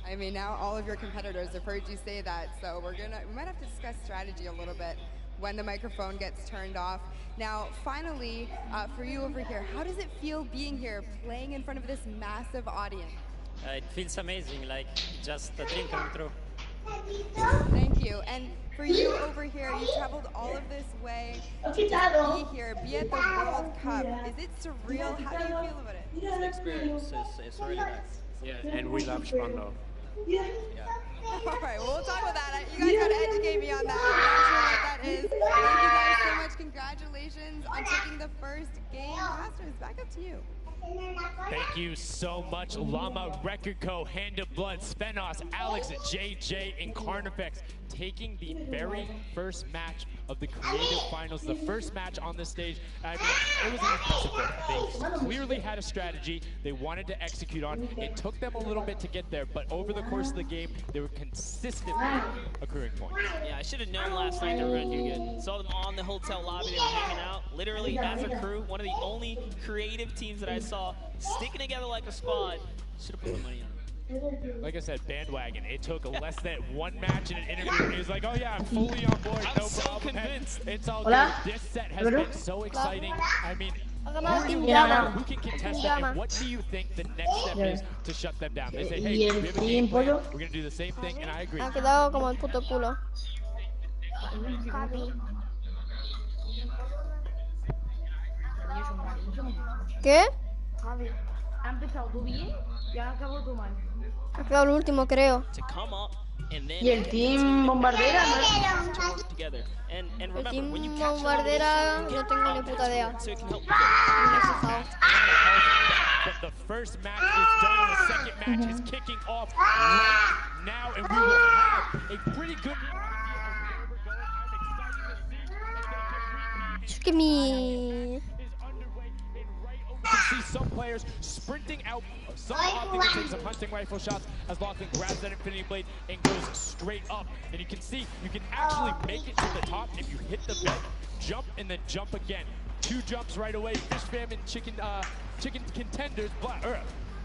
I mean, now all of your competitors have heard you say that, so we might have to discuss strategy a little bit when the microphone gets turned off. Now, finally, for you over here, how does it feel being here, playing in front of this massive audience? It feels amazing, like just a dream come true. Thank you. And for you over here, you traveled all of this way to be here, be at the World Cup. Is it surreal? How do you feel about it? The experience is really nice. Yeah, and we love Spandau. Yeah. All right, well, we'll talk about that. You guys got to educate me on that. I'm not sure what that is. Thank you guys so much. Congratulations on taking the first game. Masters, back up to you. Thank you so much, Llama Record Co., Hand of Blood, Spenos, Alex, JJ, and Carnifex taking the very first match of the Creative Finals, the first match on the stage. I mean, it was an impressive one. They clearly had a strategy they wanted to execute on. It took them a little bit to get there, but over the course of the game, they were consistently accruing points. Yeah, I should have known last night they were going to do good. Saw them on the hotel lobby, they were hanging out. Literally, as a crew, one of the only creative teams that I saw sticking together like a squad. Should have put the money on them. like I said, bandwagon. It took less than one match in an interview. He was like, "Oh yeah, I'm fully on board. No problem. It's all good. This set has been so exciting. I mean, who can contest that? And what do you think the next step is to shut them down?" They say, "Hey, we have a game plan. We're gonna do the same thing," and I agree. Ha quedado como el puto culo. ¿Qué? Javi, ha empezado tú bien y ahora acabó tú mal. Ha quedado el último, creo. Y el team bombardera, ¿no? El team bombardera no tengo ni puta idea. But the first match is done, the second match is kicking off right now, and we will have a pretty good... Give me... You can see some players sprinting out, some opting to take some hunting rifle shots as Lachlan grabs that Infinity Blade and goes straight up. And you can see, you can actually make it to the top if you hit the bed, jump, and then jump again. 2 jumps right away. Fish famine, chicken contenders,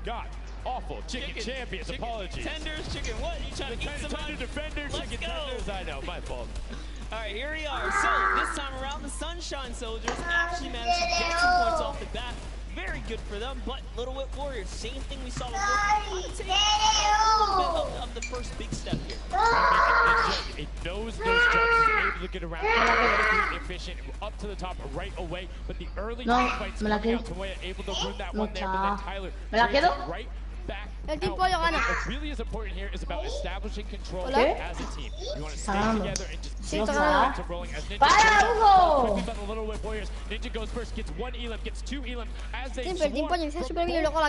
God, awful. Chicken champions, apologies. Tenders, chicken what? You trying to eat some Tender defenders, chicken tenders, I know, my fault. All right, here we are. So this time around, the Sunshine Soldiers actually managed to get some points off the bat. Very good for them, but Little Whip Warriors, same thing we saw before. I would say a little bit of the first big step here. It knows those jumps, is able to get around, incredibly efficient, up to the top right away. But the early fights coming out, Tomoya able to ruin that one there, but then Tyler right back out. What really is important here is about establishing control as a team. You want to stay together and just keep momentum rolling as Ninja quickly by the Little Whip Warriors. Ninja goes first, gets 1 elim, gets 2 elim as they swarm from the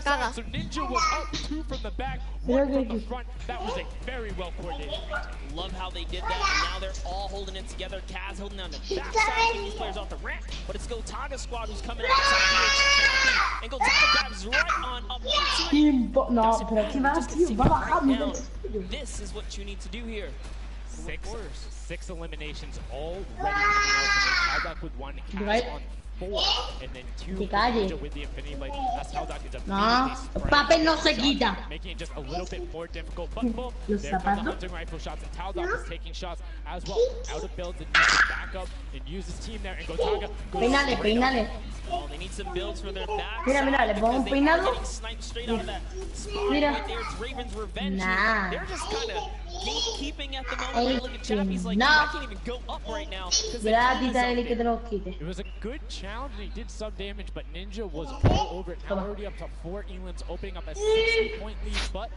side. So Ninja was up 2 from the back, 1 from the front. That was a very well coordinated fight. Love how they did that, and now they're all holding it together. Kaz holding down the backside, getting these players off the ramp, but it's Gotaga squad who's coming out here, and Gotaga grabs right on up into it. No, pero aquí va, tío, va bajando. This is what you need to do here. 6 eliminations already coming out. Taldock with 1, Kaz on 4, and then 2 Ninja with the Infinity Blade. As Taldock is papel no se quita. Making it just a little bit more difficult. But boom, there comes the hunting rifle shots, and Taldock is taking shots as well. Out of builds and needs to back up and use his team there, and Gotaga goes Peinale. Oh, they need some builds for their back. Mira, le pongo un peinado. Mira. It's Raven's revenge. They're just kind of gatekeeping at the moment. Look at Chappie's like, I can't even go up right now. It was a good challenge, and he did some damage, but Ninja was all over it. Now already up to 4 elims, opening up a 60-point lead, but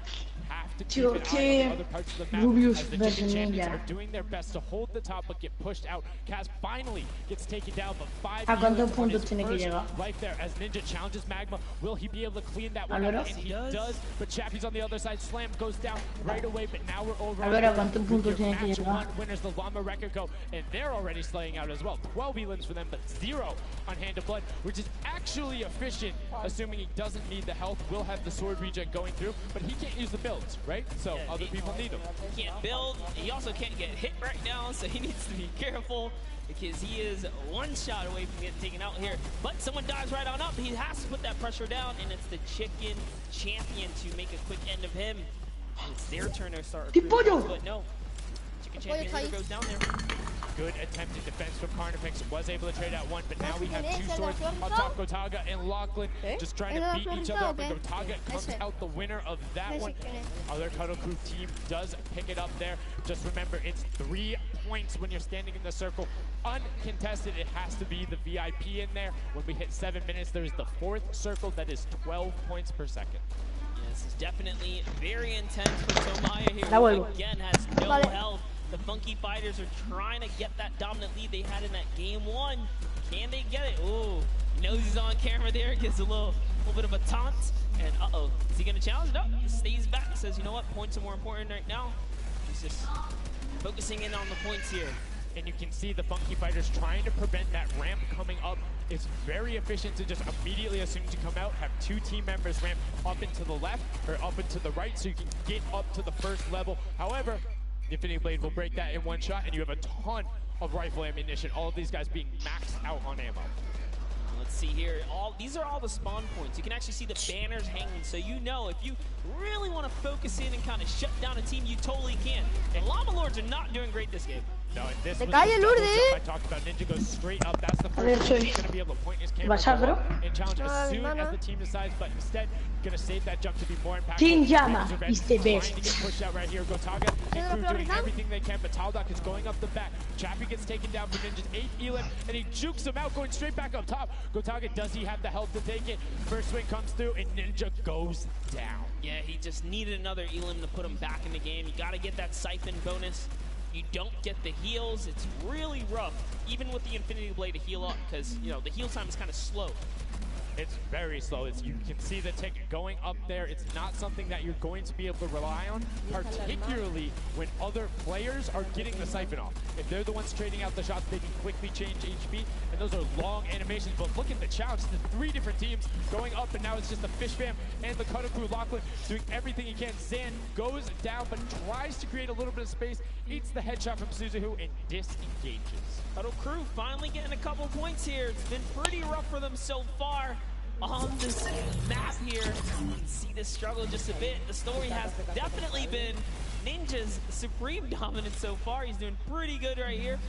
have to keep an eye on the other parts of the map as the Chicken Champions are doing their best to hold the top but get pushed out. Kaz finally gets taken down, but 5 elims on his first life there as Ninja challenges Magma. Will he be able to clean that one up? And he does, but Chappie's on the other side. Slam goes down right away, but now we're over. Match 1 winners, the Llama Rekiko, and they're already slaying out as well. 12 elims for them, but 0 on Hand of Blood, which is actually efficient, assuming he doesn't need the health. Will have the sword regen going through, but he can't use the builds, right? So other people need them. He can't build. He also can't get hit right now, so he needs to be careful because he is 1 shot away from getting taken out here. But someone dives right on up. He has to put that pressure down, and it's the Chicken Champion to make a quick end of him. And it's their turn to start recruiting, but no. Chicken Champion never goes down there. Good attempted defense from Carnifex. Was able to trade out 1, but now we have 2 swords on top. Gotaga and Lachlan just trying to beat each other up, and Gotaga comes out the winner of that one. Other Cuddle Crew team does pick it up there. Just remember, it's 3 points when you're standing in the circle. Uncontested, it has to be the VIP in there. When we hit 7 minutes, there's the 4th circle that is 12 points per second. This is definitely very intense for Tomaya here, who again has no health. The Funky Fighters are trying to get that dominant lead they had in that game 1. Can they get it? Oh, he knows he's on camera there, gives a little bit of a taunt, and uh-oh. Is he going to challenge? No, he stays back, says, you know what, points are more important right now. He's just focusing in on the points here. And you can see the Funky Fighters trying to prevent that ramp coming up. It's very efficient to just immediately, as soon as you come out, have 2 team members ramp up and to the left or up and to the right so you can get up to the first level. However, the Infinity Blade will break that in 1 shot, and you have a ton of rifle ammunition. All of these guys being maxed out on ammo. Let's see here. These are all the spawn points. You can actually see the banners hanging, so you know if you really want to focus in and kind of shut down a team, you totally can. And Llama Lords are not doing great this game. No, and this was the double jump I talked about. Ninja goes straight up. That's the first time he's going to be able to point his camera and challenge as soon as the team decides, but instead going to save that jump to be more impactful. Team Llama is the best. Trying to get pushed out right here. Gotaga and crew doing everything they can, but Taldock is going up the back. Chappie gets taken down for Ninja's 8 Elim, and he jukes him out, going straight back up top. Gotaga, does he have the health to take it? First swing comes through, and Ninja goes down. Yeah, he just needed another Elim to put him back in the game. You got to get that siphon bonus. You don't get the heals. It's really rough, even with the Infinity Blade to heal up, because, you know, the heal time is kind of slow. It's very slow. You can see the tick going up there. It's not something that you're going to be able to rely on, particularly when other players are getting the siphon off. If they're the ones trading out the shots, they can quickly change HP, and those are long animations. But look at the challenge. The 3 different teams going up, and now it's just the Fish Fam and the Cutter Crew. Lachlan doing everything he can. Zan goes down, but tries to create a little bit of space, eats the headshot from Suzuhu, and disengages. Cutter Crew finally getting a couple points here. It's been pretty rough for them so far on this map here. You can see this struggle just a bit. The story has definitely been Ninja's supreme dominance so far. He's doing pretty good right here.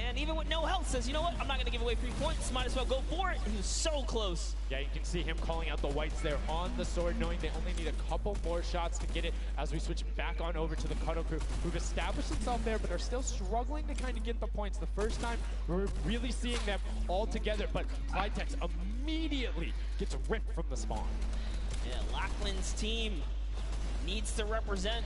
And even with no health, says, you know what, I'm not going to give away 3 points. Might as well go for it. He was so close. Yeah, you can see him calling out the whites there on the sword, knowing they only need a couple more shots to get it as we switch back on over to the Cuddle Crew, who've established themselves there, but are still struggling to kind of get the points. The first time we're really seeing them all together, but Clytex immediately gets ripped from the spawn. Yeah, Lachlan's team needs to represent.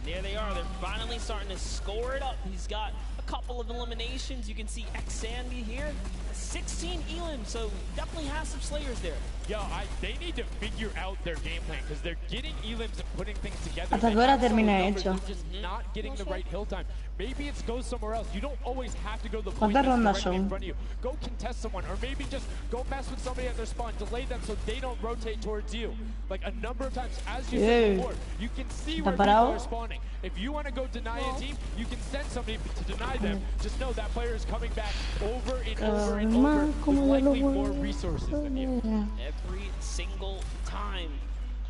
There they are. They're finally starting to score it up. He's got a couple of eliminations. You can see X-Sandy here. 16 Elim, so definitely has some Slayers there. Yo, they need to figure out their game plan, because they're getting Elims and putting things together. Hasta que ahora termine hecho. Just not getting the right hill time. Maybe it's go somewhere else. You don't always have to go the point that's directly in front of you. Go contest someone, or maybe just go mess with somebody at their spawn. Delay them so they don't rotate towards you. Like a number of times, as you said before, you can see where people are spawning. If you want to go deny a team, you can send somebody to deny them. Just know that player is coming back over and over and over with likely more resources than you. Every single time.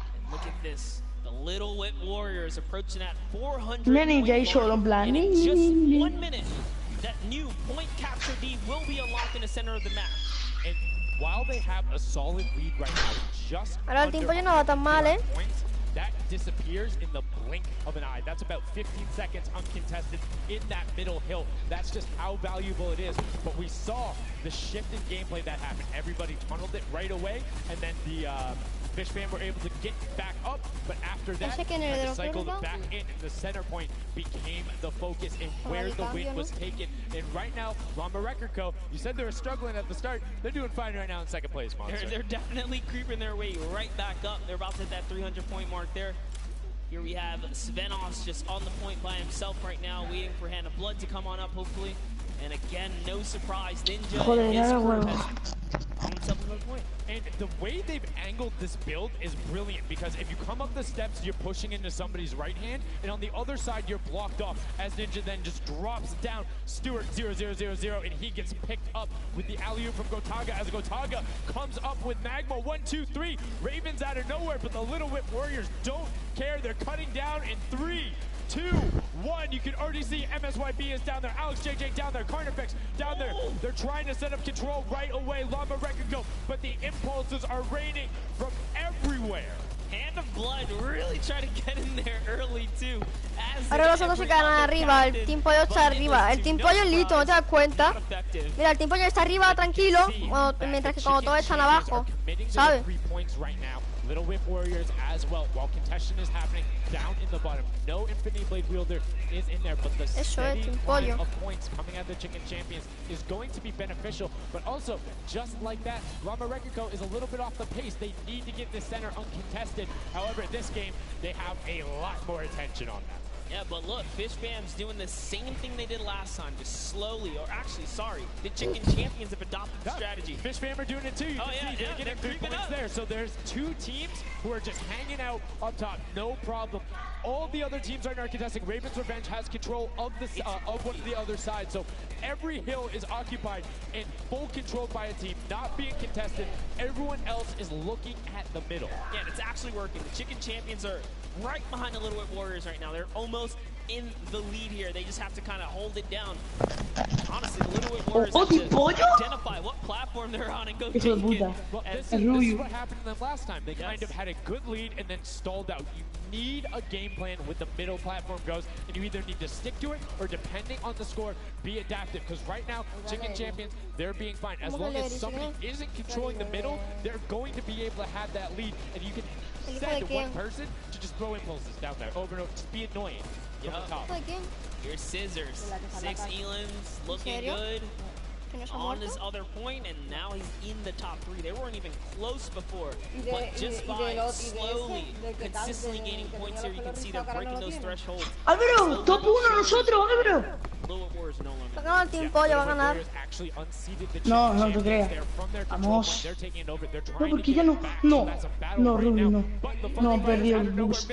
And look at this. The Little Whip Warriors approaching at 400. And in just 1 minute, that new point capture D will be unlocked in the center of the map. And while they have a solid lead right now, just ahora el tiempo ya no va tan mal, points, that disappears in the blink of an eye. That's about 15 seconds uncontested in that middle hill. That's just how valuable it is. But we saw the shift in gameplay that happened. Everybody tunneled it right away, and then the Fish Fam were able to get back up, but after that, the cycle back in, and the center point became the focus and where the win was taken. And right now, Llama Record Co., you said they were struggling at the start. They're doing fine right now in second place, Monster. They're definitely creeping their way right back up. They're about to hit that 300-point mark there. Here we have Svenos just on the point by himself right now, waiting for Hand of Blood to come on up, hopefully. And again, no surprise, Ninja and his crew has on himself another point. And the way they've angled this build is brilliant, because if you come up the steps, you're pushing into somebody's right hand, and on the other side, you're blocked off, as Ninja then just drops down Stewart 0-0-0-0, and he gets picked up with the alley-oop from Gotaga, as Gotaga comes up with Magma. 1, 2, 3, Ravens out of nowhere, but the Little Whip Warriors don't care. They're cutting down in 3, 2, 1. You can already see MSYB is down there, Alex JJ down there, Carnifex down there. They're trying to set up control right away. Llama Record Co., but the impulses are raining from everywhere. Hand of Blood really trying to get in there early too. Ahora los otros se quedan arriba, el Team Pollo está arriba. El Team Pollo es listo, ¿no te das cuenta? Mira, el Team Pollo está arriba tranquilo, mientras que cuando todos están abajo, ¿sabes? Little Whip Warriors as well, while contention is happening down in the bottom. No Infinity Blade wielder is in there, but the steady line of points coming out of the Chicken Champions is going to be beneficial. But also, just like that, Llama Record Co. is a little bit off the pace. They need to get this center uncontested. However, this game, they have a lot more attention on them. Yeah, but look, Fish Fam's doing the same thing they did last time, just slowly, or actually, sorry, the Chicken Champions have adopted the strategy. Fish Fam are doing it too. You can see they're getting 3 points there. So there's 2 teams who are just hanging out up top, no problem. All the other teams right now are contesting. Raven's Revenge has control of the of one of the other side, so every hill is occupied and full controlled by a team, not being contested. Everyone else is looking at the middle. Yeah, and it's actually working. The Chicken Champions are right behind the Little Whip Warriors right now. They're almost in the lead here. They just have to kind of hold it down. Honestly, the Little Whip Warriors have to identify what platform they're on and go take it. Well, this is what happened to them last time. They kind of had a good lead and then stalled out. You need a game plan with the middle platform goes, and you either need to stick to it or, depending on the score, be adaptive. Because right now, Chicken Champions, they're being fine. As long as somebody isn't controlling the middle, they're going to be able to have that lead, and you can send one person to just throw impulses down there over and over. Just be annoying from the top. Here's Scissors. 6 Elans, looking good. On this other point, and now he's in the top 3. They weren't even close before, but just by slowly, consistently gaining points here, you can see they're breaking those thresholds. Álvaro, top 1 nosotros, Álvaro. Va a ganar Team Pollo, va a ganar. No, no te creas. Vamos. No, porque ya no. No. No, Ruby, no. No, ha perdido el bus.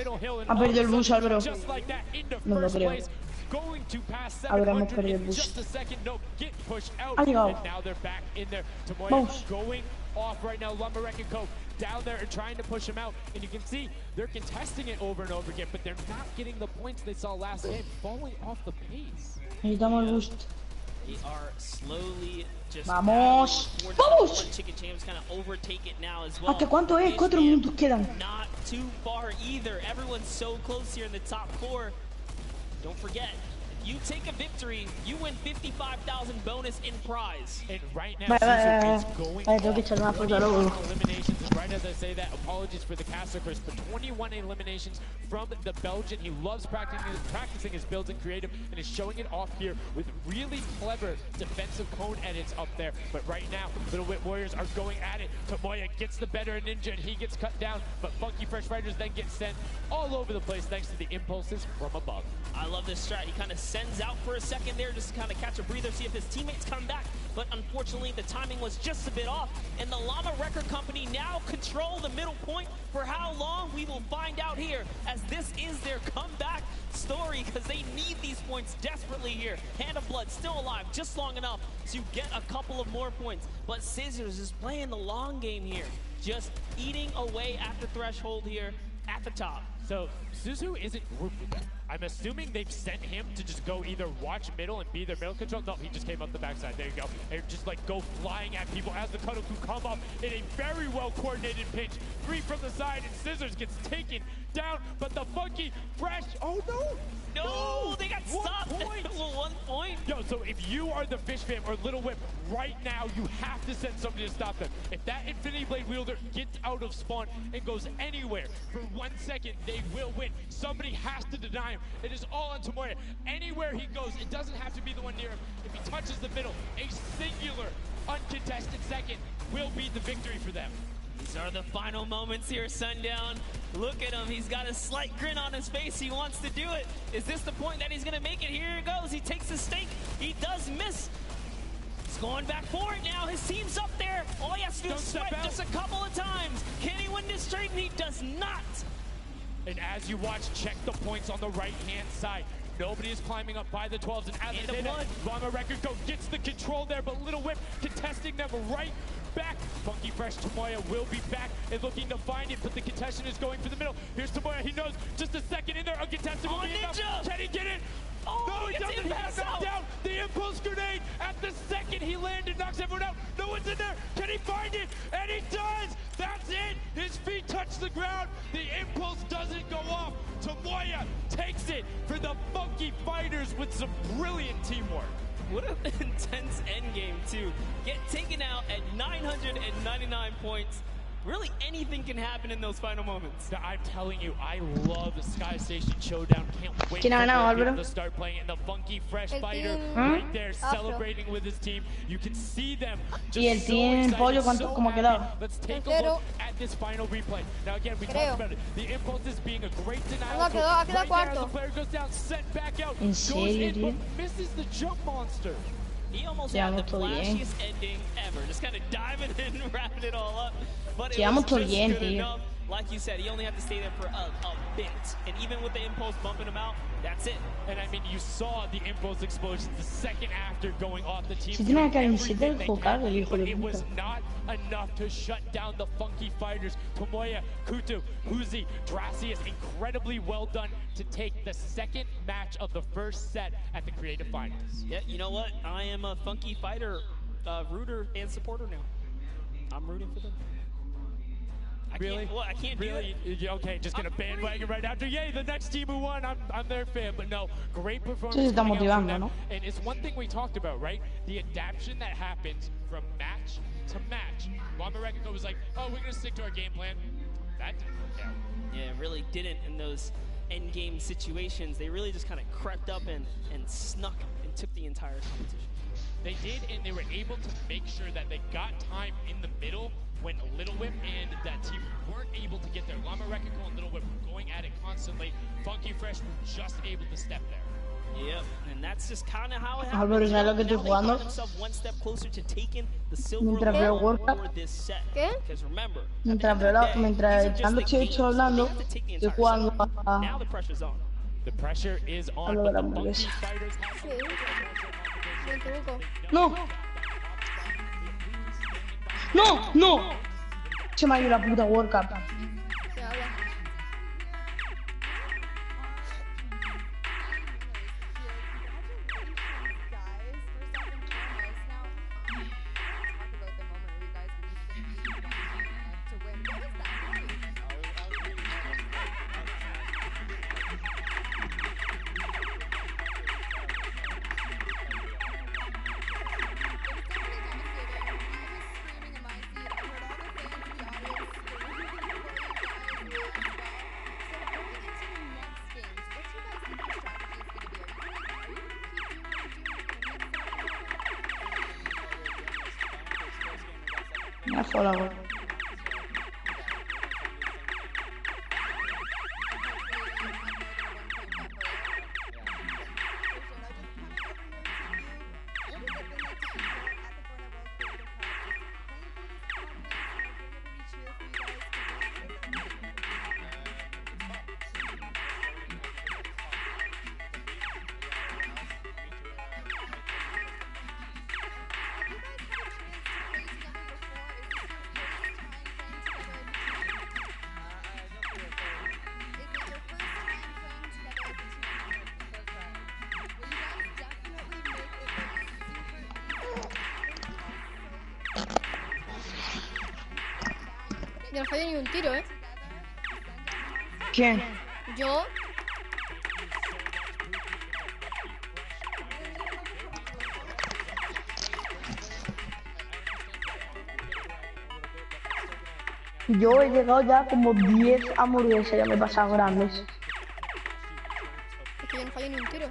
Ha perdido el bus, Álvaro. No lo creo. Ahora hemos perdido el bus. Ha llegado. Vamos. Off right now, Lumberwreck and Co. down there and trying to push him out, and you can see they're contesting it over and over again, but they're not getting the points they saw last game, falling off the pace. Necesitamos el boost. They are slowly just Vamos. Vamos. Chicken Champs kind of overtake it now as well. ¿Hasta cuánto es? 4 minutos quedan. Not too far either. Everyone's so close here in the top 4. Don't forget, if you take a victory, you win 55,000 bonus in prize. And right now, Caesar is going eliminations. And right as I say that, apologies for the caster, Chris, but 21 eliminations from the Belgian. He loves practicing his builds in creative and is showing it off here with really clever defensive cone edits up there. But right now, Little Whip Warriors are going at it. Tomoya gets the better of Ninja and he gets cut down, but Funky Fresh Fighters then get sent all over the place thanks to the impulses from above. I love this strat. He kind of sends out for a second there just to kind of catch a breather, see if his teammates come back. But unfortunately, the timing was just a bit off. And the Llama Record Company now control the middle point. For how long, we will find out here, as this is their comeback story, because they need these points desperately here. Hand of Blood still alive just long enough to get a couple of more points. But Scissors is playing the long game here, just eating away at the threshold here at the top. So Suzu isn't grouped with them. I'm assuming they've sent him to just go either watch middle and be their middle control. No, he just came up the backside. There you go. And just like go flying at people as the Kodoku come up in a very well coordinated pinch. 3 from the side, and Scissors gets taken down, but the Funky Fresh, oh no! No, they got stopped at 1 point. Yo, so if you are the Fish Fam or Little Whip, right now you have to send somebody to stop them. If that Infinity Blade wielder gets out of spawn and goes anywhere for 1 second, they will win. Somebody has to deny him. It is all on Tomoya. Anywhere he goes, it doesn't have to be the one near him. If he touches the middle, a singular uncontested second will be the victory for them. These are the final moments here, Sundown. Look at him. He's got a slight grin on his face. He wants to do it. Is this the point that he's going to make it? Here it goes. He takes the stake. He does miss. He's going back for it now. His team's up there. All he has to do is sweat just a couple of times. Can he win this straight? And he does not. And as you watch, check the points on the right-hand side. Nobody is climbing up by the 12s, and as they did, Llama Record Co gets the control there, but Little Whip contesting them right back. Funky Fresh Tomoya will be back and looking to find it, but the contestant is going for the middle. Here's Tomoya, he knows just a second in there, uncontested. Oh, Ninja! Can he get it? Oh, no, he doesn't have knocked down. The impulse grenade at the second he landed knocks everyone out. No one's in there. Can he find it? And he does. That's it. His feet touch the ground. The impulse doesn't go off. Tomoya takes it for the Funky Fighters with some brilliant teamwork. What an intense endgame, too. Get taken out at 999 points. Really, anything can happen in those final moments. I'm telling you, I love the Sky Station Showdown. Can't wait for people to start playing. And the Funky Fresh Fighter right there celebrating with his team. You can see them just so excited, so happy. Let's take a look at this final replay. Now again, we talked about it. The impulse is being a great denial. Right there as the player goes down, sent back out, goes in, but misses the jump monster. He almost had the flashiest ending ever. Just kind of diving in and wrapping it all up. But it was just good enough. like you said, he only had to stay there for a bit. And even with the impulse bumping him out, that's it. And I mean, you saw the impulse explosion the second after going off the team. Si tiene camiseta del Hokage, el hijo But de it was puta. not enough to shut down the funky fighters. Tomoya, Kutu, Uzi, Dracius, incredibly well done to take the second match of the first set at the Creative Finals. Yeah, you know what? I am a funky fighter rooter and supporter now. I'm rooting for them. Really? Well, I can't really? do it. Okay, just gonna bandwagon right after. Yay, the next team who won, I'm their fan. But no, great performance. Sí, está coming out from motivando, them. ¿no? And it's one thing we talked about, right? The adaptation that happens from match to match. Vamoh was like, oh, we're gonna stick to our game plan. That didn't work out. Yeah, it really didn't in those end game situations. They really just kind of crept up and snuck and took the entire competition. They did, and they were able to make sure that they got time in the middle when Little Whip and that team weren't able to get there. Llama Rekiko and Little Whip were going at it constantly. Funky Fresh were just able to step there. Yep, and that's just kind of how it Álvaro, happens. ¿sabes lo que estoy Now they jugando? find themselves one step closer to taking the silver Mientras veo medal World Cup. for this set. ¿Qué? Because remember, Mientras ando hablando, estoy jugando a... now the pressure's on. The pressure is on, lo but de la the funky hamburguesa. fighters have Sí. Buen truco. ¡No! ¡No! ¡No! Se me ha ido la puta World Cup. Se habla. Me ha jodado la World Cup. Yo no fallo ni un tiro, ¿eh? ¿Quién? Yo. Yo he llegado ya como 10 hamburguesas, ya me he pasado grandes. Es que yo no fallo ni un tiro.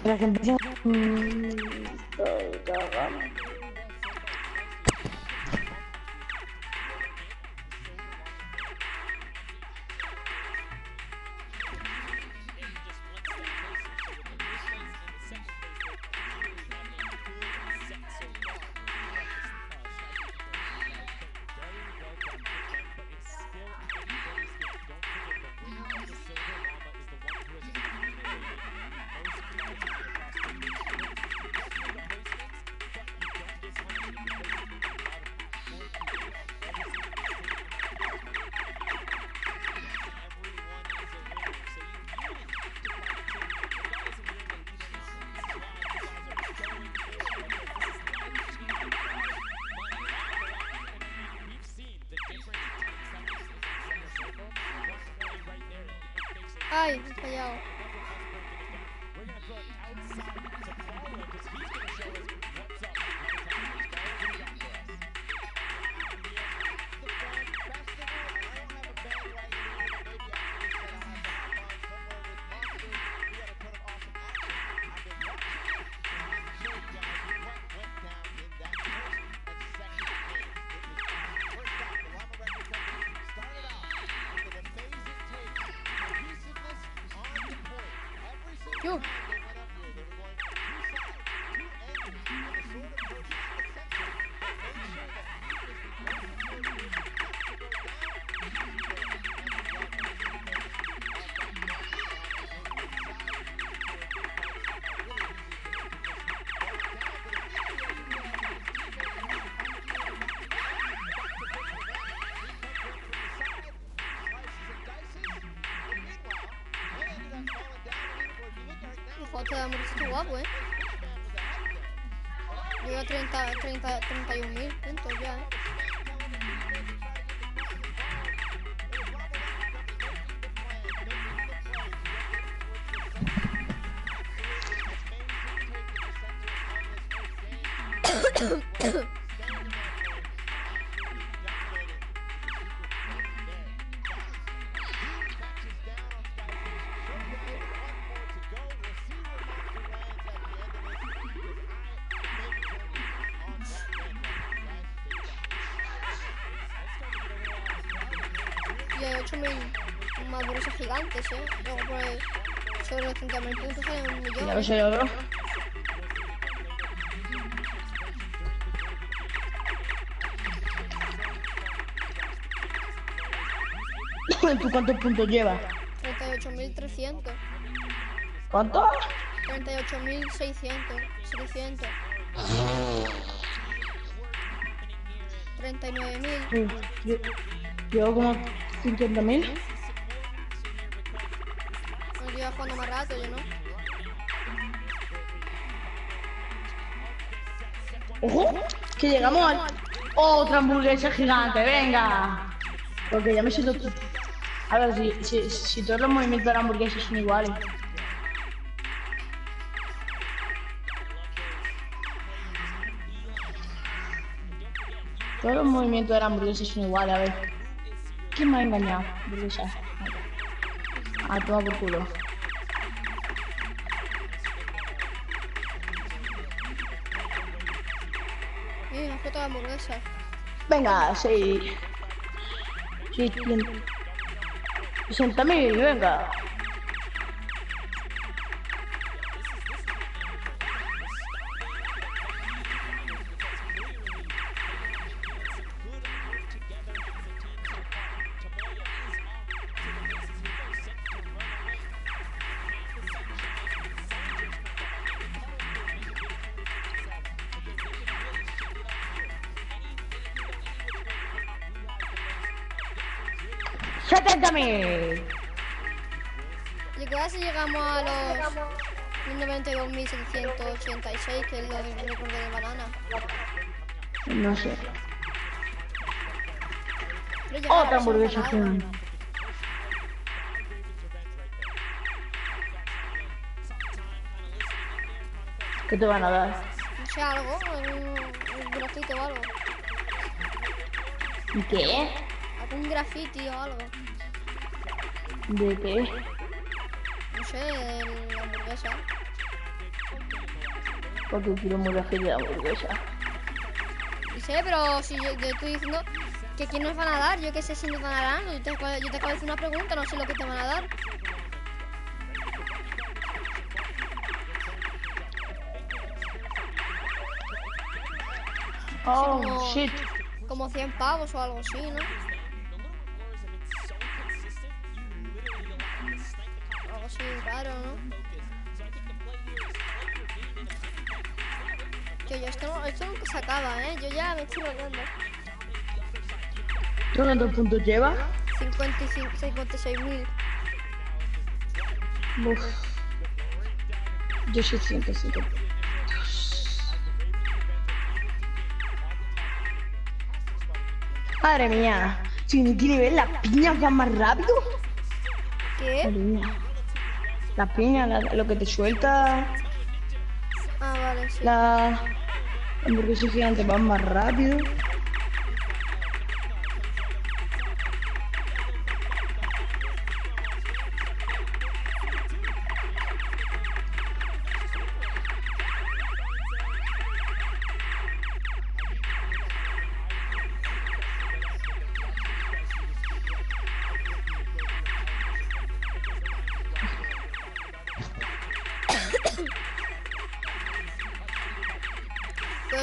La que empieza... Ay, he fallado. Yo. Falta de amorcito guapo, Llega a 31.000 puntos ya, Y hay 8.000 más bolsas gigantes, Luego por ahí, sobre los 30.000 puntos salen 1 millón. Ya lo sé, bro. ¿Tú cuántos puntos llevas? 38.300. ¿Cuánto? 38.600. 700. 39.000. Llevo como 50.000. No lleva jugando más rato, yo no. ¡Ojo! Que llegamos al... ¡Otra hamburguesa gigante! ¡Venga! Porque ya me siento... A ver, si todos los movimientos de la hamburguesa son iguales. Todos los movimientos de la hamburguesa son iguales, a ver. ¿Quién me ha engañado? Hamburguesa. Ah, toma por culo. Una foto de hamburguesa. Venga, sí. 60.000, venga. ¡70.000! ¿Y qué si llegamos a los 92.786, que es lo del récord de banana? No sé. Otra hamburguesa gigante. ¿Qué te van a dar? No sé, algo, un grafito o algo. ¿Qué? Un graffiti o algo. ¿De qué? No sé, de la hamburguesa. Porque quiero un graffiti de hamburguesa. No sé, pero si yo estoy diciendo que quién nos van a dar, yo qué sé si nos van a dar. Yo te acabo de hacer una pregunta, no sé lo que te van a dar. Oh, sí, como, shit. Como 100 pavos o algo así, ¿no? Algo así raro, ¿no? Que yo esto nunca se acaba, yo ya me estoy rayando. ¿Tú cuántos puntos llevas? 56.000. Uf. Yo 650. Madre mía, si no quiere ver, las piñas van más rápido. ¿Qué? Madre mía. Las piñas, lo que te suelta. Ah, vale, sí. La hamburguesa gigante van más rápido.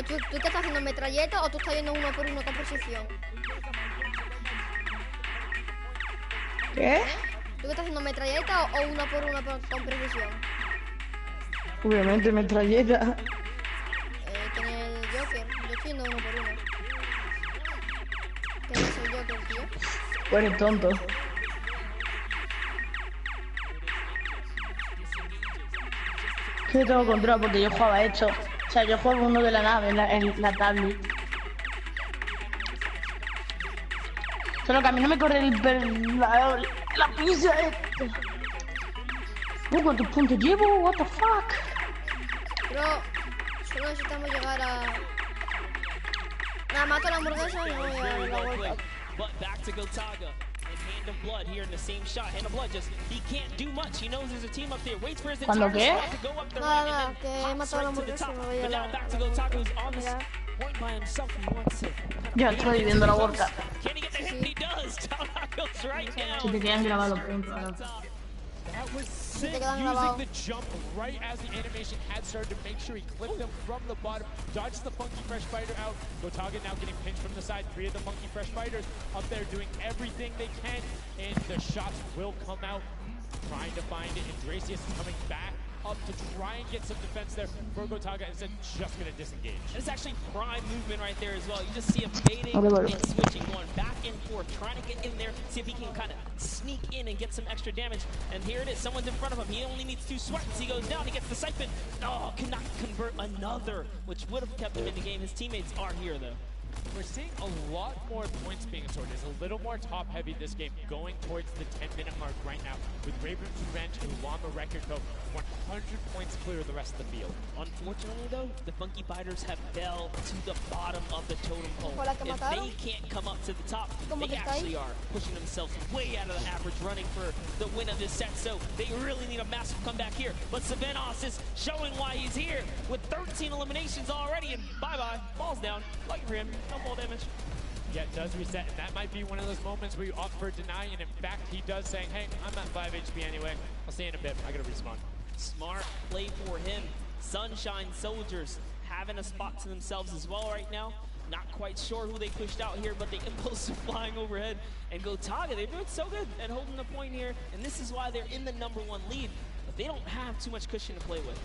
Pero tú qué estás haciendo, metralleta o tú estás yendo uno por uno con precisión. ¿Qué? ¿Tú qué estás haciendo, metralleta o uno por uno con precisión? Obviamente metralleta. ¿Quién es el Joker? Yo estoy yendo uno por uno. ¿Quién es el Joker, tío? Tú eres tonto. Que tengo control porque yo jugaba esto. O sea, yo juego uno de la nave en la tablet. Solo que a mí no me corre la pizza. ¿Cuántos puntos llevo? What the fuck? Pero solo necesitamos llegar a... Nada, mato a la hamburguesa y voy a dar la vuelta. But back to Gotaga. And Hand of Blood here in the same shot. Hand of Blood just, he can't do much. He knows there's a team up there. Waits for his entire squad to go up the ring and then hop straight to the top. But now back to Gotaga, who's on this point by himself. He wants to... Ya estoy viendo la vuelta. Can he get the hit? He does. Taga goes right down. Se te quedan grabados puntos. That was sick, using the jump right as the animation had started to make sure he clipped him from the bottom, dodges the Funky Fresh Fighter out. Gotaga now getting pinched from the side. 3 of the Funky Fresh Fighters up there doing everything they can, and the shots will come out, trying to find it. And Dracius is coming back up to try and get some defense there for Gotaga, instead just going to disengage. It's actually prime movement right there as well. You just see him baiting and switching, going back and forth, trying to get in there, see if he can kind of sneak in and get some extra damage. And here it is, someone's in front of him. He only needs 2 swipes. He goes down, he gets the siphon. Oh, cannot convert another, which would have kept him in the game. His teammates are here though. We're seeing a lot more points being sorted. It's a little more top-heavy this game, going towards the 10-minute mark right now, with Raven's Revenge and Llama Record Co. 100 points clear of the rest of the field. Unfortunately, though, the Funky Fighters have fell to the bottom of the totem pole. If they can't come up to the top, they actually are pushing themselves way out of the average, running for the win of this set. So they really need a massive comeback here. But Savenos is showing why he's here with 13 eliminations already, and bye-bye, falls down. Lucky for him. No fall damage. Yeah, it does reset, and that might be one of those moments where you opt for deny, and in fact, he does saying, hey, I'm at 5 HP anyway. I'll see you in a bit. I gotta respawn. Smart play for him. Sunshine Soldiers having a spot to themselves as well right now. Not quite sure who they pushed out here, but the impulse flying overhead. And Gotaga, they're doing so good at holding the point here, and this is why they're in the #1 lead. But they don't have too much cushion to play with.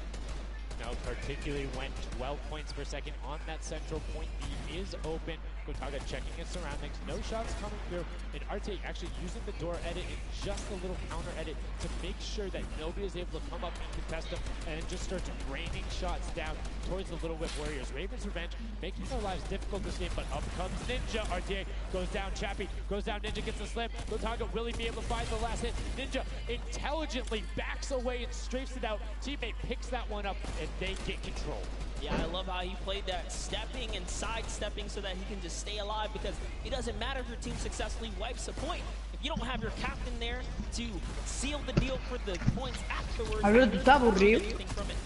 No, particularly when 12 points per second on that central point. B is open. Gotaga checking his surroundings. No shots coming through. And RT actually using the door edit and just a little counter edit to make sure that nobody is able to come up and contest them, and just starts raining shots down towards the Little Whip Warriors. Raven's Revenge making their lives difficult this game, but up comes Ninja. RTA goes down. Chappie goes down. Ninja gets a slam. Gotaga, will he be able to find the last hit? Ninja intelligently backs away and strafes it out. Teammate picks that one up, and they get control. Yeah, I love how he played that, stepping and sidestepping so that he can just stay alive, because it doesn't matter if your team successfully wipes a point. If you don't have your captain there to seal the deal for the points afterwards, anything from it.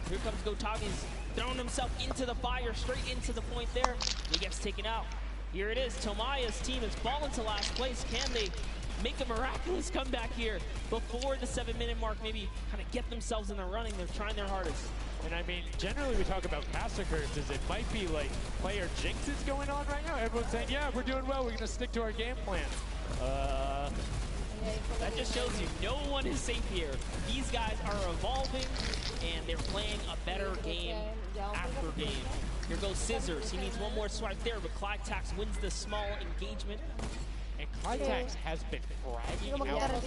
Here comes Gotaga. He's throwing himself into the fire, straight into the point there. He gets taken out. Here it is. Tomaya's team has fallen to last place. Can they make a miraculous comeback here before the 7-minute mark? Maybe kind of get themselves in the running. They're trying their hardest. And I mean, generally we talk about caster curses. It might be like player jinxes going on right now. Everyone's saying, yeah, we're doing well. We're going to stick to our game plan. That just shows you no one is safe here. These guys are evolving, and they're playing a better game after game. Here goes Scissors. He needs one more swipe there, but Clytax wins the small engagement. And Clytax has been fragging out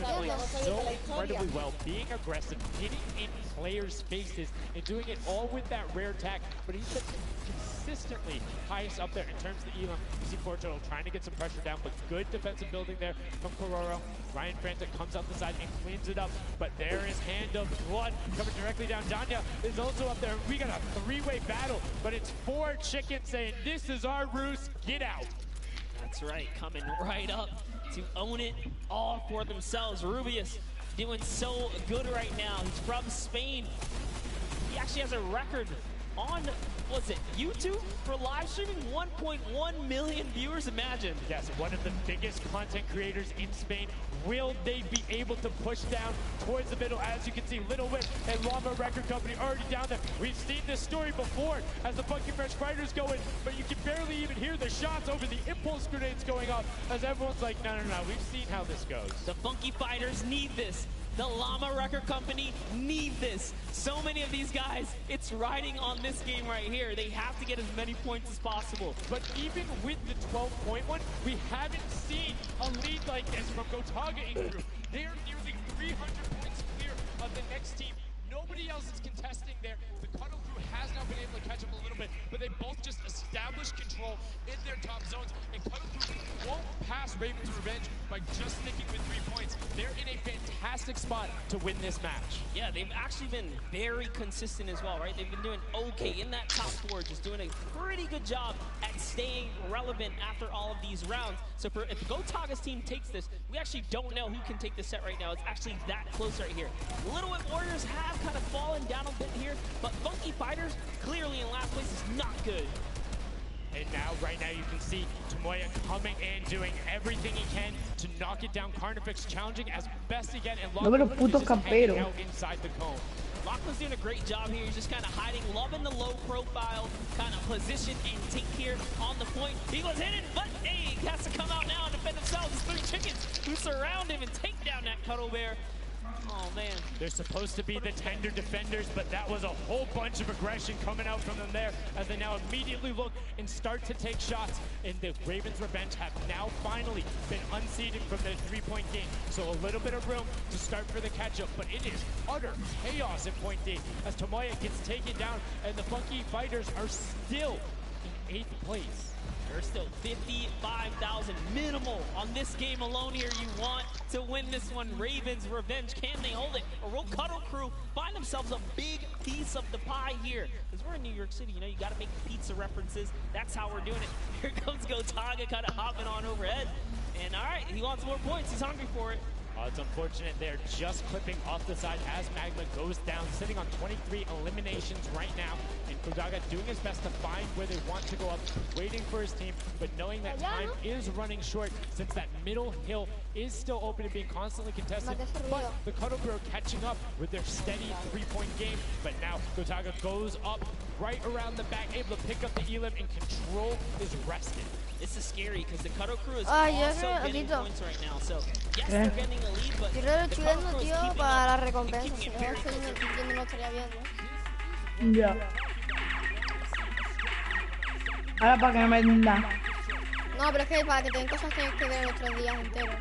so incredibly well, being aggressive, getting in players' faces, and doing it all with that rare attack. But he's been consistently highest up there in terms of the elim. You see Portugal trying to get some pressure down, but good defensive building there from Kororo. Ryan Frantic comes up the side and cleans it up, but there is Hand of Blood coming directly down. Danya is also up there. We got a 3-way battle, but it's 4 chickens saying, this is our roost, get out. That's right, coming right up to own it all for themselves. Rubius doing so good right now. He's from Spain. He actually has a record on, was it YouTube for live streaming? 1.1 million viewers, imagine. Yes, one of the biggest content creators in Spain. Will they be able to push down towards the middle? As you can see, Little Whip and Llama Record Company already down there. We've seen this story before as the Funky Fresh Fighters go in, but you can barely even hear the shots over the impulse grenades going off as everyone's like, no, we've seen how this goes. The Funky Fighters need this. The Llama Record Company need this. So many of these guys, it's riding on this game right here. They have to get as many points as possible. But even with the 12-point one, we haven't seen a lead like this from Gotaga in group. They are nearly 300 points clear of the next team. Nobody else is contesting there. The Cuddle Crew has now been able to catch up a little bit, but they both just established control in their top zones, and Cuddle Crew won't pass Raven's Revenge by just sticking with 3 points. They're in a fantastic spot to win this match. Yeah, they've actually been very consistent as well, right? They've been doing okay in that top 4, just doing a pretty good job at staying relevant after all of these rounds. So if Gotaga's team takes this, we actually don't know who can take the set right now. It's actually that close right here. Little Whip Warriors have kind of fallen down a bit here, but Funky Fighters clearly in last place is not good. And now, right now, you can see Tomoya coming in, doing everything he can to knock it down. Carnifex challenging as best he can, and Lachlan is just hanging out inside the cone. Lachlan's doing a great job here. He's just kind of hiding, loving the low profile kind of position and take here on the point. He was hidden, but hey, he has to come out now and defend himself. There's 3 chickens who surround him and take down that Cuddle Bear. Oh, man. They're supposed to be the tender defenders, but that was a whole bunch of aggression coming out from them there as they now immediately look and start to take shots. And the Ravens Revenge have now finally been unseated from their 3-point game. So a little bit of room to start for the catch-up, but it is utter chaos in point D as Tomoya gets taken down and the Funky Fighters are still in 8th place. There's still 55,000 minimal on this game alone here. You want to win this one. Ravens Revenge, can they hold it? Or will Cuddle Crew find themselves a big piece of the pie here? Because we're in New York City, you know, you got to make pizza references. That's how we're doing it. Here comes Gotaga kind of hopping on overhead. And all right, he wants more points. He's hungry for it. It's unfortunate they're just clipping off the side as Magma goes down, sitting on 23 eliminations right now. And Gotaga doing his best to find where they want to go up, waiting for his team, but knowing that time is running short since that middle hill is still open and being constantly contested. But the Cuddle Crew are catching up with their steady 3-point game. But now Gotaga goes up right around the back, able to pick up the elim, and control is rested. This is scary because the Cuddle Crew is also getting points right now. So yes, they're getting a lead, but the Cuddle Crew is keeping up and keeping it very close. Ya. Ahora para que no me entienda. No, pero es que para que te den cosas tienes que ver en otros días enteros.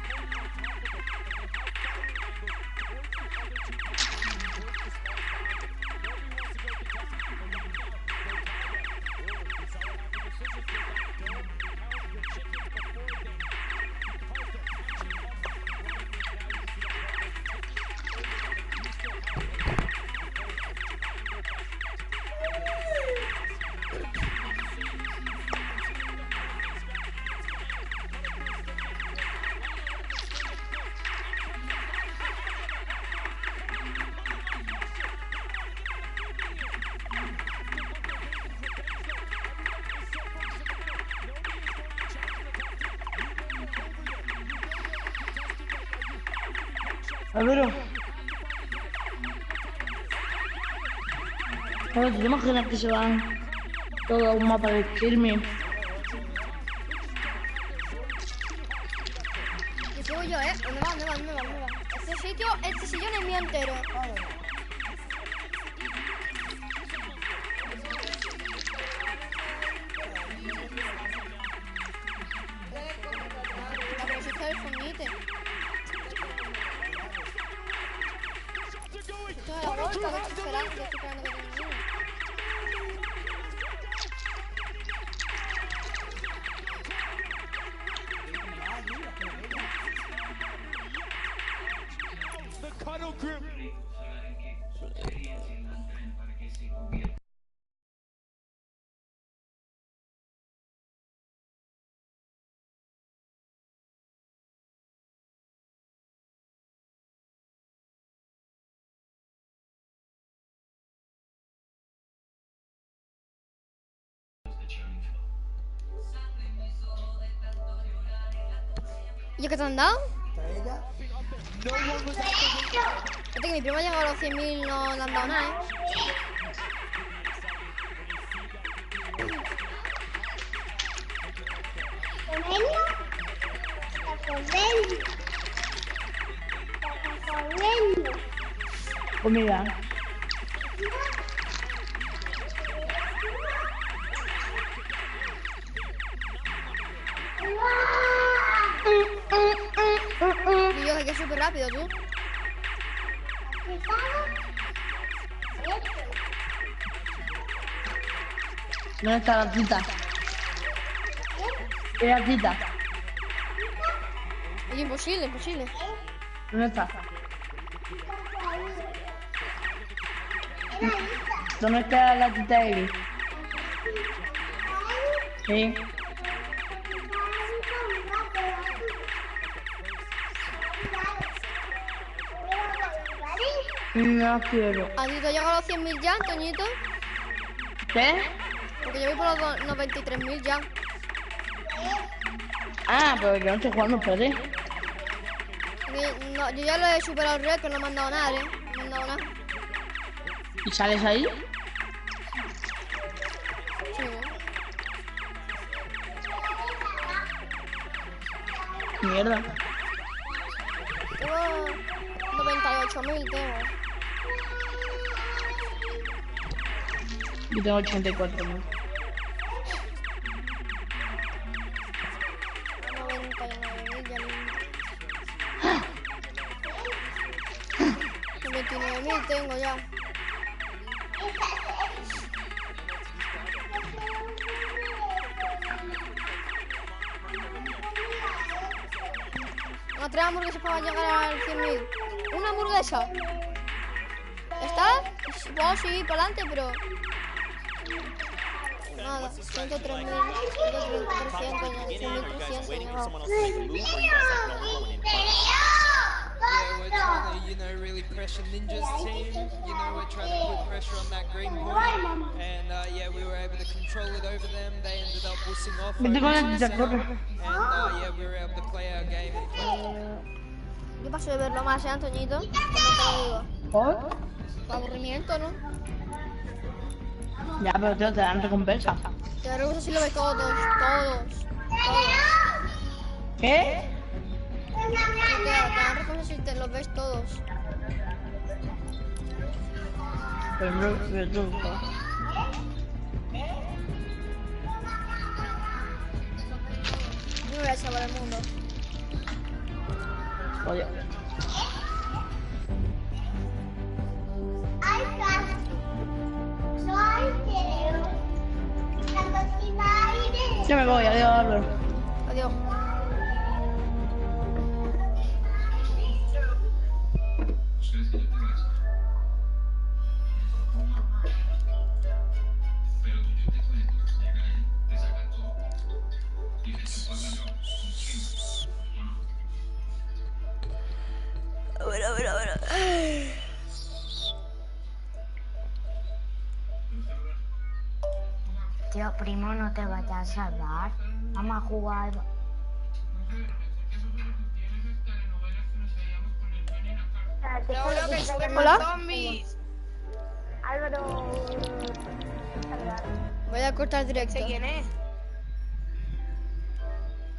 Pero ¿te imaginas que se van todo a un mapa de Kirby? Y sigo yo, ¿Dónde va? Este sillón es mío entero. La presencia del fonite. Esto es la bolsa que estoy esperando que termine. The Cuddle Crew ¿Y qué te han dado? ella. Fíjate que mi primo ha llegado a los 100.000, no le han dado nada, Comida. Dios, es que es súper rápido, tú. ¿Dónde está la cita? ¿Qué es la cita? Es imposible, imposible. ¿Dónde está? ¿Dónde está la tita Evi? Sí. No quiero. ¿Adito ha llegado a los 100.000 ya, Toñito? ¿Qué? Porque yo voy por los 93.000 ya. Ah, pero yo no estoy jugando, espérate. No, yo ya lo he superado el récord, no me han dado nada, No me han dado nada. ¿Y sales ahí? Sí. Mierda. Tengo 98.000, tengo. Yo tengo 84.000. 99.000 ya mismo. 29.000 tengo ya. No, 3 hamburguesas para llegar al 100.000. ¿Una hamburguesa? ¿Está? Puedo seguir para adelante, pero... Nada, 103.000, 103.300, 100.300. Yeah, we're trying to, really pressure Ninja's team. We're trying to put pressure on that green point. And yeah, we were able to control it over them. They ended up wussing off. And yeah, we were able to play our game. Yo paso de verlo más, Antoñito. Como te lo digo. ¿Por? Por aburrimiento, ¿no? Ya, pero tío, te dan recompensa. Te dan recompensa si lo ves todos. ¿Qué? Te dan recompensa si te los ves todos. Pero tú. Yo me voy a salvar el mundo. Oye. Yo me voy, adiós, Álvaro. Adiós. A ver. Tío, primo, no te vayas a salvar. Vamos a jugar. Hola. Álvaro. Voy a cortar directo. ¿Quién es?